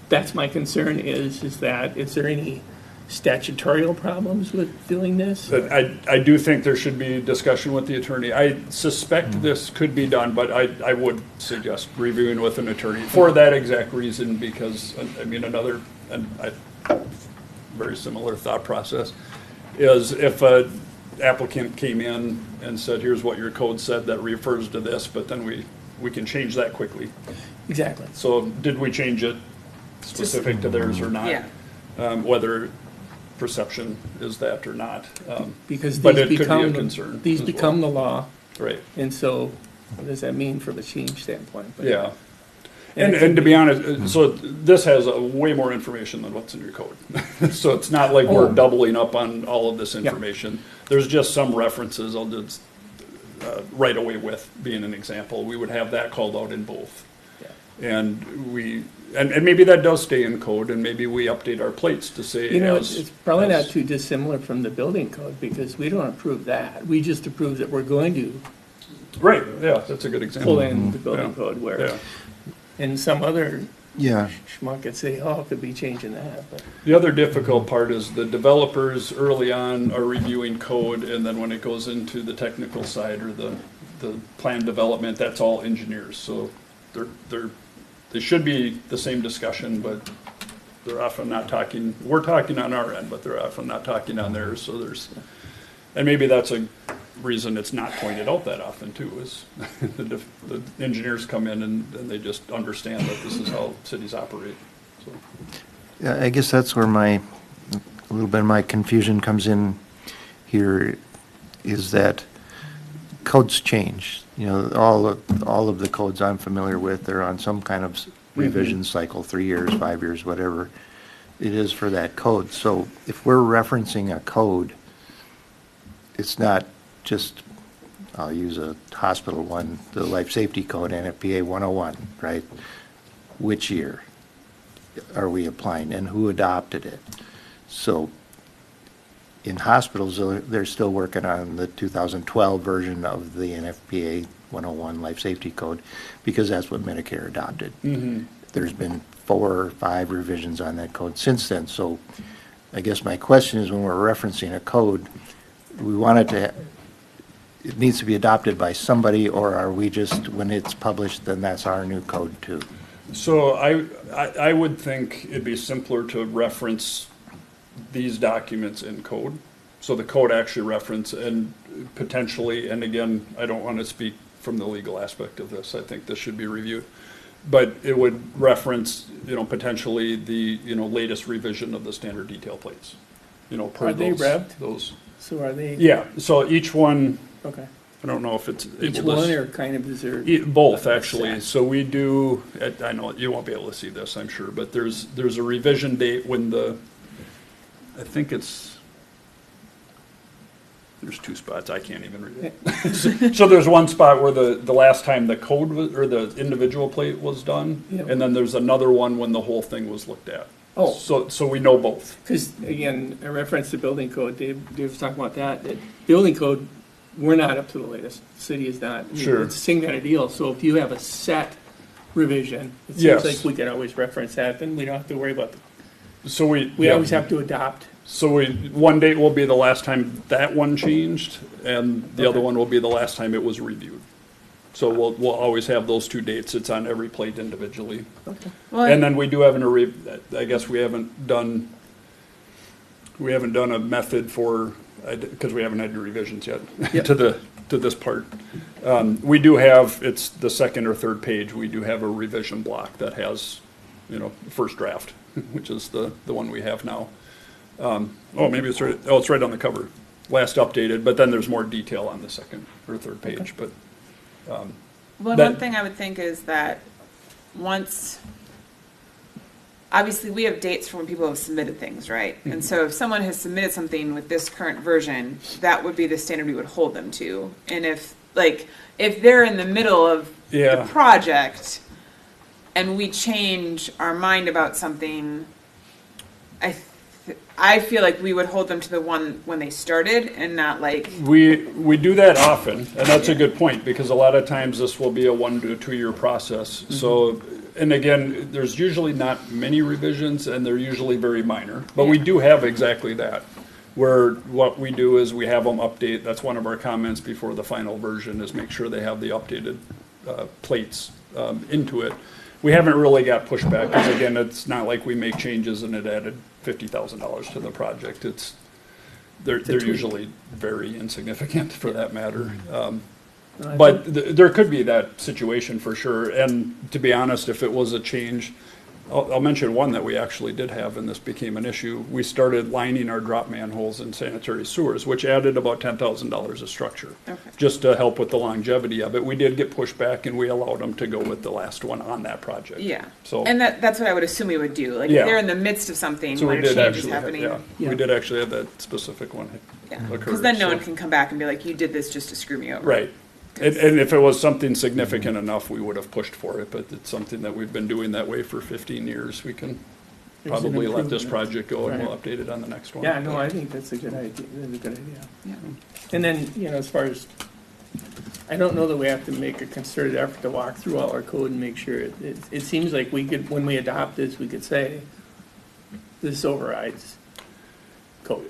that's my concern is there any statutorial problems with doing this? But I do think there should be discussion with the attorney. I suspect this could be done, but I would suggest reviewing with an attorney for that exact reason, because, very similar thought process, is if a applicant came in and said, here's what your code said that refers to this, but then we can change that quickly. Exactly. So did we change it specific to theirs or not? Yeah. Whether perception is that or not. Because But these it could be a become, concern these as become well. the law. Right. And so what does that mean from a change standpoint? But- Yeah. And it And to could be honest, so this has way more information than what's in your code. So it's not like we're Oh. doubling up on all of this information. There's just some references I'll just right away with being an example. We would have that called out in both. And and maybe that does stay in code, and maybe we update our plates to say It's probably not too dissimilar from the building code, because we don't approve that. We just approve that we're going to Right, yeah, that's a good example. pull in the building Yeah. code, where Yeah. in some other Yeah. schmuck could say, oh, it could be changing that, but. The other difficult part is the developers early on are reviewing code, and then when it goes into the technical side or the plan development, that's all engineers. So they should be the same discussion, but they're often not talking, we're talking on our end, but they're often not talking on theirs. So and maybe that's a reason it's not pointed out that often too, is the engineers come in and they just understand that this is how cities operate. So. Yeah, I guess that's where a little bit of my confusion comes in here, is that codes change. All of the codes I'm familiar with are on some kind of revision cycle, 3 years, 5 years, whatever it is for that code. So if we're referencing a code, it's not just, I'll use a hospital one, the life safety code, NFPA 101, right? Which year? are we applying and who adopted it? So in hospitals, they're still working on the 2012 version of the NFPA 101 Life Safety Code because that's what Medicare adopted. There's been 4 or 5 revisions on that code since then. So I guess my question is, when we're referencing a code, we want it needs to be adopted by somebody, or are we just, when it's published, then that's our new code too? So I would think it'd be simpler to reference these documents in code. So the code actually reference and potentially, and again, I don't want to speak from the legal aspect of this, I think this should be reviewed. But it would reference, potentially the, latest revision of the standard detail plates. Per Are they those- revved? Those. So are they? Yeah, so each one, Okay. I don't know if it's. Each able to one or kind of, is there? Both, actually. So we do, I know you won't be able to see this, I'm sure, but there's a revision date when I think there's 2 spots, I can't even read it. So there's one spot where the last time the code was, or the individual plate was done, Yep. and then there's another one when the whole thing was looked at. Oh. So we know both. Because, again, I referenced the building code, Dave was talking about that building code, we're not up to the latest, the city is not. Sure. It's the same kind of deal, so if you have a set revision, it seems Yes. like we can always reference that, then we don't have to worry about, So we we always have to adopt. So one date will be the last time that one changed, and the other one will be the last time it was reviewed. So we'll always have those 2 dates. It's on every plate individually. Okay. Well, And then we do have I guess we haven't done a method for, because we haven't had revisions yet Yep. to this part. We do have, it's the 2nd or 3rd page, we do have a revision block that has, first draft, which is the one we have now. Maybe it's right, it's right on the cover, last updated, but then there's more detail on the 2nd or 3rd page, but. Well, that- one thing I would think is that obviously we have dates for when people have submitted things, right? And so if someone has submitted something with this current version, that would be the standard we would hold them to. And if they're in the middle of Yeah. the project and we change our mind about something, I feel like we would hold them to the one when they started and not like. We do that often, and that's a good point, because a lot of times this will be a 1 to 2 year process. So, and again, there's usually not many revisions, and they're usually very minor. But we do have exactly that, where what we do is we have them update. That's one of our comments before the final version, is make sure they have the updated plates into it. We haven't really got pushback, because again, it's not like we make changes and it added $50,000 to the project. They're usually very insignificant for that matter. But there could be that situation for sure. And to be honest, if it was a change, I'll mention one that we actually did have, and this became an issue. We started lining our drop manholes in sanitary sewers, which added about $10,000 of structure, just to help with the longevity of it. We did get pushback, and we allowed them to go with the last one on that project. Yeah. So, And that's what I would assume we would do. Like Yeah. if they're in the midst of something so we when a did change is actually have, happening. yeah, we did actually have that specific one occur. Because then no so- one can come back and be like, you did this just to screw me over. Right. And if it was something significant enough, we would have pushed for it, but it's something that we've been doing that way for 15 years. We can There's an probably let this improvement. project go, and we'll Right. update it on the next one. Yeah, no, I think that's a good idea, that's a good idea. Yeah. And then, as far as, I don't know that we have to make a concerted effort to walk through all our code and make sure, it seems like we could, when we adopt this, we could say, this overrides code.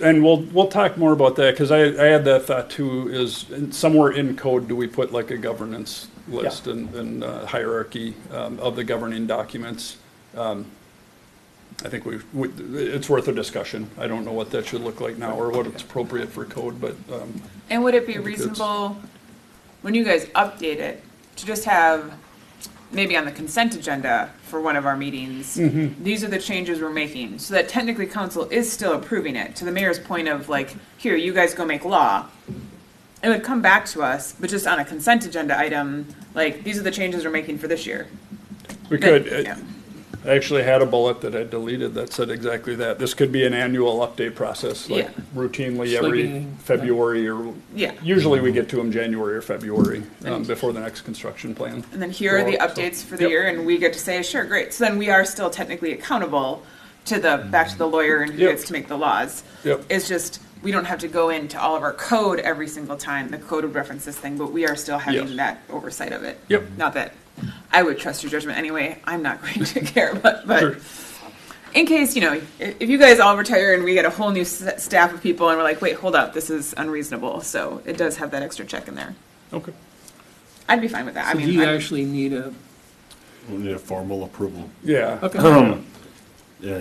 And we'll talk more about that, because I had that thought too, is somewhere in code, do we put like a governance list and hierarchy of the governing documents? I think it's worth a discussion. I don't know what that should look like now, or what it's appropriate for code, but. And would it be I think reasonable, when you guys update it, to just have, maybe on the consent agenda for one of our meetings, these are the changes we're making, so that technically council is still approving it, to the mayor's point of like, here, you guys go make law. It would come back to us, but just on a consent agenda item, like, these are the changes we're making for this year. We could. Yeah. I actually had a bullet that I deleted that said exactly that. This could be an annual update process, like Yeah. routinely Just like every anything. February or, Yeah. usually we get to them January or February, before the next construction plan. And then here are the So- updates for the Yep. year, and we get to say, sure, great. So then we are still technically accountable to back to the lawyer and who Yep. gets to make the laws. Yep. It's just, we don't have to go into all of our code every single time. The code would reference this thing, but we are still having Yes. that oversight of it. Yep. Not that I would trust your judgment anyway. I'm not going to care, but Sure. in case, if you guys all retire and we get a whole new staff of people and we're like, wait, hold up, this is unreasonable. So it does have that extra check in there. Okay. I'd be fine with that. So I do mean, you I'm- actually need a, We need a formal approval. Yeah. okay. And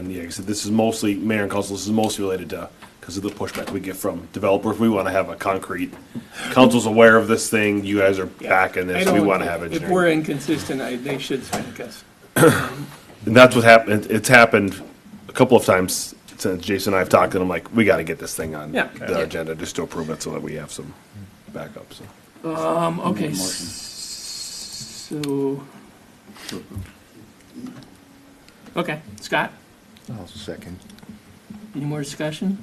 yeah, like I said, this is mostly, mayor and council, this is mostly related to, because of the pushback we get from developers. We want to have a concrete, council's aware of this thing, you guys are backing I this, we don't- want to have If engineering. we're inconsistent, they should spank us. And that's what happened, it's happened a couple of times since Jason and I have talked, and I'm like, we got to get this thing on Yeah. the agenda just to approve it so that we have some backup, so. Okay, Motion. so. Okay, Scott, I'll second. any more discussion?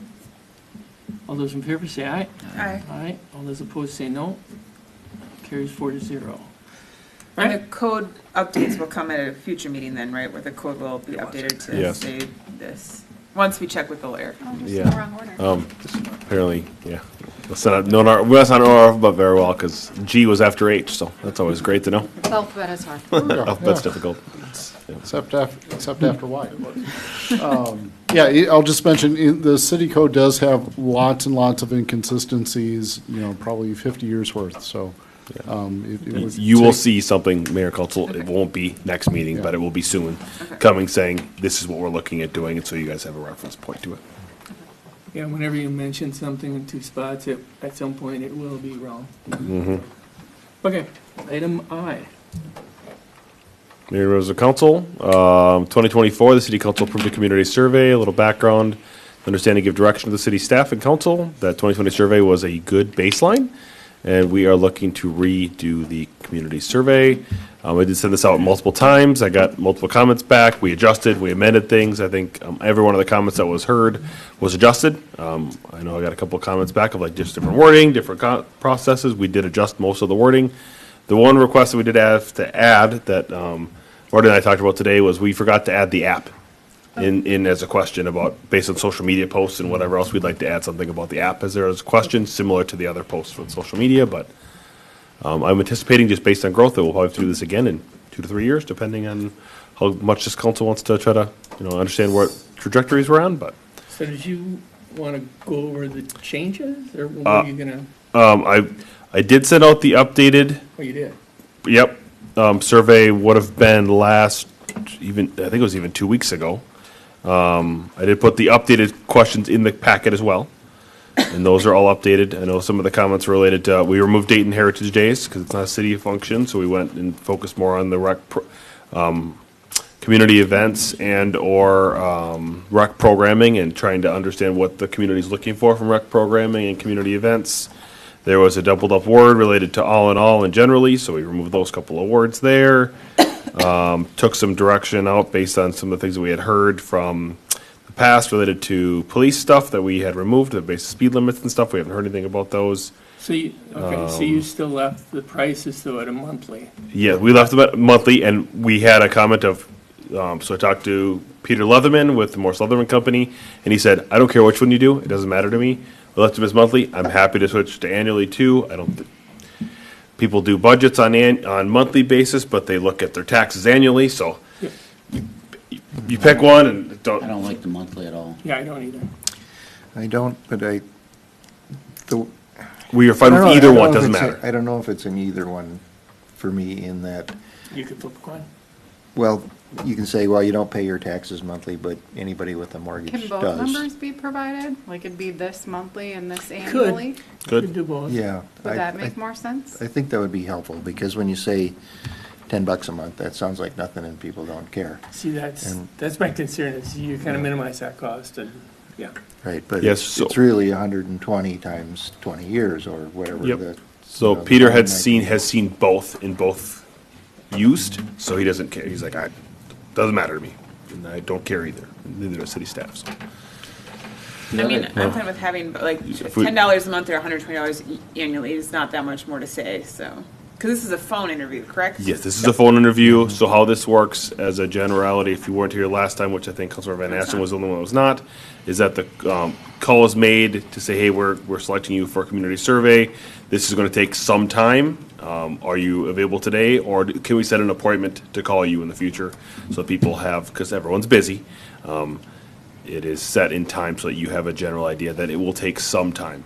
All those in favor say aye. Aye. Aye. All those opposed say no. Carries 4-0. And Right? the code updates will come at a future meeting then, right, where the code will be updated to Yes. say this, once we check with the lawyer. Oh, just Yeah. in the wrong order. Apparently, yeah. That's not our, but very well, because G was after H, so that's always great to know. Alphabet is hard. Alphabet's difficult. Except after Y. Yeah, I'll just mention, the city code does have lots and lots of inconsistencies, probably 50 years worth, so. It would You will take- see something, Mayor Council, it won't be next meeting, but it will be soon, coming saying, this is what we're looking at doing, and so you guys have a reference point to it. Yeah, whenever you mention something in two spots, at some point it will be wrong. Okay, item I. Mayor members of council, 2024, the city council approved a community survey, a little background, understanding, give direction to the city staff and council. That 2020 survey was a good baseline, and we are looking to redo the community survey. I did send this out multiple times. I got multiple comments back. We adjusted, we amended things. I think every one of the comments that was heard was adjusted. I know I got a couple of comments back of like just different wording, different processes. We did adjust most of the wording. The one request that we did have to add that Marty and I talked about today was we forgot to add the app in as a question about, based on social media posts and whatever else, we'd like to add something about the app as there is a question similar to the other posts on social media, but I'm anticipating, just based on growth, that we'll probably have to do this again in 2 to 3 years, depending on how much this council wants to try to, understand what trajectories we're on, but So did you want to go over the changes, or what are you gonna, I did send out the updated, oh, you did? yep, survey would have been I think it was even 2 weeks ago. I did put the updated questions in the packet as well, and those are all updated. I know some of the comments were related to, we removed Dayton Heritage Days because it's not a city function, so we went and focused more on the community events and/or rec programming and trying to understand what the community's looking for from rec programming and community events. There was a doubled up word related to all in all and generally, so we removed those couple of words there. Took some direction out based on some of the things that we had heard from the past related to police stuff that we had removed, the basic speed limits and stuff. We haven't heard anything about those. So you still left the prices though at a monthly? Yeah, we left them at monthly, and we had a comment of, so I talked to Peter Leatherman with the Morse Leatherman Company, and he said, I don't care which one you do, it doesn't matter to me. We left them as monthly. I'm happy to switch to annually too. People do budgets on monthly basis, but they look at their taxes annually, so you pick one and I don't. don't like the monthly at all. Yeah, I don't either. I don't, but We are fine I don't with know- either I don't one, know if doesn't it's a- matter. I don't know if it's an either one for me in that, You could flip a coin. well, you can say, well, you don't pay your taxes monthly, but anybody with a mortgage Can both does. numbers be provided? Like it'd be this monthly and this annually? Good. Do both. Yeah. Would I- that I- make more sense? I think that would be helpful, because when you say $10 a month, that sounds like nothing and people don't care. See, that's And- my concern, is you kind of minimize that cost, and, yeah. Right, but Yes, it's so- it's really 120 times 20 years or whatever. Yep. the- So the Peter time has might be. seen both in both used, so he doesn't care. He's like, doesn't matter to me. and I don't care either, neither does city staff, so. I mean, I'm fine with having, but like, if we- $10 a month or $120 annually is not that much more to say, so. Because this is a phone interview, correct? Yes, this is a phone interview, so how this works as a generality, if you weren't here last time, which I think Councilor Van Asten was the only one that was not, is that the call is made to say, hey, we're selecting you for a community survey. This is going to take some time. Are you available today, or can we set an appointment to call you in the future? So people have, because everyone's busy, it is set in time so that you have a general idea that it will take some time.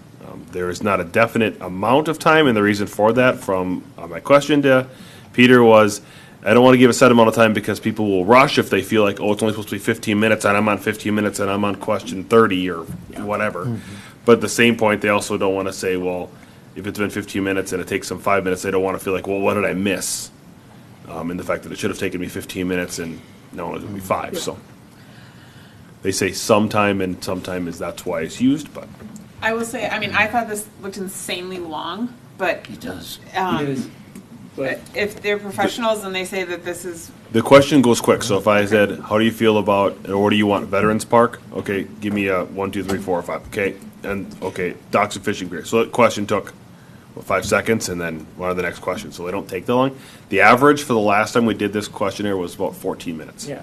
There is not a definite amount of time, and the reason for that from my question to Peter was, I don't want to give a set amount of time because people will rush if they feel like, oh, it's only supposed to be 15 minutes, and I'm on 15 minutes, and I'm on question 30 or whatever. But at the same point, they also don't want to say, well, if it's been 15 minutes and it takes them 5 minutes, they don't want to feel like, well, what did I miss? And the fact that it should have taken me 15 minutes and no, it would be 5. So they say sometime, and sometime is that's why it's used, but. I will say, I mean, I thought this looked insanely long, but. It does. But If they're professionals and they say that this is, The question goes quick, so if I said, how do you feel about, or what do you want, Veterans Park? Okay, give me a 1, 2, 3, 4, 5, okay? And, okay, docks and fishing pier. So the question took, 5 seconds, and then one of the next question, so they don't take that long. The average for the last time we did this questionnaire was about 14 minutes. yeah.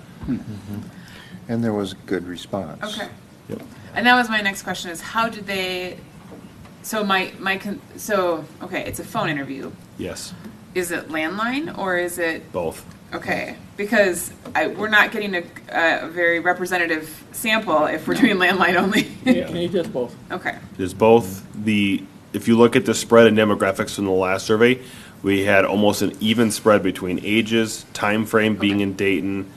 And there was good response. okay. Yep. And that was my next question is how did they, so okay, it's a phone interview. Yes, Is it landline or is it, both. okay, because we're not getting a very representative sample if we're doing landline only. Can you just both? Okay, There's both if you look at the spread in demographics from the last survey, we had almost an even spread between ages, time frame being in Dayton,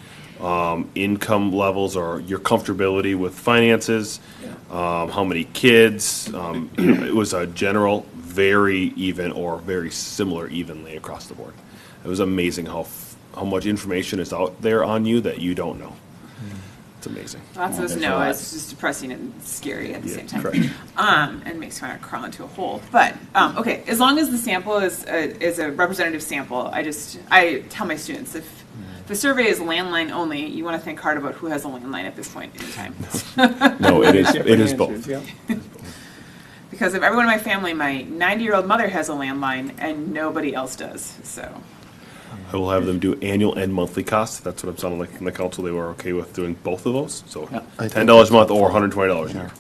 income levels or your comfortability with finances, how many kids. It was a general, very even or very similar evenly across the board. It was amazing how much information is out there on you that you don't know. It's amazing. lots of us there's know a lot. it's just depressing and scary at the same time. correct. And makes me want to crawl into a hole. But, okay, as long as the sample is a representative sample, I tell my students if the survey is landline only, you want to think hard about who has a landline at this point in time. No, it is Different both. answers, yeah. Because of everyone in my family, my 90-year-old mother has a landline and nobody else does, so. I will have them do annual and monthly costs. That's what I'm sounding like from the council. They were okay with doing both of those. So Yeah. $10 a month or $120 a year.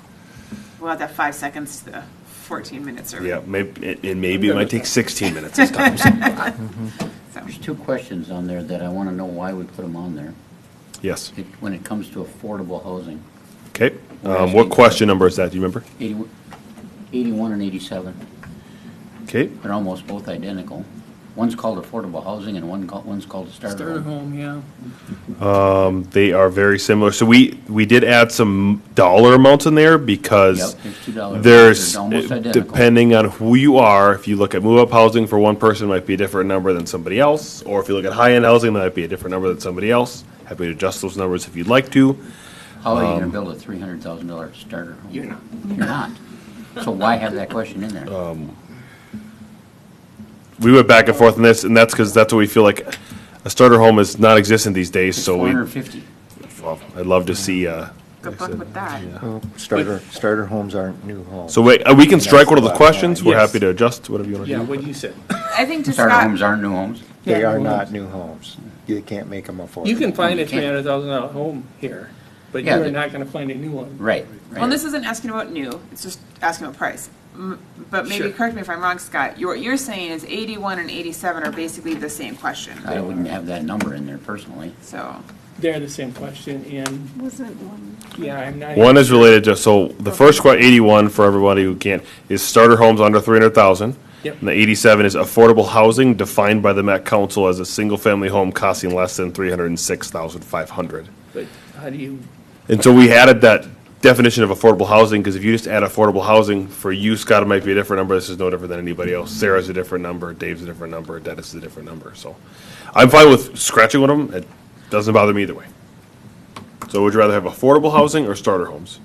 We'll have that 5 seconds to 14 minutes or. Yeah, maybe it might take 16 minutes this time. So. There's 2 questions on there that I want to know why we put them on there. Yes. When it comes to affordable housing, Okay. What question number is that? Do you remember? 81 and 87. Okay. They're almost both identical. One's called affordable housing and one's called a starter Starter home. home, yeah. They are very similar. So we did add some dollar amounts in there because Yep, there's $2. there's, They're almost identical. depending on who you are, if you look at move-up housing for one person, it might be a different number than somebody else. Or if you look at high-end housing, that might be a different number than somebody else. Happy to adjust those numbers if you'd like to. How are you going to build a $300,000 starter home? You're not. You're not. So why have that question in there? We went back and forth on this, and that's because that's what we feel like a starter home is non-existent these days. It's So we, 450. well, I'd love to see. Good luck with that. Well, starter homes aren't new homes. So wait, we can strike one of the That's questions. We're Yes. happy to adjust whatever you want to Yeah, do. what you said. I think to Starter Scott, homes aren't new homes. They Yeah, are new not homes. new homes. You can't make them affordable. You can find a You can't. $300,000 home here, but Yeah, you're but- not gonna find a new one. Right. well, and this isn't asking about new, it's just asking about price. But maybe Sure. correct me if I'm wrong, Scott, what you're saying is 81 and 87 are basically the same question. I wouldn't have that number in there personally. So, They're the same question, and, Wasn't one. yeah, I'm not. One is related to, so the first 81 for everybody who can't, is starter homes under 300,000. Yep. And the 87 is affordable housing defined by the Met Council as a single-family home costing less than 306,500. But how do you, And so we added that definition of affordable housing, because if you just add affordable housing, for you, Scott, it might be a different number. This is no different than anybody else. Sarah's a different number, Dave's a different number, Dennis is a different number. So I'm fine with scratching with them. It doesn't bother me either way. So would you rather have affordable housing or starter homes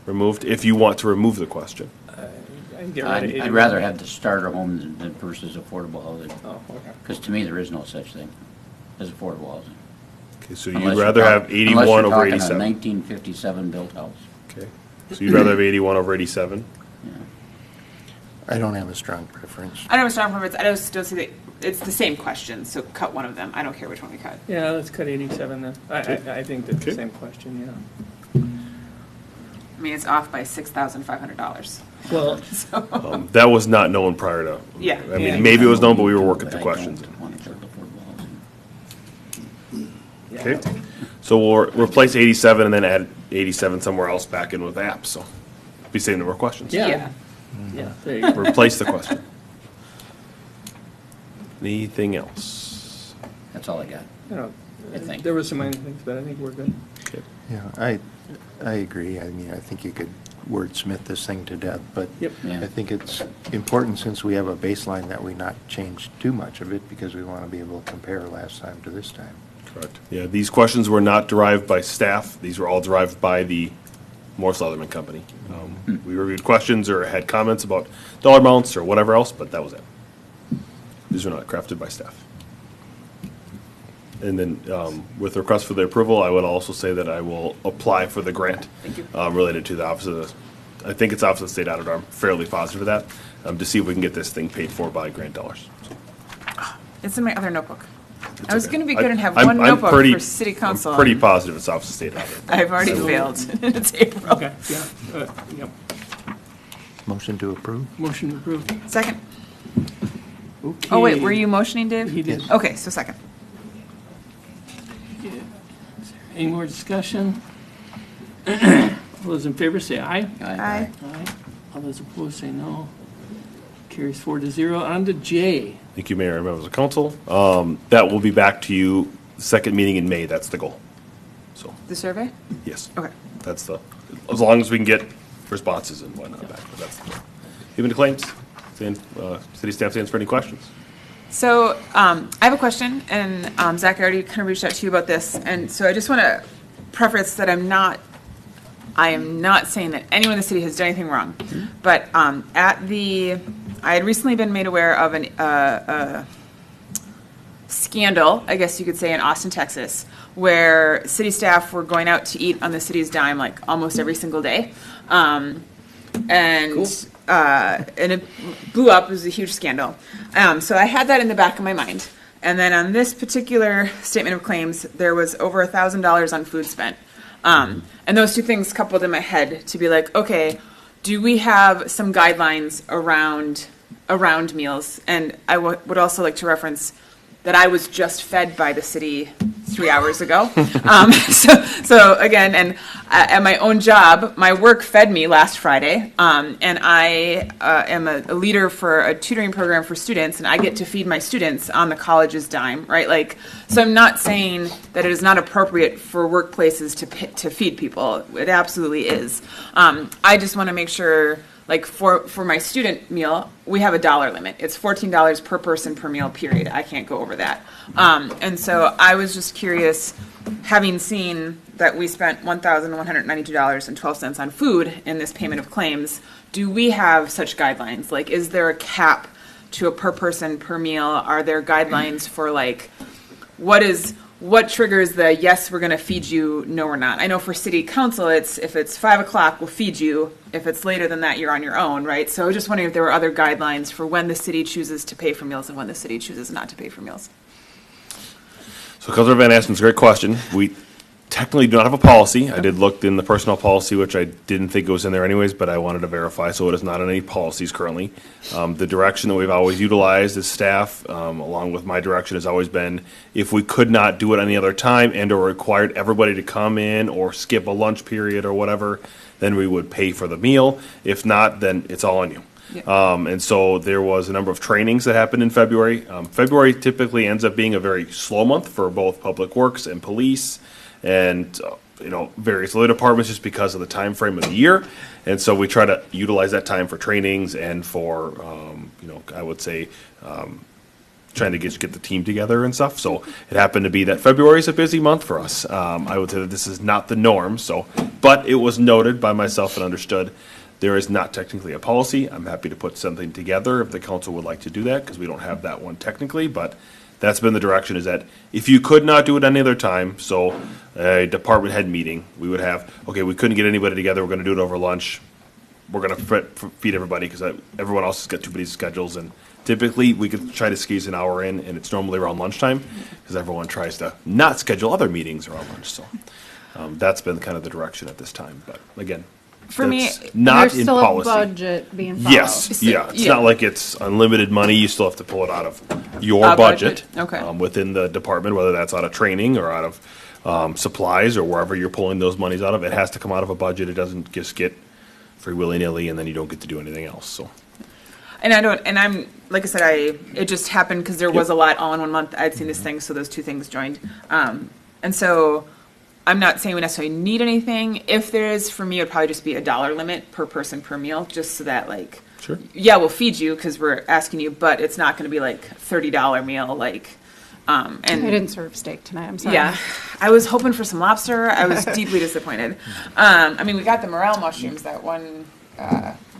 removed, if you want to remove the question? I'd get rid of I'd 81. rather have the starter home than versus affordable housing. Oh, okay. Because to me, there is no such thing as affordable housing. Okay, so Unless you'd you're rather have talk- 81 unless you're over talking 87? a 1957 built house. Okay, so you'd rather have 81 over 87? Yeah. I don't have a strong preference. I don't have a strong preference. I just don't see that, it's the same question, so cut one of them. I don't care which one we cut. Yeah, let's cut 87 then. I think that's the Okay. same question, yeah. I mean, it's off by $6,500. Well, So, That was not known prior to. Yeah. I mean, Yeah. maybe it was known, but we were working But through I questions. don't want to build affordable housing. Okay, so we'll replace 87 and then add 87 somewhere else back in with apps, so be saving more questions. yeah. yeah. Yeah, there you go. Replace the question. Anything else? That's all I got. You know, I think. there were some minor things, but I think we're good. Okay. Yeah, I agree. I mean, I think you could wordsmith this thing to death, but Yep. Yeah. I think it's important, since we have a baseline, that we not change too much of it, because we want to be able to compare last time to this time. Correct. Yeah, these questions were not derived by staff. These were all derived by the Morse Leatherman Company. We reviewed questions or had comments about dollar amounts or whatever else, but that was it. These were not crafted by staff. And then with the request for the approval, I would also say that I will apply for the grant. Thank you. Related to the Office of the, I think it's Office of the State Auditor. I'm fairly positive of that, to see if we can get this thing paid for by grant dollars. It's in my other notebook. I was okay. going to be good and have I'm- one I'm notebook pretty- for city council. I'm pretty positive it's Office of State Auditor. I've already failed. It's April. Okay, yeah, yep. Motion to approve? Motion approved. Second. Okay. Oh, wait, were you motioning, Dave? He did. Okay, so second. Any more discussion? All those in favor say aye. Aye. Aye. All those opposed say no. Carries 4-0. On to J. Thank you, Mayor and members of council. That will be back to you, second meeting in May, that's the goal. So, The survey? yes. Okay. That's the, as long as we can get responses and whatnot back, but that's the goal. Even to claims, city staff stands for any questions. So I have a question, and Zach, I already kind of reached out to you about this, and so I just want to preface that I am not saying that anyone in the city has done anything wrong, but I had recently been made aware of a scandal, I guess you could say, in Austin, Texas, where city staff were going out to eat on the city's dime like almost every single day. And it blew up. It was a huge scandal. So I had that in the back of my mind. And then on this particular statement of claims, there was over $1,000 on food spent. And those two things coupled in my head to be like, okay, do we have some guidelines around meals? And I would also like to reference that I was just fed by the city 3 hours ago. So again, and at my own job, my work fed me last Friday, and I am a leader for a tutoring program for students, and I get to feed my students on the college's dime, right? Like, so I'm not saying that it is not appropriate for workplaces to feed people. It absolutely is. I just want to make sure, like for my student meal, we have a dollar limit. It's $14 per person per meal, period. I can't go over that. And so I was just curious, having seen that we spent $1,192.12 on food in this payment of claims, do we have such guidelines? Like, is there a cap to a per person per meal? Are there guidelines for like, what triggers the yes, we're going to feed you, no, we're not? I know for city council, if it's 5 o'clock, we'll feed you. If it's later than that, you're on your own, right? So I was just wondering if there were other guidelines for when the city chooses to pay for meals and when the city chooses not to pay for meals. So Councilor Van Aspen's a great question. We technically do not have a policy. I did look in the personnel policy, which I didn't think it was in there anyways, but I wanted to verify, so it is not in any policies currently. The direction that we've always utilized as staff, along with my direction, has always been, if we could not do it any other time and or required everybody to come in or skip a lunch period or whatever, then we would pay for the meal. If not, then it's all on you. Yeah. And so there was a number of trainings that happened in February. February typically ends up being a very slow month for both public works and police and various other departments, just because of the time frame of the year. And so we try to utilize that time for trainings and for I would say trying to get the team together and stuff. So it happened to be that February is a busy month for us. I would say that this is not the norm. But it was noted by myself and understood. There is not technically a policy. I'm happy to put something together if the council would like to do that, because we don't have that one technically, but that's been the direction, is that if you could not do it any other time, so a department head meeting, we would have, okay, we couldn't get anybody together, we're gonna do it over lunch, we're gonna feed everybody, because everyone else has got too busy schedules, and typically, we could try to squeeze an hour in, and it's normally around lunchtime, because everyone tries to not schedule other meetings around lunch, so. That's been kind of the direction at this time, but again, For me, that's not There's in still a policy. budget being followed. Yes, yeah, it's Yeah. not like it's unlimited money, you still have to pull it out of your Our budget. budget, okay. Within the department, whether that's out of training or out of supplies or wherever you're pulling those monies out of, it has to come out of a budget, it doesn't just get free willy-nilly and then you don't get to do anything else, so. And I don't, and I'm, like I said, it just happened because there was a lot all in one month. I'd seen this thing, so those two things joined. And so I'm not saying we necessarily need anything. If there is, for me, it would probably just be a $1 limit per person per meal, just so that like, Sure. yeah, we'll feed you because we're asking you, but it's not going to be like $30 meal, like, and I didn't serve steak tonight, I'm sorry. yeah, I was hoping for some lobster. I was deeply disappointed. I mean, we got the morel mushrooms, that one,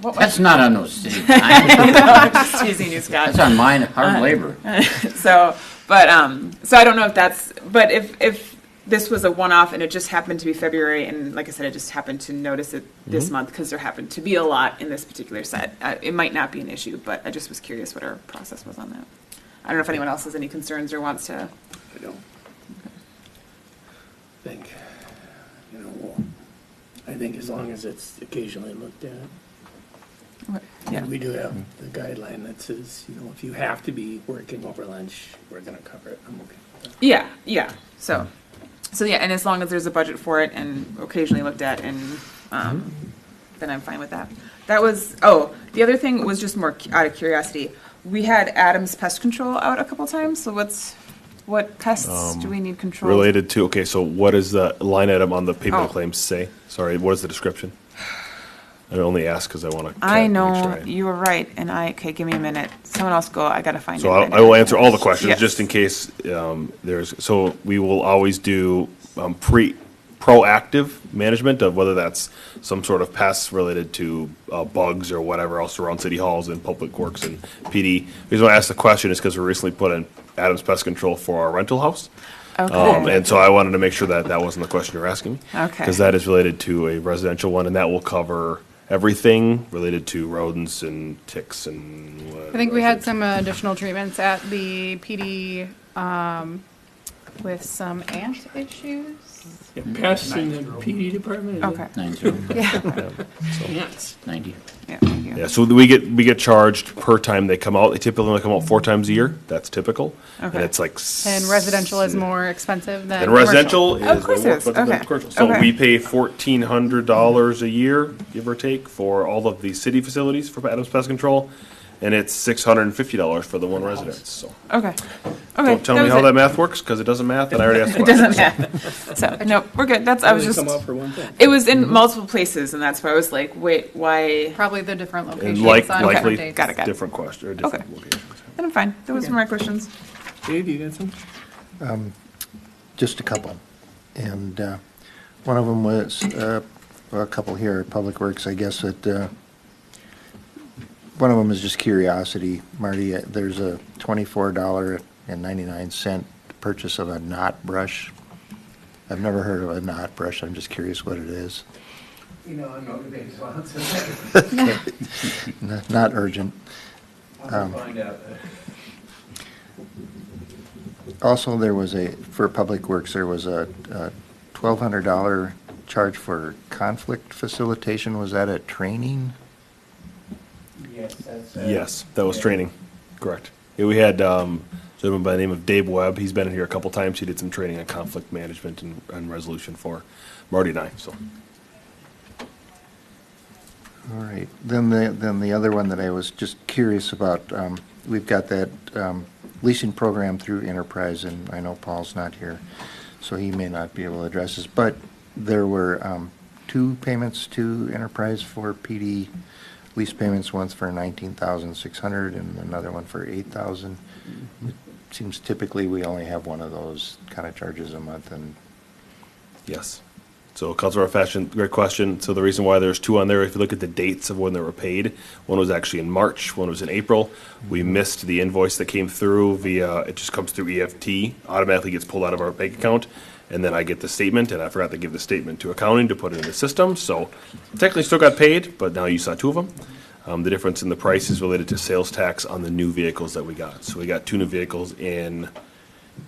what was That's not on those city No, time. I'm just teasing you, Scott. That's on mine, hard labor. So, but, so I don't know if that's, but if this was a one-off and it just happened to be February, and like I said, I just happened to notice it this month because there happened to be a lot in this particular set, it might not be an issue, but I just was curious what our process was on that. I don't know if anyone else has any concerns or wants to. I don't think, I think as long as it's occasionally looked at. Yeah. And we do have the guideline that says, if you have to be working over lunch, we're gonna cover it. I'm okay with that. Yeah. So yeah, and as long as there's a budget for it and occasionally looked at, and then I'm fine with that. That was, the other thing was just more out of curiosity. We had Adams Pest Control out a couple times, so what pests do we need control? Related to, okay, so what does the line item on the payment of Oh. claims say? Sorry, what is the description? I only ask because I want to. I know, you were right, and okay, give me a minute. Someone else go, I gotta find it. So I will answer all the questions, Yes. just in case so we will always do proactive management of whether that's some sort of pests related to bugs or whatever else around city halls and public works and PD. The reason why I asked the question is because we recently put in Adams Pest Control for our rental house. Okay. And so I wanted to make sure that that wasn't the question you were asking me. Okay. Because that is related to a residential one, and that will cover everything related to rodents and ticks and whatever. I think we had some additional treatments at the PD with some ant issues. Yeah, pests in the PD department? is it? Okay. 9-0. Yeah. Yes. 90. Yeah, thank you. Yeah, so we get charged per time they come out. They typically only come out 4 times a year. That's typical. And Okay. it's like. And residential is more expensive than And commercial. residential is. Of course way more it is. expensive than Okay. commercial. So Okay. we pay $1,400 a year, give or take, for all of the city facilities for Adams Pest Control. And it's $650 for the one residence, so. Okay. Don't tell me was how it. that math works, because it doesn't math, and I already asked the It question. doesn't matter. So, no, we're good. That's, I was Only just, come out for one thing. it was in multiple places, and that's why I was like, wait, why? Probably the different And locations on likely, different dates. Got it. different question, or different Okay. locations. Then I'm fine. Those were my questions. Dave, you got some? Just a couple. And one of them was, well, a couple here, Public Works, I guess, that, one of them is just curiosity. Marty, there's a $24.99 purchase of a knot brush. I've never heard of a knot brush. I'm just curious what it is. I'm not a big sponsor. Not urgent. Find out. Also, there was for Public Works, there was a $1,200 charge for conflict facilitation. Was that a training? Yes, that's. Yes, that was training, correct. Yeah, we had a gentleman by the name of Dave Webb. He's been in here a couple times. He did some training on conflict management and resolution for Marty and I, so. All right. Then the other one that I was just curious about, we've got that leasing program through Enterprise, and I know Paul's not here, so he may not be able to address this, but there were 2 payments to Enterprise for PD lease payments, once for $19,600 and another one for $8,000. It seems typically we only have one of those kind of charges a month, and Yes. So Councilor Fashion, great question. So the reason why there's two on there, if you look at the dates of when they were paid, one was actually in March, one was in April. We missed the invoice that came through via, it just comes through EFT, automatically gets pulled out of our bank account, and then I get the statement, and I forgot to give the statement to accounting to put it in the system. So technically still got paid, but now you saw two of them. The difference in the price is related to sales tax on the new vehicles that we got. So we got two new vehicles in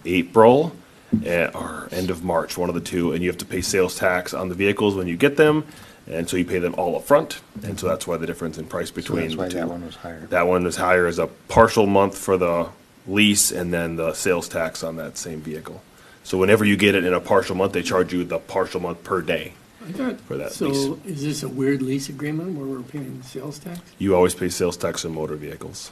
April or end of March, one of the two, and you have to pay sales tax on the vehicles when you get them, and so you pay them all up front, and so that's why the difference in price between that's why the two. that one was higher. That one was higher as a partial month for the lease and then the sales tax on that same vehicle. So whenever you get it in a partial month, they charge you the partial month per day I thought, for that so lease. is this a weird lease agreement where we're paying sales tax? You always pay sales tax on motor vehicles.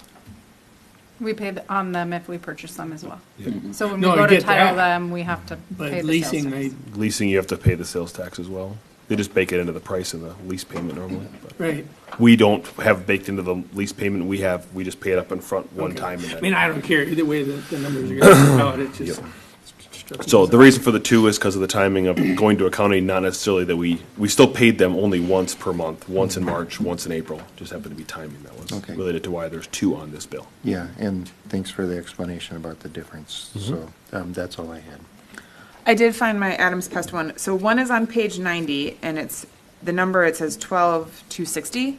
We pay on them if we purchase them as well. Yep. So when No, we I go to get title that. them, we have to pay But the leasing, sales tax. Leasing, you have to pay the sales tax as well. They just bake it into the price of the lease payment normally. But right. we don't have baked into the lease payment. We just pay it up in front one Okay. time. And I then, mean, I don't care either way the numbers are going to come out. It just. struck me so as the odd. reason for the two is because of the timing of going to accounting, not necessarily that we still paid them only once per month, once in March, once in April. Just happened to be timing that was Okay. related to why there's two on this bill. Yeah, and thanks for the explanation about the difference. Mm-hmm. So that's all I had. I did find my Adams Pest one. So one is on page 90, and it's the number, it says 12,260.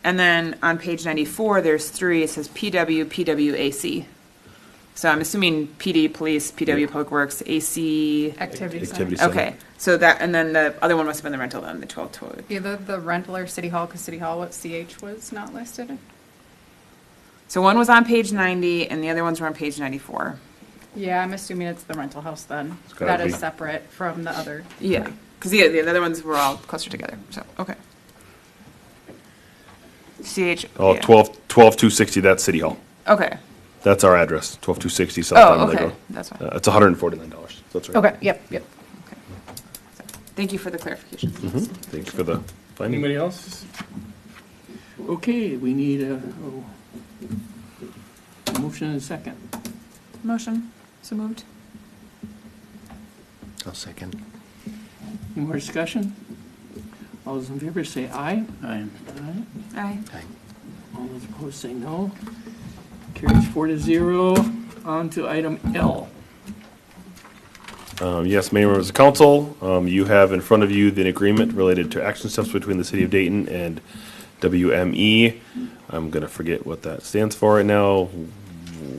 And then on page 94, there's three, it says PW, PWAC. So I'm assuming PD, police, PW, public works, AC. Activity Activity center. center. Okay, so that, and then the other one must have been the rental then, the 12. Either the rental or city hall, because city hall, what CH was not listed. So one was on page 90, and the other ones were on page 94. Yeah, I'm assuming it's the rental house then. gotta That is be. separate from the other. Yeah, because the other ones were all closer together, so, okay. CH. Oh, yeah. 12,260, that's City Hall. Okay, That's our address, 12,260 South Diamond Lake okay, Road. that's fine. It's $149. That's right. Okay, yep. Okay. So, thank you for the clarification. Thank you for the finding. Anybody else? Okay, we need a motion and a second. Motion, so moved. I'll second. Any more discussion? All those in favor say aye. Aye. Aye. Aye. All those opposed say no. Carries 4-0. On to item L. Yes, Mayor, members of council, you have in front of you the agreement related to action steps between the City of Dayton and WME. I'm going to forget what that stands for right now.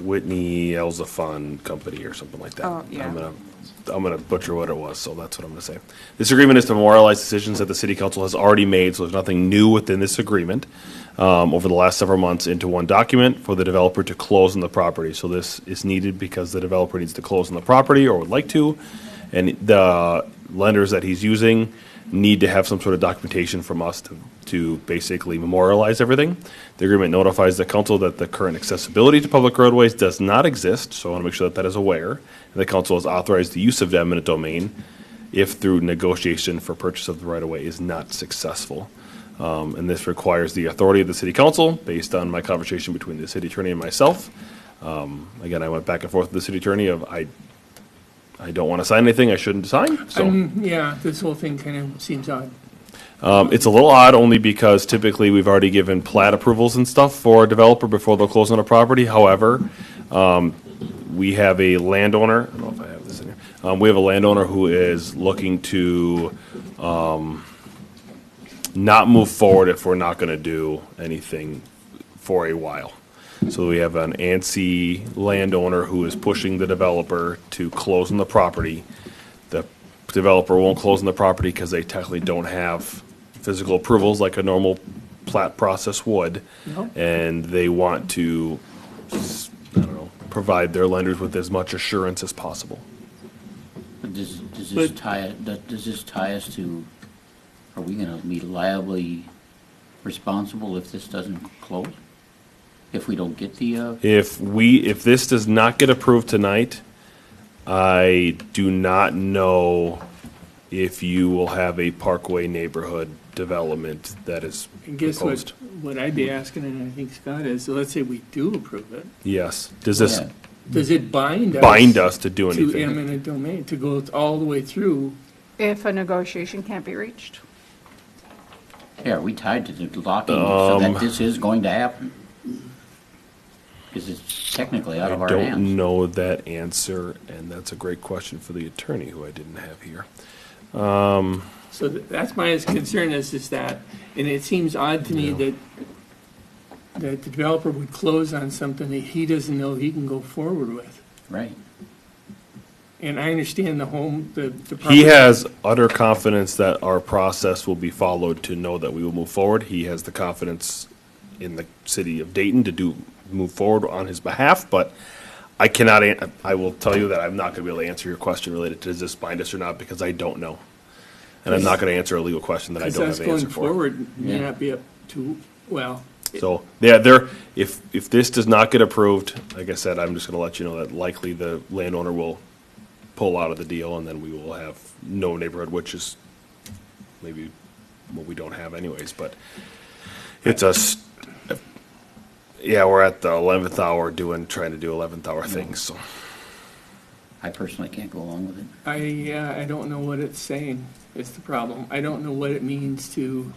Whitney Elzafon Company or something like that. Oh, yeah. I'm gonna butcher what it was, so that's what I'm gonna say. This agreement is to memorialize decisions that the city council has already made, so there's nothing new within this agreement, over the last several months into one document for the developer to close on the property. So this is needed because the developer needs to close on the property or would like to, and the lenders that he's using need to have some sort of documentation from us to basically memorialize everything. The agreement notifies the council that the current accessibility to public roadways does not exist, so I want to make sure that that is aware. And the council has authorized the use of the eminent domain if through negotiation for purchase of the right-of-way is not successful. And this requires the authority of the city council based on my conversation between the city attorney and myself. Again, I went back and forth with the city attorney of I don't want to sign anything I shouldn't sign, so. Yeah, this whole thing kind of seems odd. It's a little odd only because typically we've already given plat approvals and stuff for a developer before they'll close on a property. However, we have a landowner, I don't know if I have this in here. We have a landowner who is looking to not move forward if we're not going to do anything for a while. So we have an ANSI landowner who is pushing the developer to close on the property. The developer won't close on the property because they technically don't have physical approvals like a normal plat process would. Nope. And they want to, provide their lenders with as much assurance as possible. But does this But- tie us to, are we gonna be liably responsible if this doesn't close? If we don't get the, If this does not get approved tonight, I do not know if you will have a Parkway neighborhood development that is And guess proposed. what I'd be asking, and I think Scott is, so let's say we do approve it. Yes. Does this Does it bind us? bind us to do To anything? eminent domain, to go all the way through If a negotiation can't be reached? Yeah, are we tied to the locking so that this is going to happen? Because it's technically out of I our don't hands. know that answer, and that's a great question for the attorney, who I didn't have here. So that's my concern is that, and it seems odd to me that the developer would close on something that he doesn't know he can go forward with. Right. And I understand the He property- has utter confidence that our process will be followed to know that we will move forward. He has the confidence in the city of Dayton to move forward on his behalf, but I cannot, I will tell you that I'm not going to be able to answer your question related to does this bind us or not, because I don't know. And I'm not going to anscer a legal question that I don't have an answer Because us for. going forward may Yeah. not be up to, well, So, yeah, if this does not get approved, like I said, I'm just going to let you know that likely the landowner will pull out of the deal, and then we will have no neighborhood, which is maybe what we don't have anyways, but it's yeah, we're at the 11th hour trying to do 11th hour things, so. I personally can't go along with it. I don't know what it's saying, is the problem. I don't know what it means to,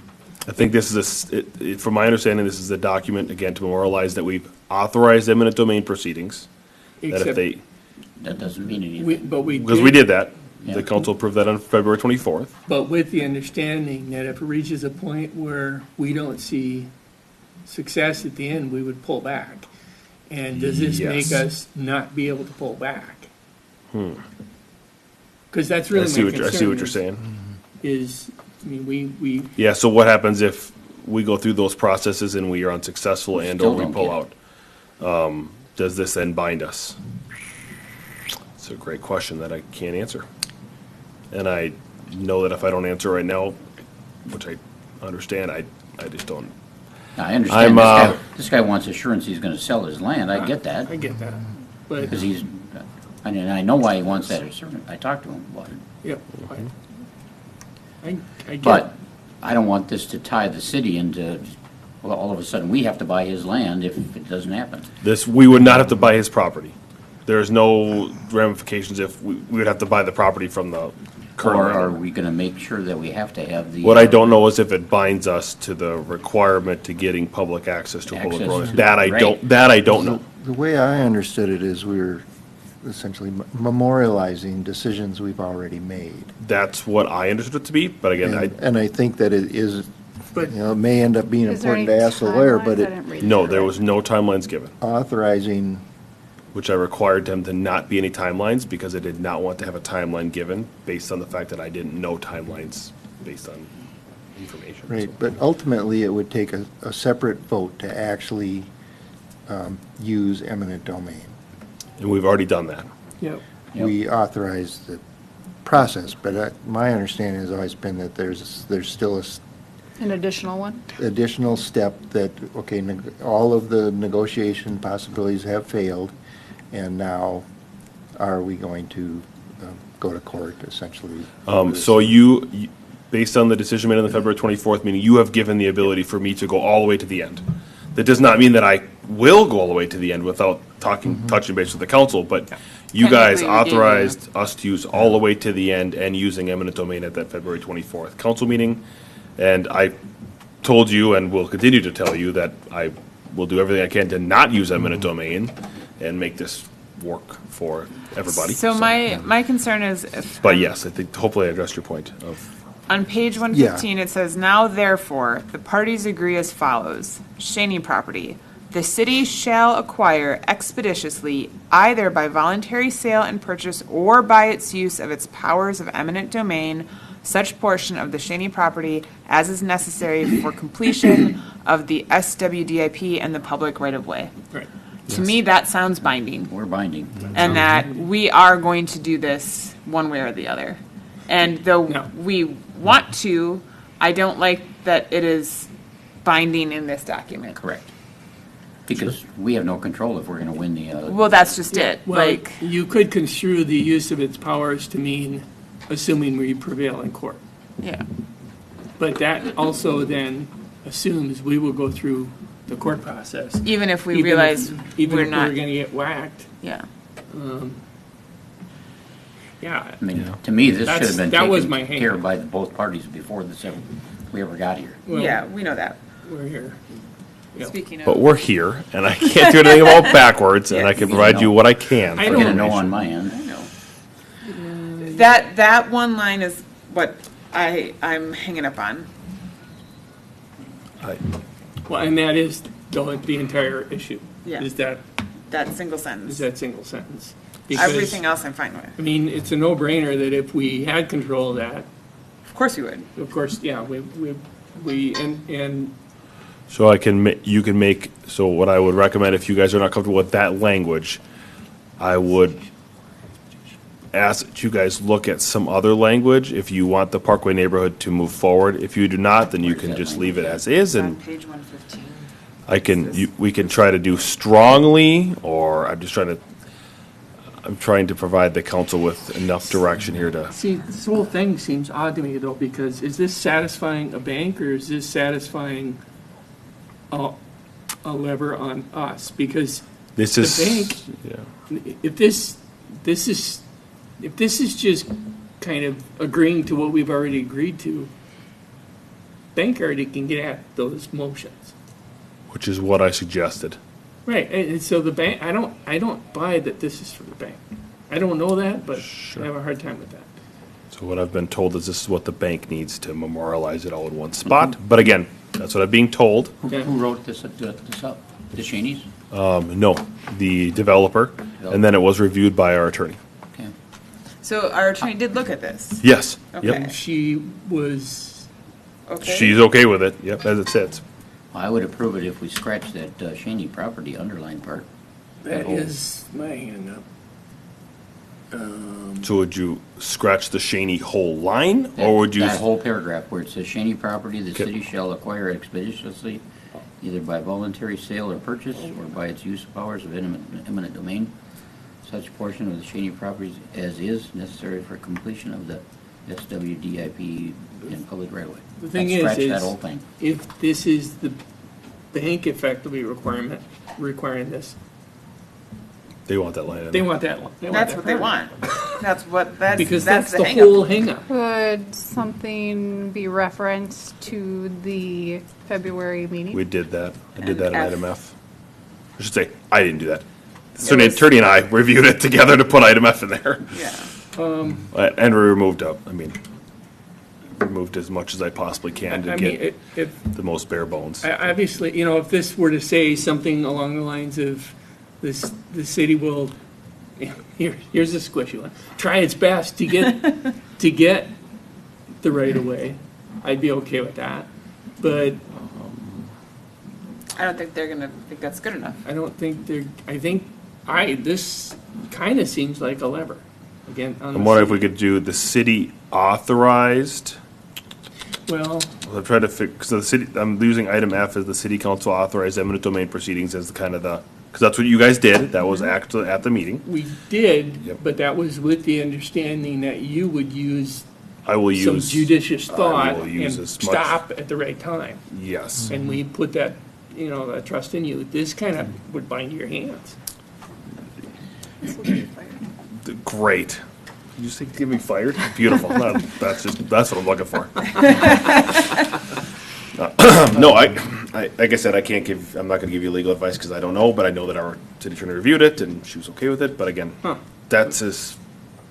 I think this is from my understanding, this is a document, again, to memorialize that we've authorized eminent domain proceedings. That if except, they, That doesn't mean anything. but we because we did that, Yeah. the council approved that on February 24th. But with the understanding that if it reaches a point where we don't see success at the end, we would pull back. And does this make Yes. us not be able to pull back? Because that's really I see my what concern. I see what you're saying. Is, I mean, we Yeah, so what happens if we go through those processes and we are unsuccessful and Still or we don't pull get out? Does this then bind us? It's a great question that I can't answer. And I know that if I don't answer right now, which I understand, I just don't. Now, I understand I'm, this guy wants assurance he's gonna sell his land, I get that. I get that. But, Because I know why he wants that assurance, I talked to him about it. yep. I get But I don't want this to tie the city into, well, all of a sudden, we have to buy his land if it doesn't happen. We would not have to buy his property. There's no ramifications if we would have to buy the property from the current Or are landowner. we gonna make sure that we have to have the? What I don't know is if it binds us to the requirement to getting public access to a public Access road. to- That I right. don't know. The way I understood it is we're essentially memorializing decisions we've already made. That's what I understood it to be, but again, And I think that it is, But- you know, it may end up being Is there important any to ask the lawyer, timelines? but I it didn't read no, through there it. was no timelines given, authorizing, which I required them to not be any timelines because I did not want to have a timeline given based on the fact that I didn't know timelines based on information. right, but ultimately it would take a separate vote to actually use eminent domain. And we've already done that. Yep. We authorize the process, but my understanding has always been that there's still An additional one? additional step that, okay, all of the negotiation possibilities have failed, and now are we going to go to court essentially? So based on the decision made on the February 24th meeting, you have given the ability for me to go all the way to the end. That does not mean that I will go all the way to the end without touching base with the council, but you guys Technically, we gave you- authorized us to use all the way to the end and using eminent domain at that February 24th council meeting. And I told you and will continue to tell you that I will do everything I can to not use eminent domain and make this work for everybody. So my concern is if. But yes, I think hopefully I addressed your point of. On page 115, it says, "Now therefore, the parties agree as follows. Shaney property. The city shall acquire expeditiously, either by voluntary sale and purchase or by its use of its powers of eminent domain, such portion of the Shaney property as is necessary for completion of the SWDIP and the public right-of-way." Right. To me, that sounds binding. We're binding. And that we are going to do this one way or the other. And though No. we want to, I don't like that it is binding in this document. Correct. Because we have no control if we're gonna win the, Well, that's just it. Well, Like, you could construe the use of its powers to mean assuming we prevail in court. yeah. But that also then assumes we will go through the court process. Even if we Even realize even we're if not, we're gonna get whacked. yeah. Yeah. I mean, to me, this should That's- have been that was taken my hang care up. of by both parties before we ever got here. Well, Yeah, we know that. We're here. Yep. Speaking But of, we're here, and I can't do anything about backwards, and I Yes. can provide you what I can. I I don't get a no know. on my end. I know. That one line is what I'm hanging up on. Well, and that is the entire issue. Yeah. Is that Single sentence. single sentence. Because, Everything else I'm fine with. I mean, it's a no-brainer that if we had control of that, Of course you would. of course, yeah, and So you can make, so what I would recommend, if you guys are not comfortable with that language, I would ask that you guys look at some other language if you want the Parkway neighborhood to move forward. If you do not, then you Where's can that just language leave it at? as is, On and page 115. we can try to do strongly, or I'm trying to provide the council with enough direction here to, see, this whole thing seems odd to me though, because is this satisfying a bank or is this satisfying a lever on us? Because this the is, bank, yeah. if this is just kind of agreeing to what we've already agreed to, bank already can get at those motions. Which is what I suggested. Right, and so the bank, I don't buy that this is for the bank. I don't know that, but I have a hard time with that. So what I've been told is this is what the bank needs to memorialize it all in one spot. But again, that's what I'm being told. Who wrote this up? The Shaneys? No, the developer, and then it was reviewed by our attorney. Okay. So our attorney did look at this. Yes. Okay. Yep. She was, Okay. She's okay with it. Yep, as it sits. I would approve it if we scratch that Shaney property underlined part. that whole- is my hand up. So would you scratch the Shaney whole line, or would you? That whole paragraph where it says Shaney property, the Okay. city shall acquire expeditiously, either by voluntary sale or purchase, or by its use of powers of eminent domain, such portion of the Shaney properties as is necessary for completion of the SWDIP in public right of way. The thing I'd scratch is that whole thing. if this is the bank effectively requiring this, They want that line in they there. want that one. That's what they want. Because that's the the hang-up. whole hang-up. Could something be referenced to the February meeting? We did that. I did that in F. item F. I should say, I didn't do that. So the attorney and I reviewed it together to put item F in there. Yeah. And we removed removed as much as I possibly can to I get mean, if, the most bare bones. obviously, if this were to say something along the lines of this, the city will, here's a squishy one, try its best to get, the right of way, I'd be okay with that. But I don't think they're gonna think that's good enough. I don't think this kind of seems like a lever. Again, on And the what if we city. could do the city authorized? Well, I'm trying to fix, so the city, I'm using item F as the city council authorized eminent domain proceedings as the kind of the, because that's what you guys did. That was actually at the meeting. we did, Yep. but that was with the understanding that you would use I will some use. judicious I thought will and use as much- stop at the right time. Yes. And we put that, that trust in you. This kind of would bind your hands. Great. Did you say get me fired? Beautiful. No, that's what I'm looking for. No, like I said, I'm not gonna give you legal advice because I don't know, but I know that our city attorney reviewed it and she was okay with it, but again, Huh. that's as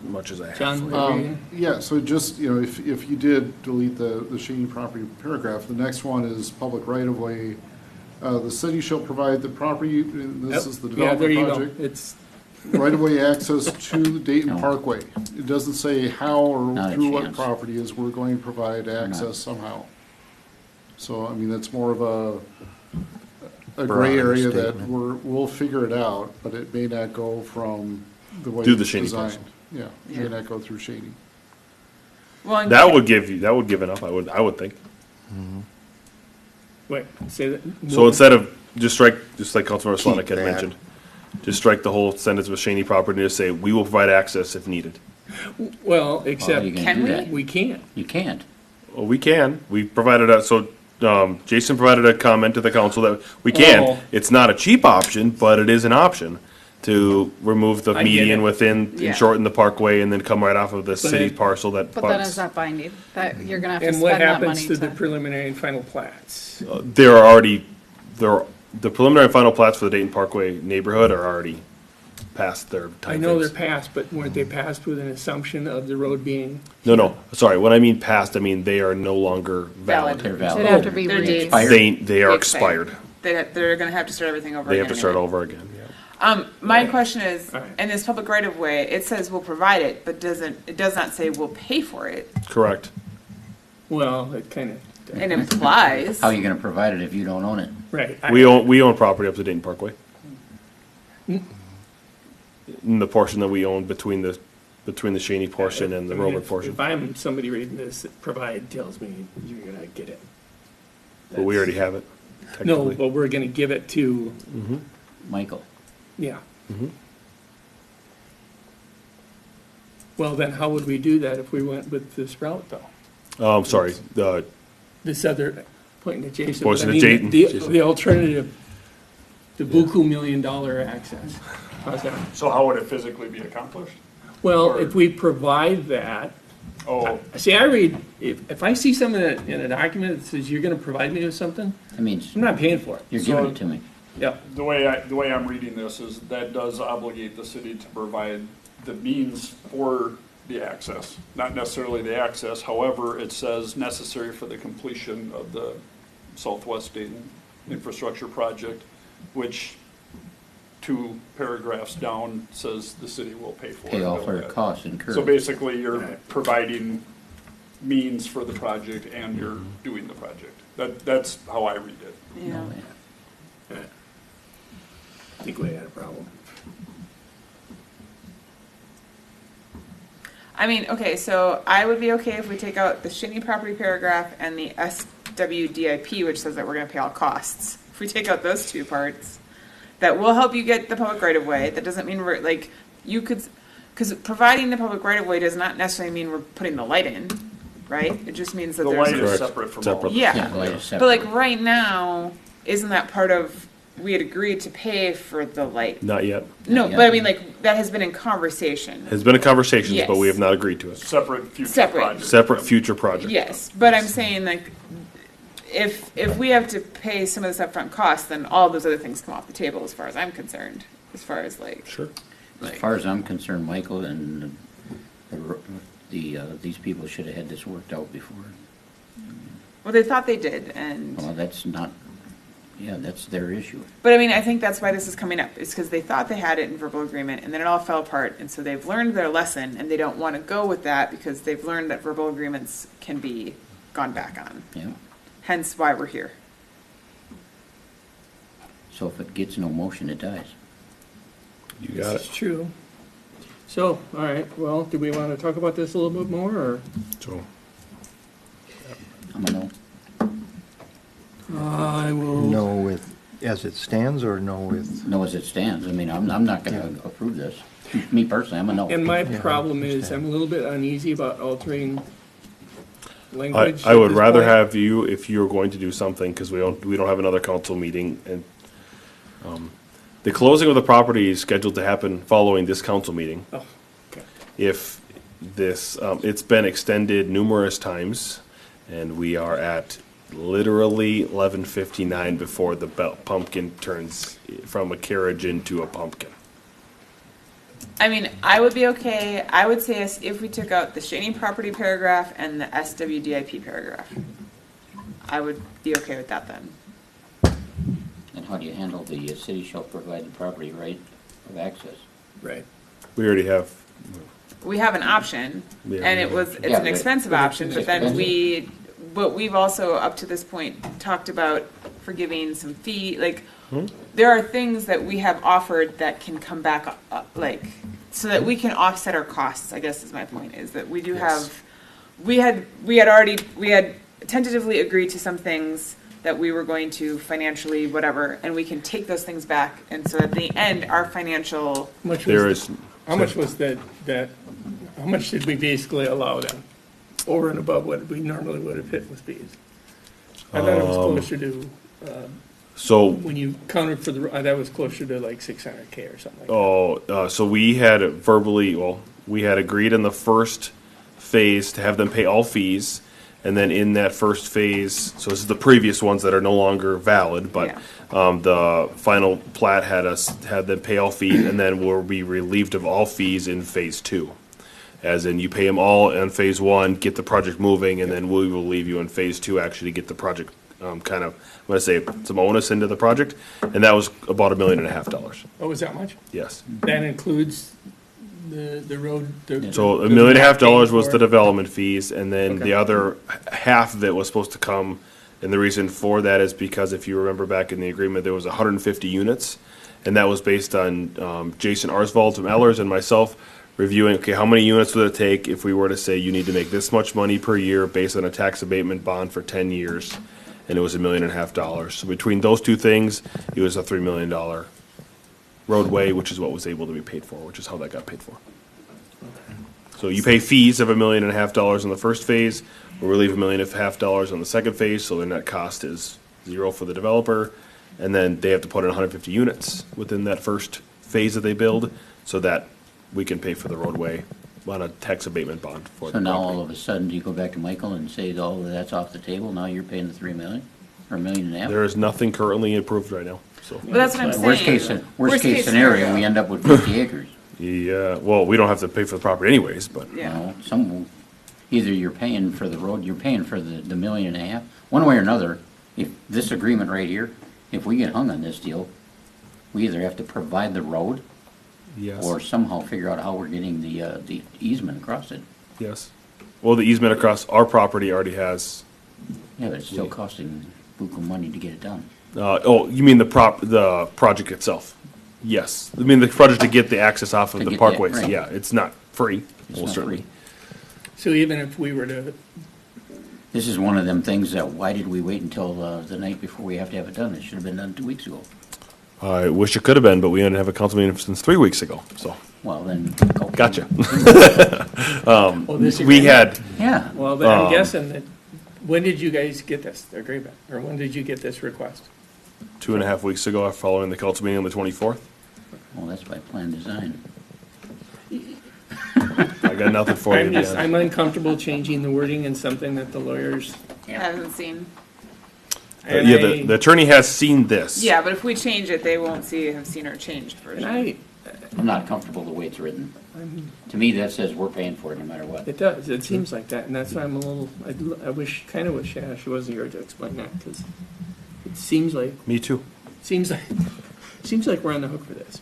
much as I have. John, Yeah, so just, if you did delete the Shaney property paragraph, the next one is public right-of-way. The city shall provide the property, and this is the yeah, there development you go. project, It's, right-of-way access to the Dayton No. Parkway. It doesn't say how or Not a through what chance. property is we're going to provide access somehow. So, I mean, that's more of a gray Broad area that statement. we'll figure it out, but it may not go from the way Through the it's Shaney designed. parcel. Yeah, it may not go through Shady. Well, and That would give enough, I would think. wait, say that. So instead of, just like Councilmember Solonic had that. mentioned, just strike the whole sentence with Shaney property and just say, we will provide access if needed. Well, How are except you gonna Can do we? that? we can't. You can't. Well, we can. We provided Jason provided a comment to the council that we can. Oh. It's not a cheap option, but it is an option to remove the I get median it. within Yeah. and shorten the parkway and then come right off of the But city it- parcel that But that butts. is not binding, that you're gonna have to And what spend that happens money to the to. preliminary and final plats? They're already, the preliminary and final plats for the Dayton Parkway neighborhood are already past their I time know frames. they're passed, but weren't they passed with an assumption of the road being? No, sorry, when I mean past, I mean they are no longer valid. They're They'd valid. have to be They're re- dates. They are They expired. They're gonna have to start everything over They again. have to start anyway. over again, yeah. My question is, All right. in this public right of way, it says we'll provide it, but it does not say we'll pay for it. Correct. Well, it kind of, It implies. How are you gonna provide it if you don't own it? right. We own property up to Dayton Parkway. In the portion that we own between the Shaney portion and the I mean, Roman if- portion. If I'm somebody reading this, provide tells me you're gonna get it. But we already have it, No, technically. but we're gonna give it to, Michael? yeah. Mhm. Well, then how would we do that if we went with this route though? Sorry, This other, pointing to Jason. Pointing but I to mean, Jason. The alternative, the buku $1 million access. How's that? So how would it physically be accomplished? Well, if we provide that, Oh, see, I read, if I see something in a document that says you're gonna provide me with something, That means I'm not paying for it. you're giving it to me. Yep. the way I'm reading this is that does obligate the city to provide the means for the access, not necessarily the access. However, it says necessary for the completion of the Southwest Dayton infrastructure project, which 2 paragraphs down says the city will pay for it. Pay all for costs incurred. So basically, you're providing means for the project and you're doing the project. That's how I read it. Yeah. I think we had a problem. I mean, okay, so I would be okay if we take out the Shinny property paragraph and the SWDIP, which says that we're gonna pay all costs. If we take out those 2 parts, that will help you get the public right of way. That doesn't mean we're, like, you could, because providing the public right of way does not necessarily mean we're putting the light in, right? It just means that The there's. light is Correct. separate from all Separate. of it. Yeah, Yeah, the light is but like separate. right now, isn't that part of, we had agreed to pay for the light? Not yet. No, Yeah. but I mean, like, that has been in conversation. Has been a conversation, but we Yes. have not agreed to it. Separate future Separate. projects. Separate future project. Yes, but I'm saying like, if we have to pay some of this upfront cost, then all those other things come off the table as far as I'm concerned, as far as like. Sure. As far as I'm concerned, Michael, and these people should have had this worked out before. Well, they thought they did, and, Well, that's not, yeah, that's their issue. but I mean, I think that's why this is coming up, is because they thought they had it in verbal agreement, and then it all fell apart, and so they've learned their lesson, and they don't want to go with that, because they've learned that verbal agreements can be gone back on. Yeah. Hence why we're here. So if it gets no motion, it dies. You got It's it. true. So, all right, well, do we want to talk about this a little bit more, or? So, I'm a no. I will. No with, as it stands, or no with? No as it stands. I mean, I'm not gonna approve this. Me personally, I'm a no. And my Yeah, I problem is, understand. I'm a little bit uneasy about altering language. I at would this rather point. have you, if you're going to do something, because we don't have another council meeting, and the closing of the property is scheduled to happen following this council meeting. Oh, okay. If this, it's been extended numerous times, and we are at literally 11:59 before the pumpkin turns from a carriage into a pumpkin. I mean, I would be okay, I would say if we took out the Shaney property paragraph and the SWDIP paragraph. I would be okay with that then. And how do you handle the city shall provide the property right of access? Right. We already have, We have an option, Yeah, and we it's Yeah, an but- expensive but option, it's but then expensive. but we've also, up to this point, talked about forgiving some fee, like, there are things that we have offered that can come back, like, so that we can offset our costs, I guess is my point, is that we do have, we had tentatively agreed to some things that we were going to financially, whatever, and we can take those things back, and so at the end, our financial, How much was that, how much did we basically allow them? Over and above what we normally would have hit with fees? I thought it was closer to, So, When you counted for the, that was closer to like 600K or something like that. so we had verbally, we had agreed in the first phase to have them pay all fees. And then in that first phase, so this is the previous ones that are no longer valid, but the final plat had them pay all fees, and then we'll be relieved of all fees in phase 2. As in, you pay them all in phase 1, get the project moving, and then we will leave you in phase 2 actually to get the project I'm going to say some onus into the project, and that was about $1.5 million. Oh, is that much? Yes. That includes the road? So $1.5 million was the development fees, and then Okay. the other half of it was supposed to come, and the reason for that is because if you remember back in the agreement, there was 150 units, and that was based on Jason Arsvold from Ellers and myself reviewing, okay, how many units would it take if we were to say you need to make this much money per year based on a tax abatement bond for 10 years, and it was $1.5 million. So between those two things, it was a $3 million roadway, which is what was able to be paid for, which is how that got paid for. So you pay fees of $1.5 million in the first phase, we'll relieve $1.5 million on the second phase, so the net cost is 0 for the developer, and then they have to put in 150 units within that first phase that they build, so that we can pay for the roadway on a tax abatement bond for So the now property. all of a sudden, do you go back to Michael and say, oh, that's off the table, now you're paying the 3 million, or $1.5 million? There is nothing currently approved right now, so. But that's what I'm saying. Worst case scenario, we end up with 50 acres. Yeah, well, we don't have to pay for the property anyways, but. Yeah. Either you're paying for the road, you're paying for the $1.5 million. One way or another, if this agreement right here, if we get hung on this deal, we either have to provide the road Yes. or somehow figure out how we're getting the easement across it. Yes. Well, the easement across our property already has. Yeah, but it's still costing buku money to get it done. You mean the project itself? Yes. I mean the project to get the access off of To the get that, parkways. right. Yeah, it's not free. It's Well, not certainly. free. So even if we were to, This is one of them things that, why did we wait until the night before we have to have it done? It should have been done 2 weeks ago. I wish it could have been, but we didn't have a council meeting since 3 weeks ago. So. Well, then. Gotcha. oh, this We agreement? had. Yeah. Well, then I'm guessing that, when did you guys get this agreement? Or when did you get this request? 2.5 weeks ago, following the council meeting on the 24th. Well, that's by plan design. I got nothing for you. Dan. I'm uncomfortable changing the wording in something that the lawyers. Hasn't seen. Yeah, the attorney has seen this. Yeah, but if we change it, they won't have seen our changed version. I'm not comfortable the way it's written. To me, that says we're paying for it no matter what. It does, it seems like that, and that's why I'm a little, I wish Ash wasn't here to explain that, because it seems like, Me too. seems like we're on the hook for this.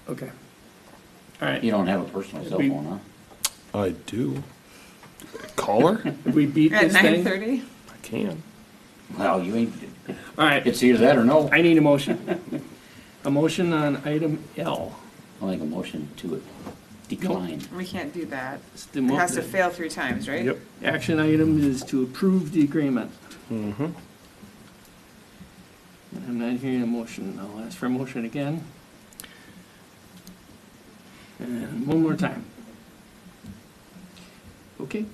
Okay. All right. You don't have a personal cell We- phone, huh? I do. Call her? Did we beat At this thing? 9:30? I can. Well, you ain't, All right, it's either that or no. I need a motion. A motion on item L. I'll make a motion to decline. We can't do that. The It mo- has to fail 3 times, right? Yep. Action item is to approve the agreement. Mm-hmm. I'm not hearing a motion. I'll ask for a motion again. And one more time. Okay.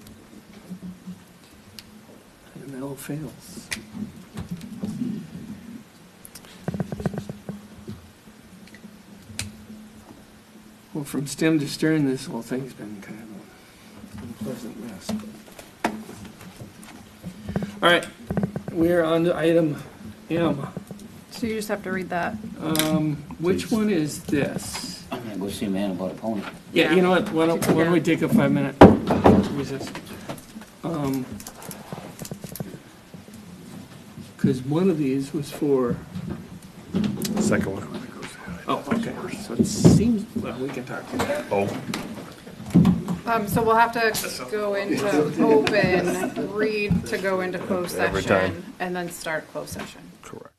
Item L fails. Well, from stem to stern, this whole thing's been kind of an unpleasant mess. All right, we're on to item M. So you just have to read that. Which one is this? I'm gonna go see Man About a Pony. Yeah, you know what, why don't we take a 5-minute recess? Because one of these was for, Second one. oh, okay, so it seems, well, we can talk to that. Oh. So we'll have to go into open, read to go into closed Every session, time. and then start closed session. Correct.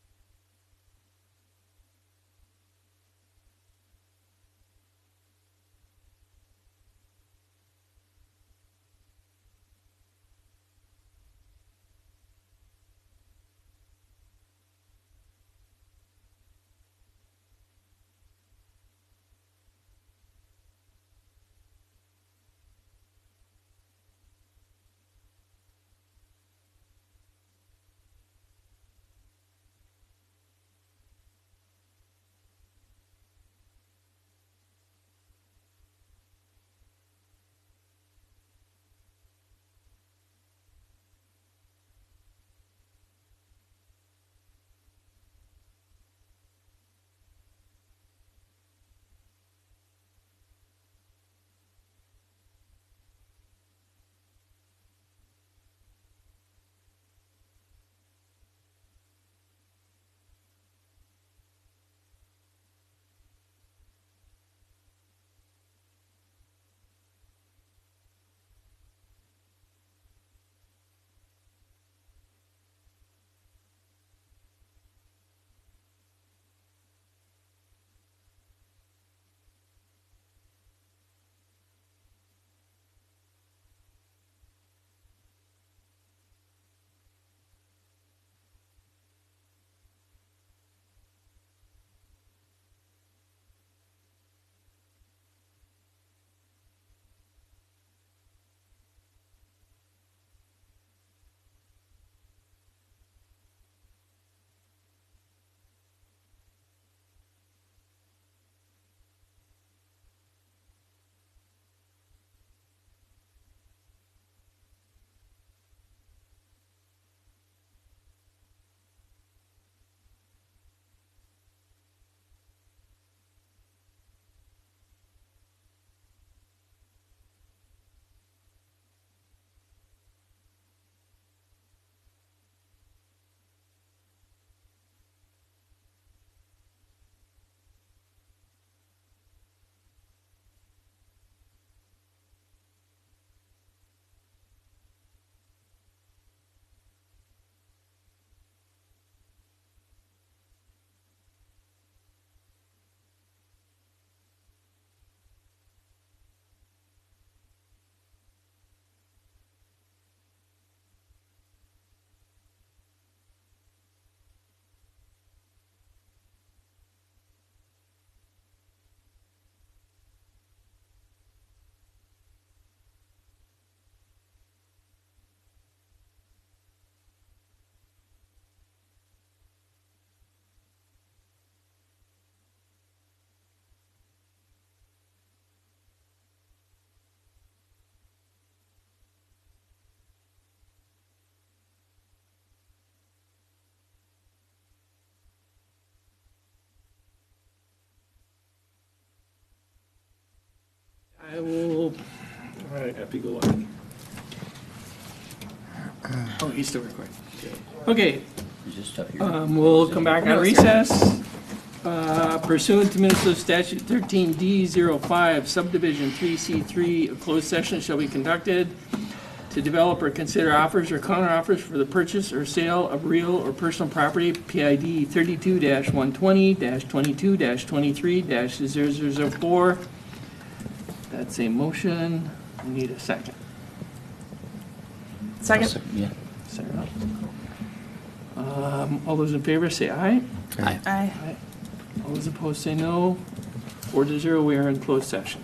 I will, all right, happy-go-lucky. Oh, he's still recording. Okay, Is this stuff here? we'll come back on recess. Pursuant to Minnesota Statute 13D05, subdivision 3C3, a closed session shall be conducted to develop or consider offers or counteroffers for the purchase or sale of real or personal property, PID 32-120-22-23-0004. That's a motion. We need a second. Second? Yeah. Sarah. All those in favor say aye. Aye. Aye. All those opposed say no. 4-0, we are in closed session.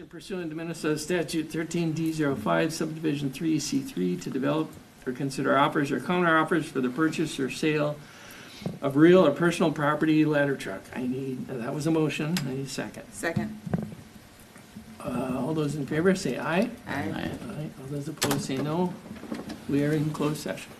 Pursuant to Minnesota Statute 13D05 subdivision 3C3 to develop or consider offers or counteroffers for the purchase or sale of real or personal property ladder truck. That was a motion. I need a second. Second. All those in favor say aye. Aye. Aye. All those opposed say no. We are in closed session.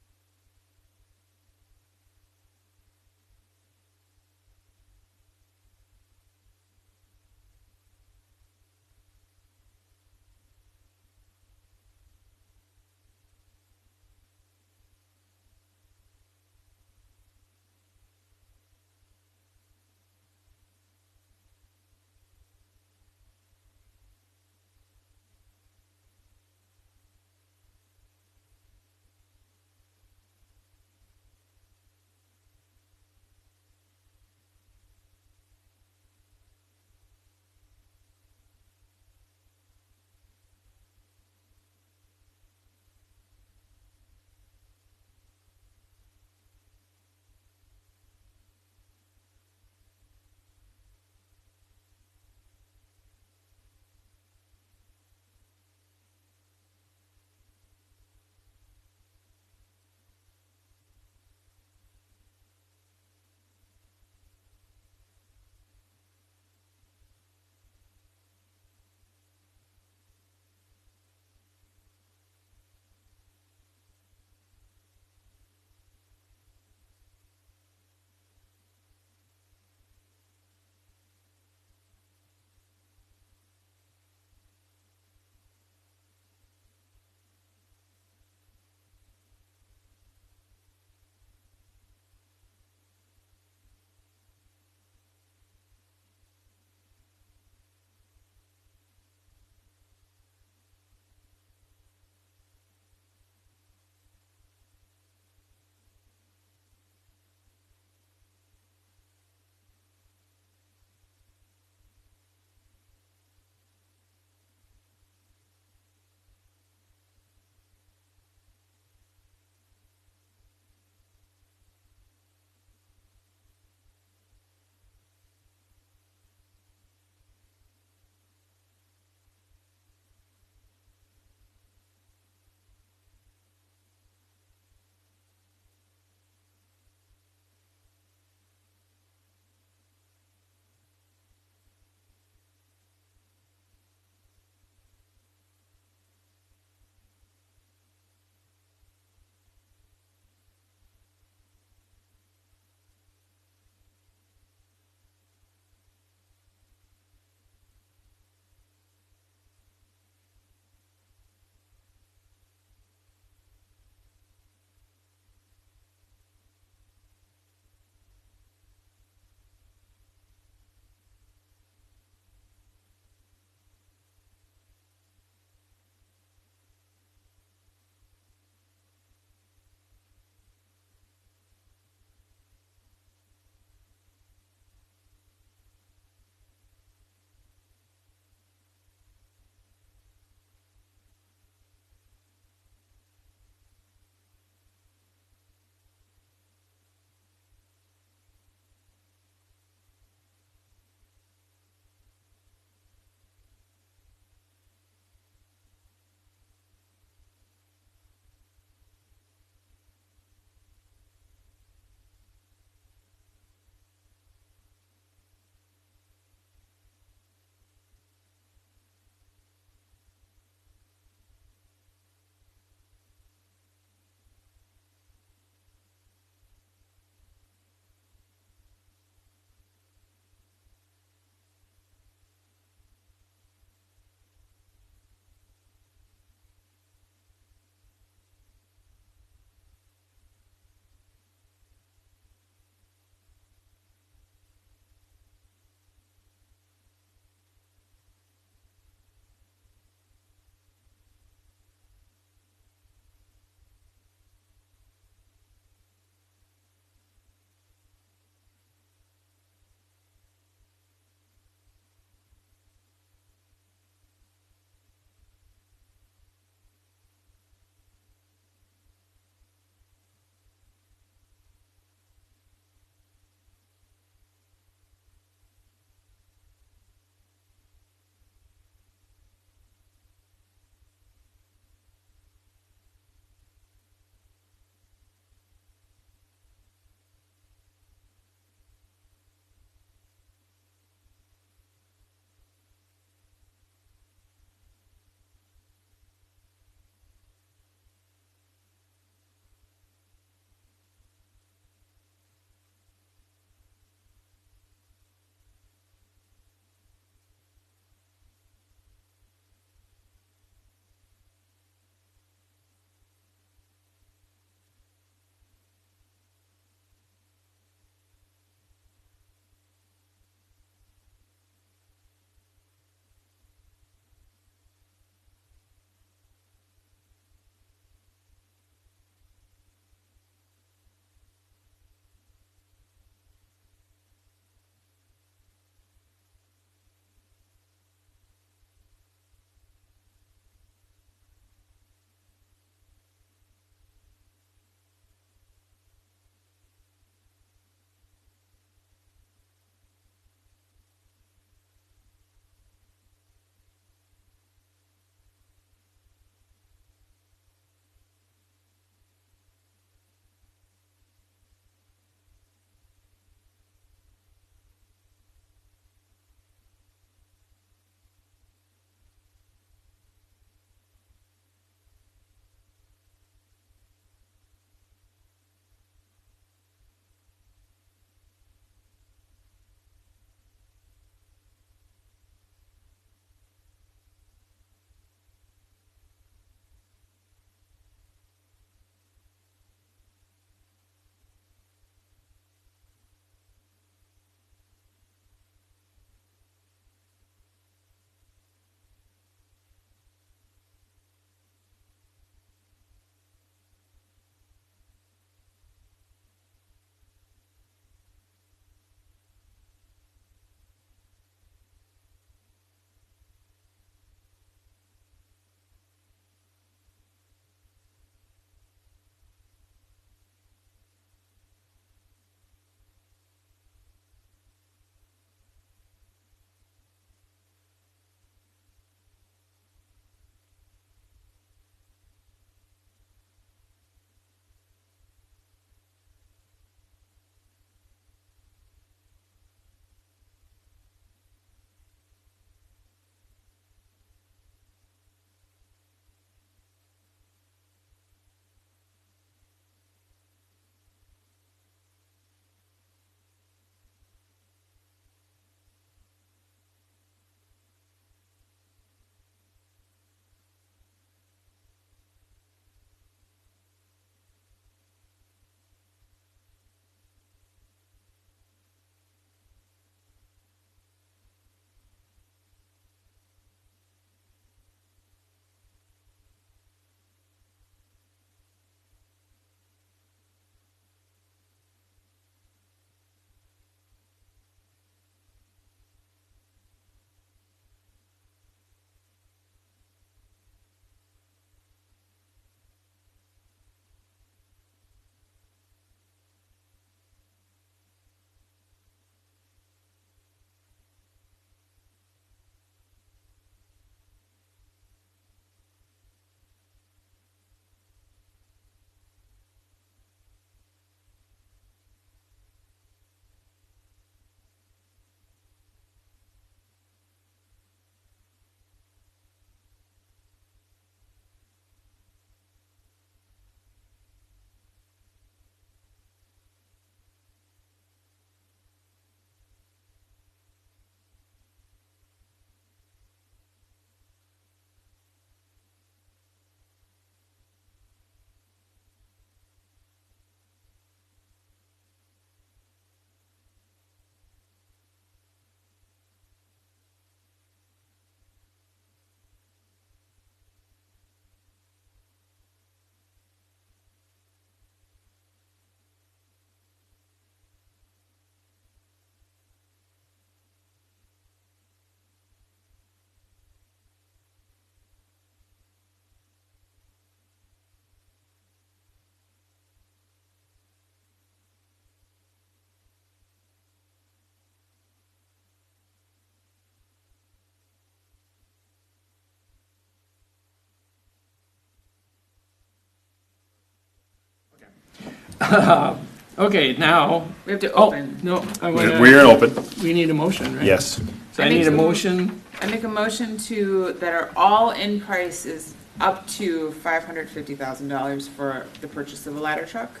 Okay, now. We have to Oh, open. no, I want We're in open. We need a motion, right? Yes. So I need a motion. I make a motion that our all-in price is up to $550,000 for the purchase of a ladder truck.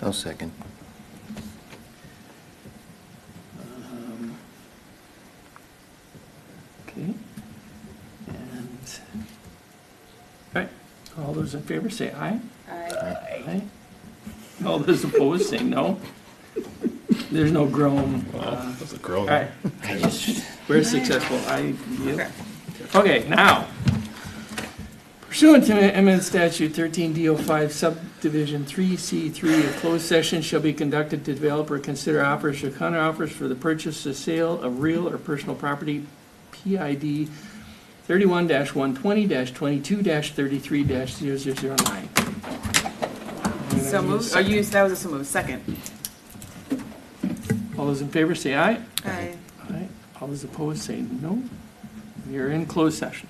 I'll second. Okay. And, all right, all those in favor say aye. Aye. All those opposed say no. There's no groan. That's a groan. All right. We're successful. Okay, now, pursuant to MN Statute 13D05 subdivision 3C3, a closed session shall be conducted to develop or consider offers or counteroffers for the purchase or sale of real or personal property, PID 31-120-22-33-0009. So moved, that was a so moved, second. All those in favor say aye. Aye. Aye. All those opposed say no. We are in closed session.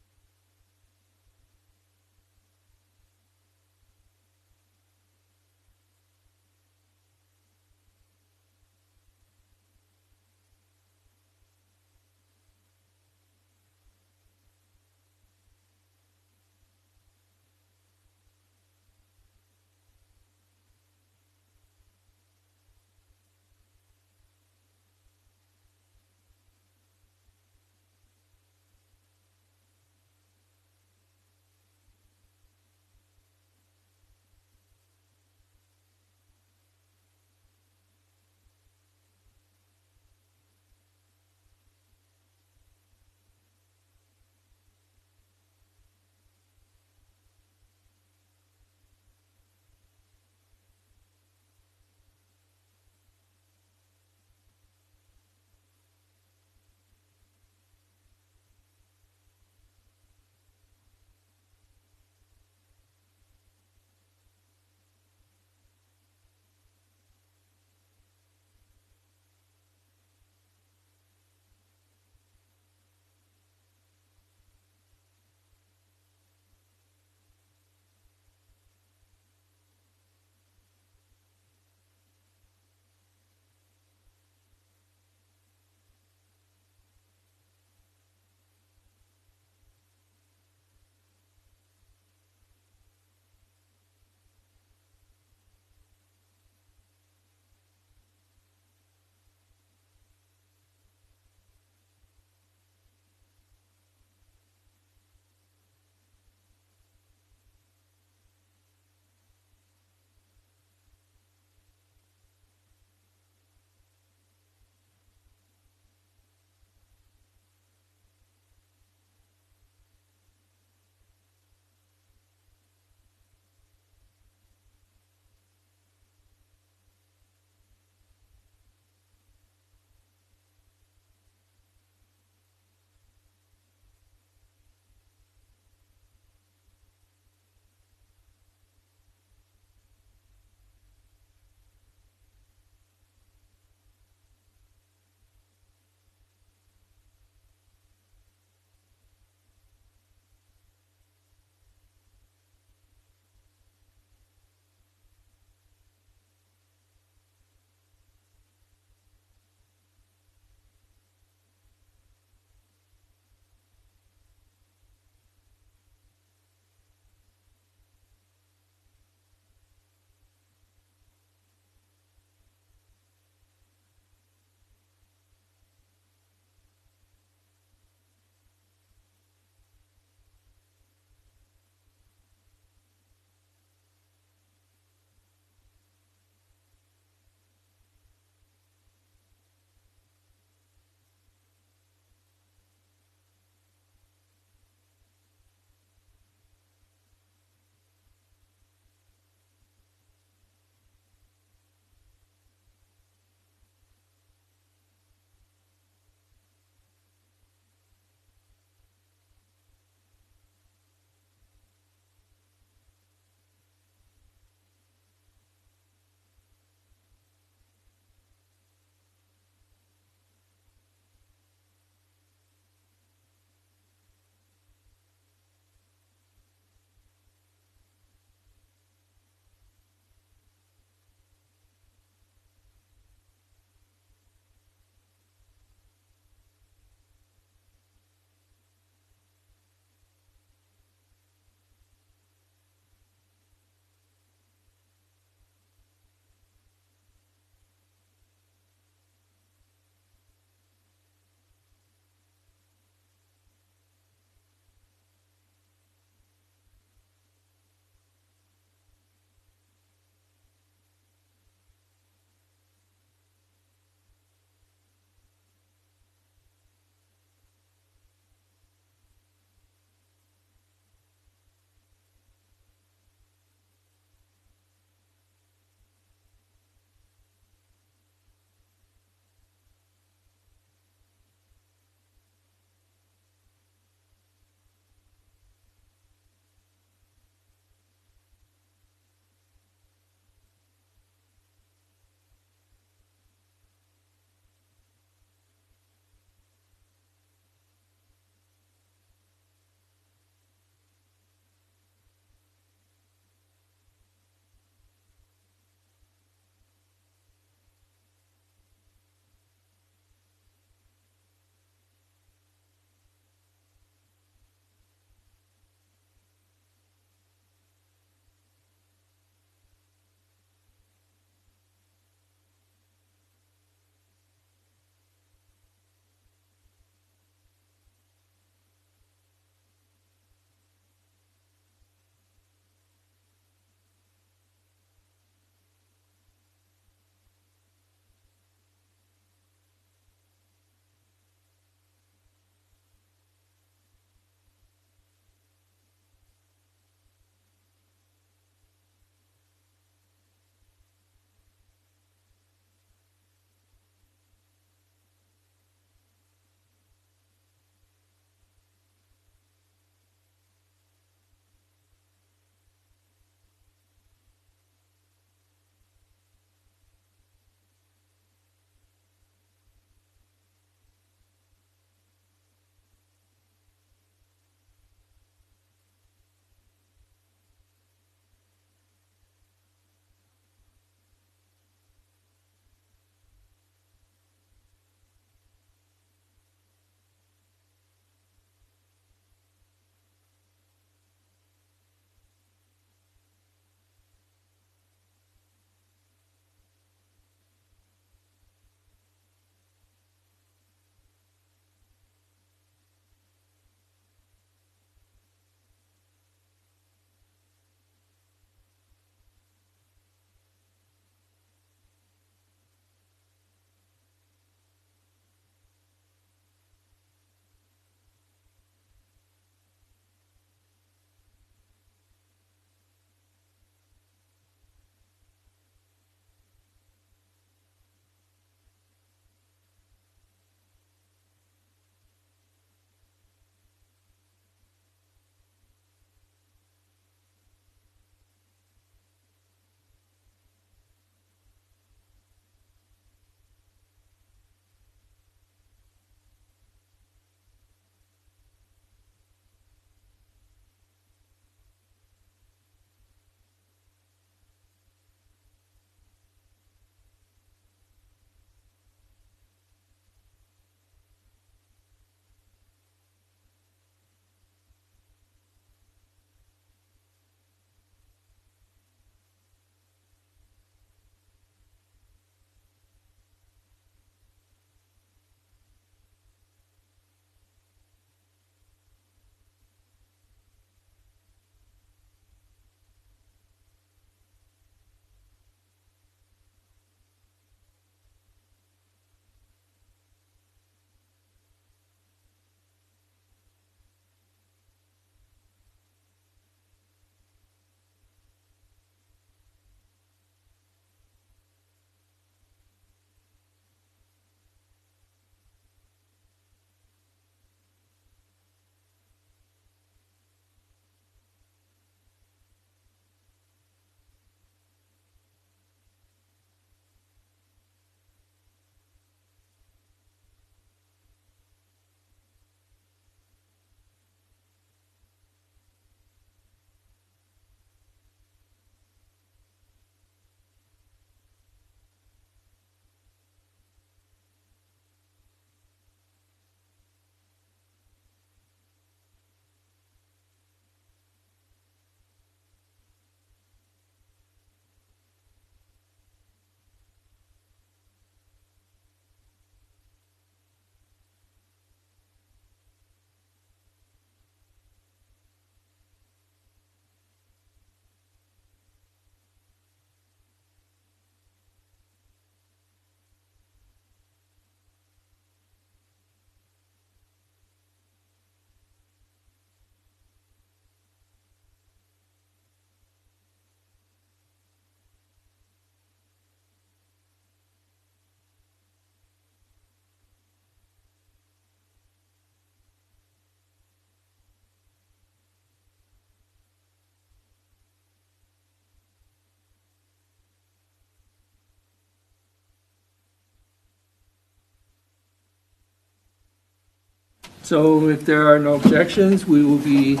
So if there are no objections, we will be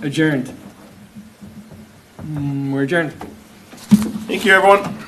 adjourned. We're adjourned. Thank you, everyone.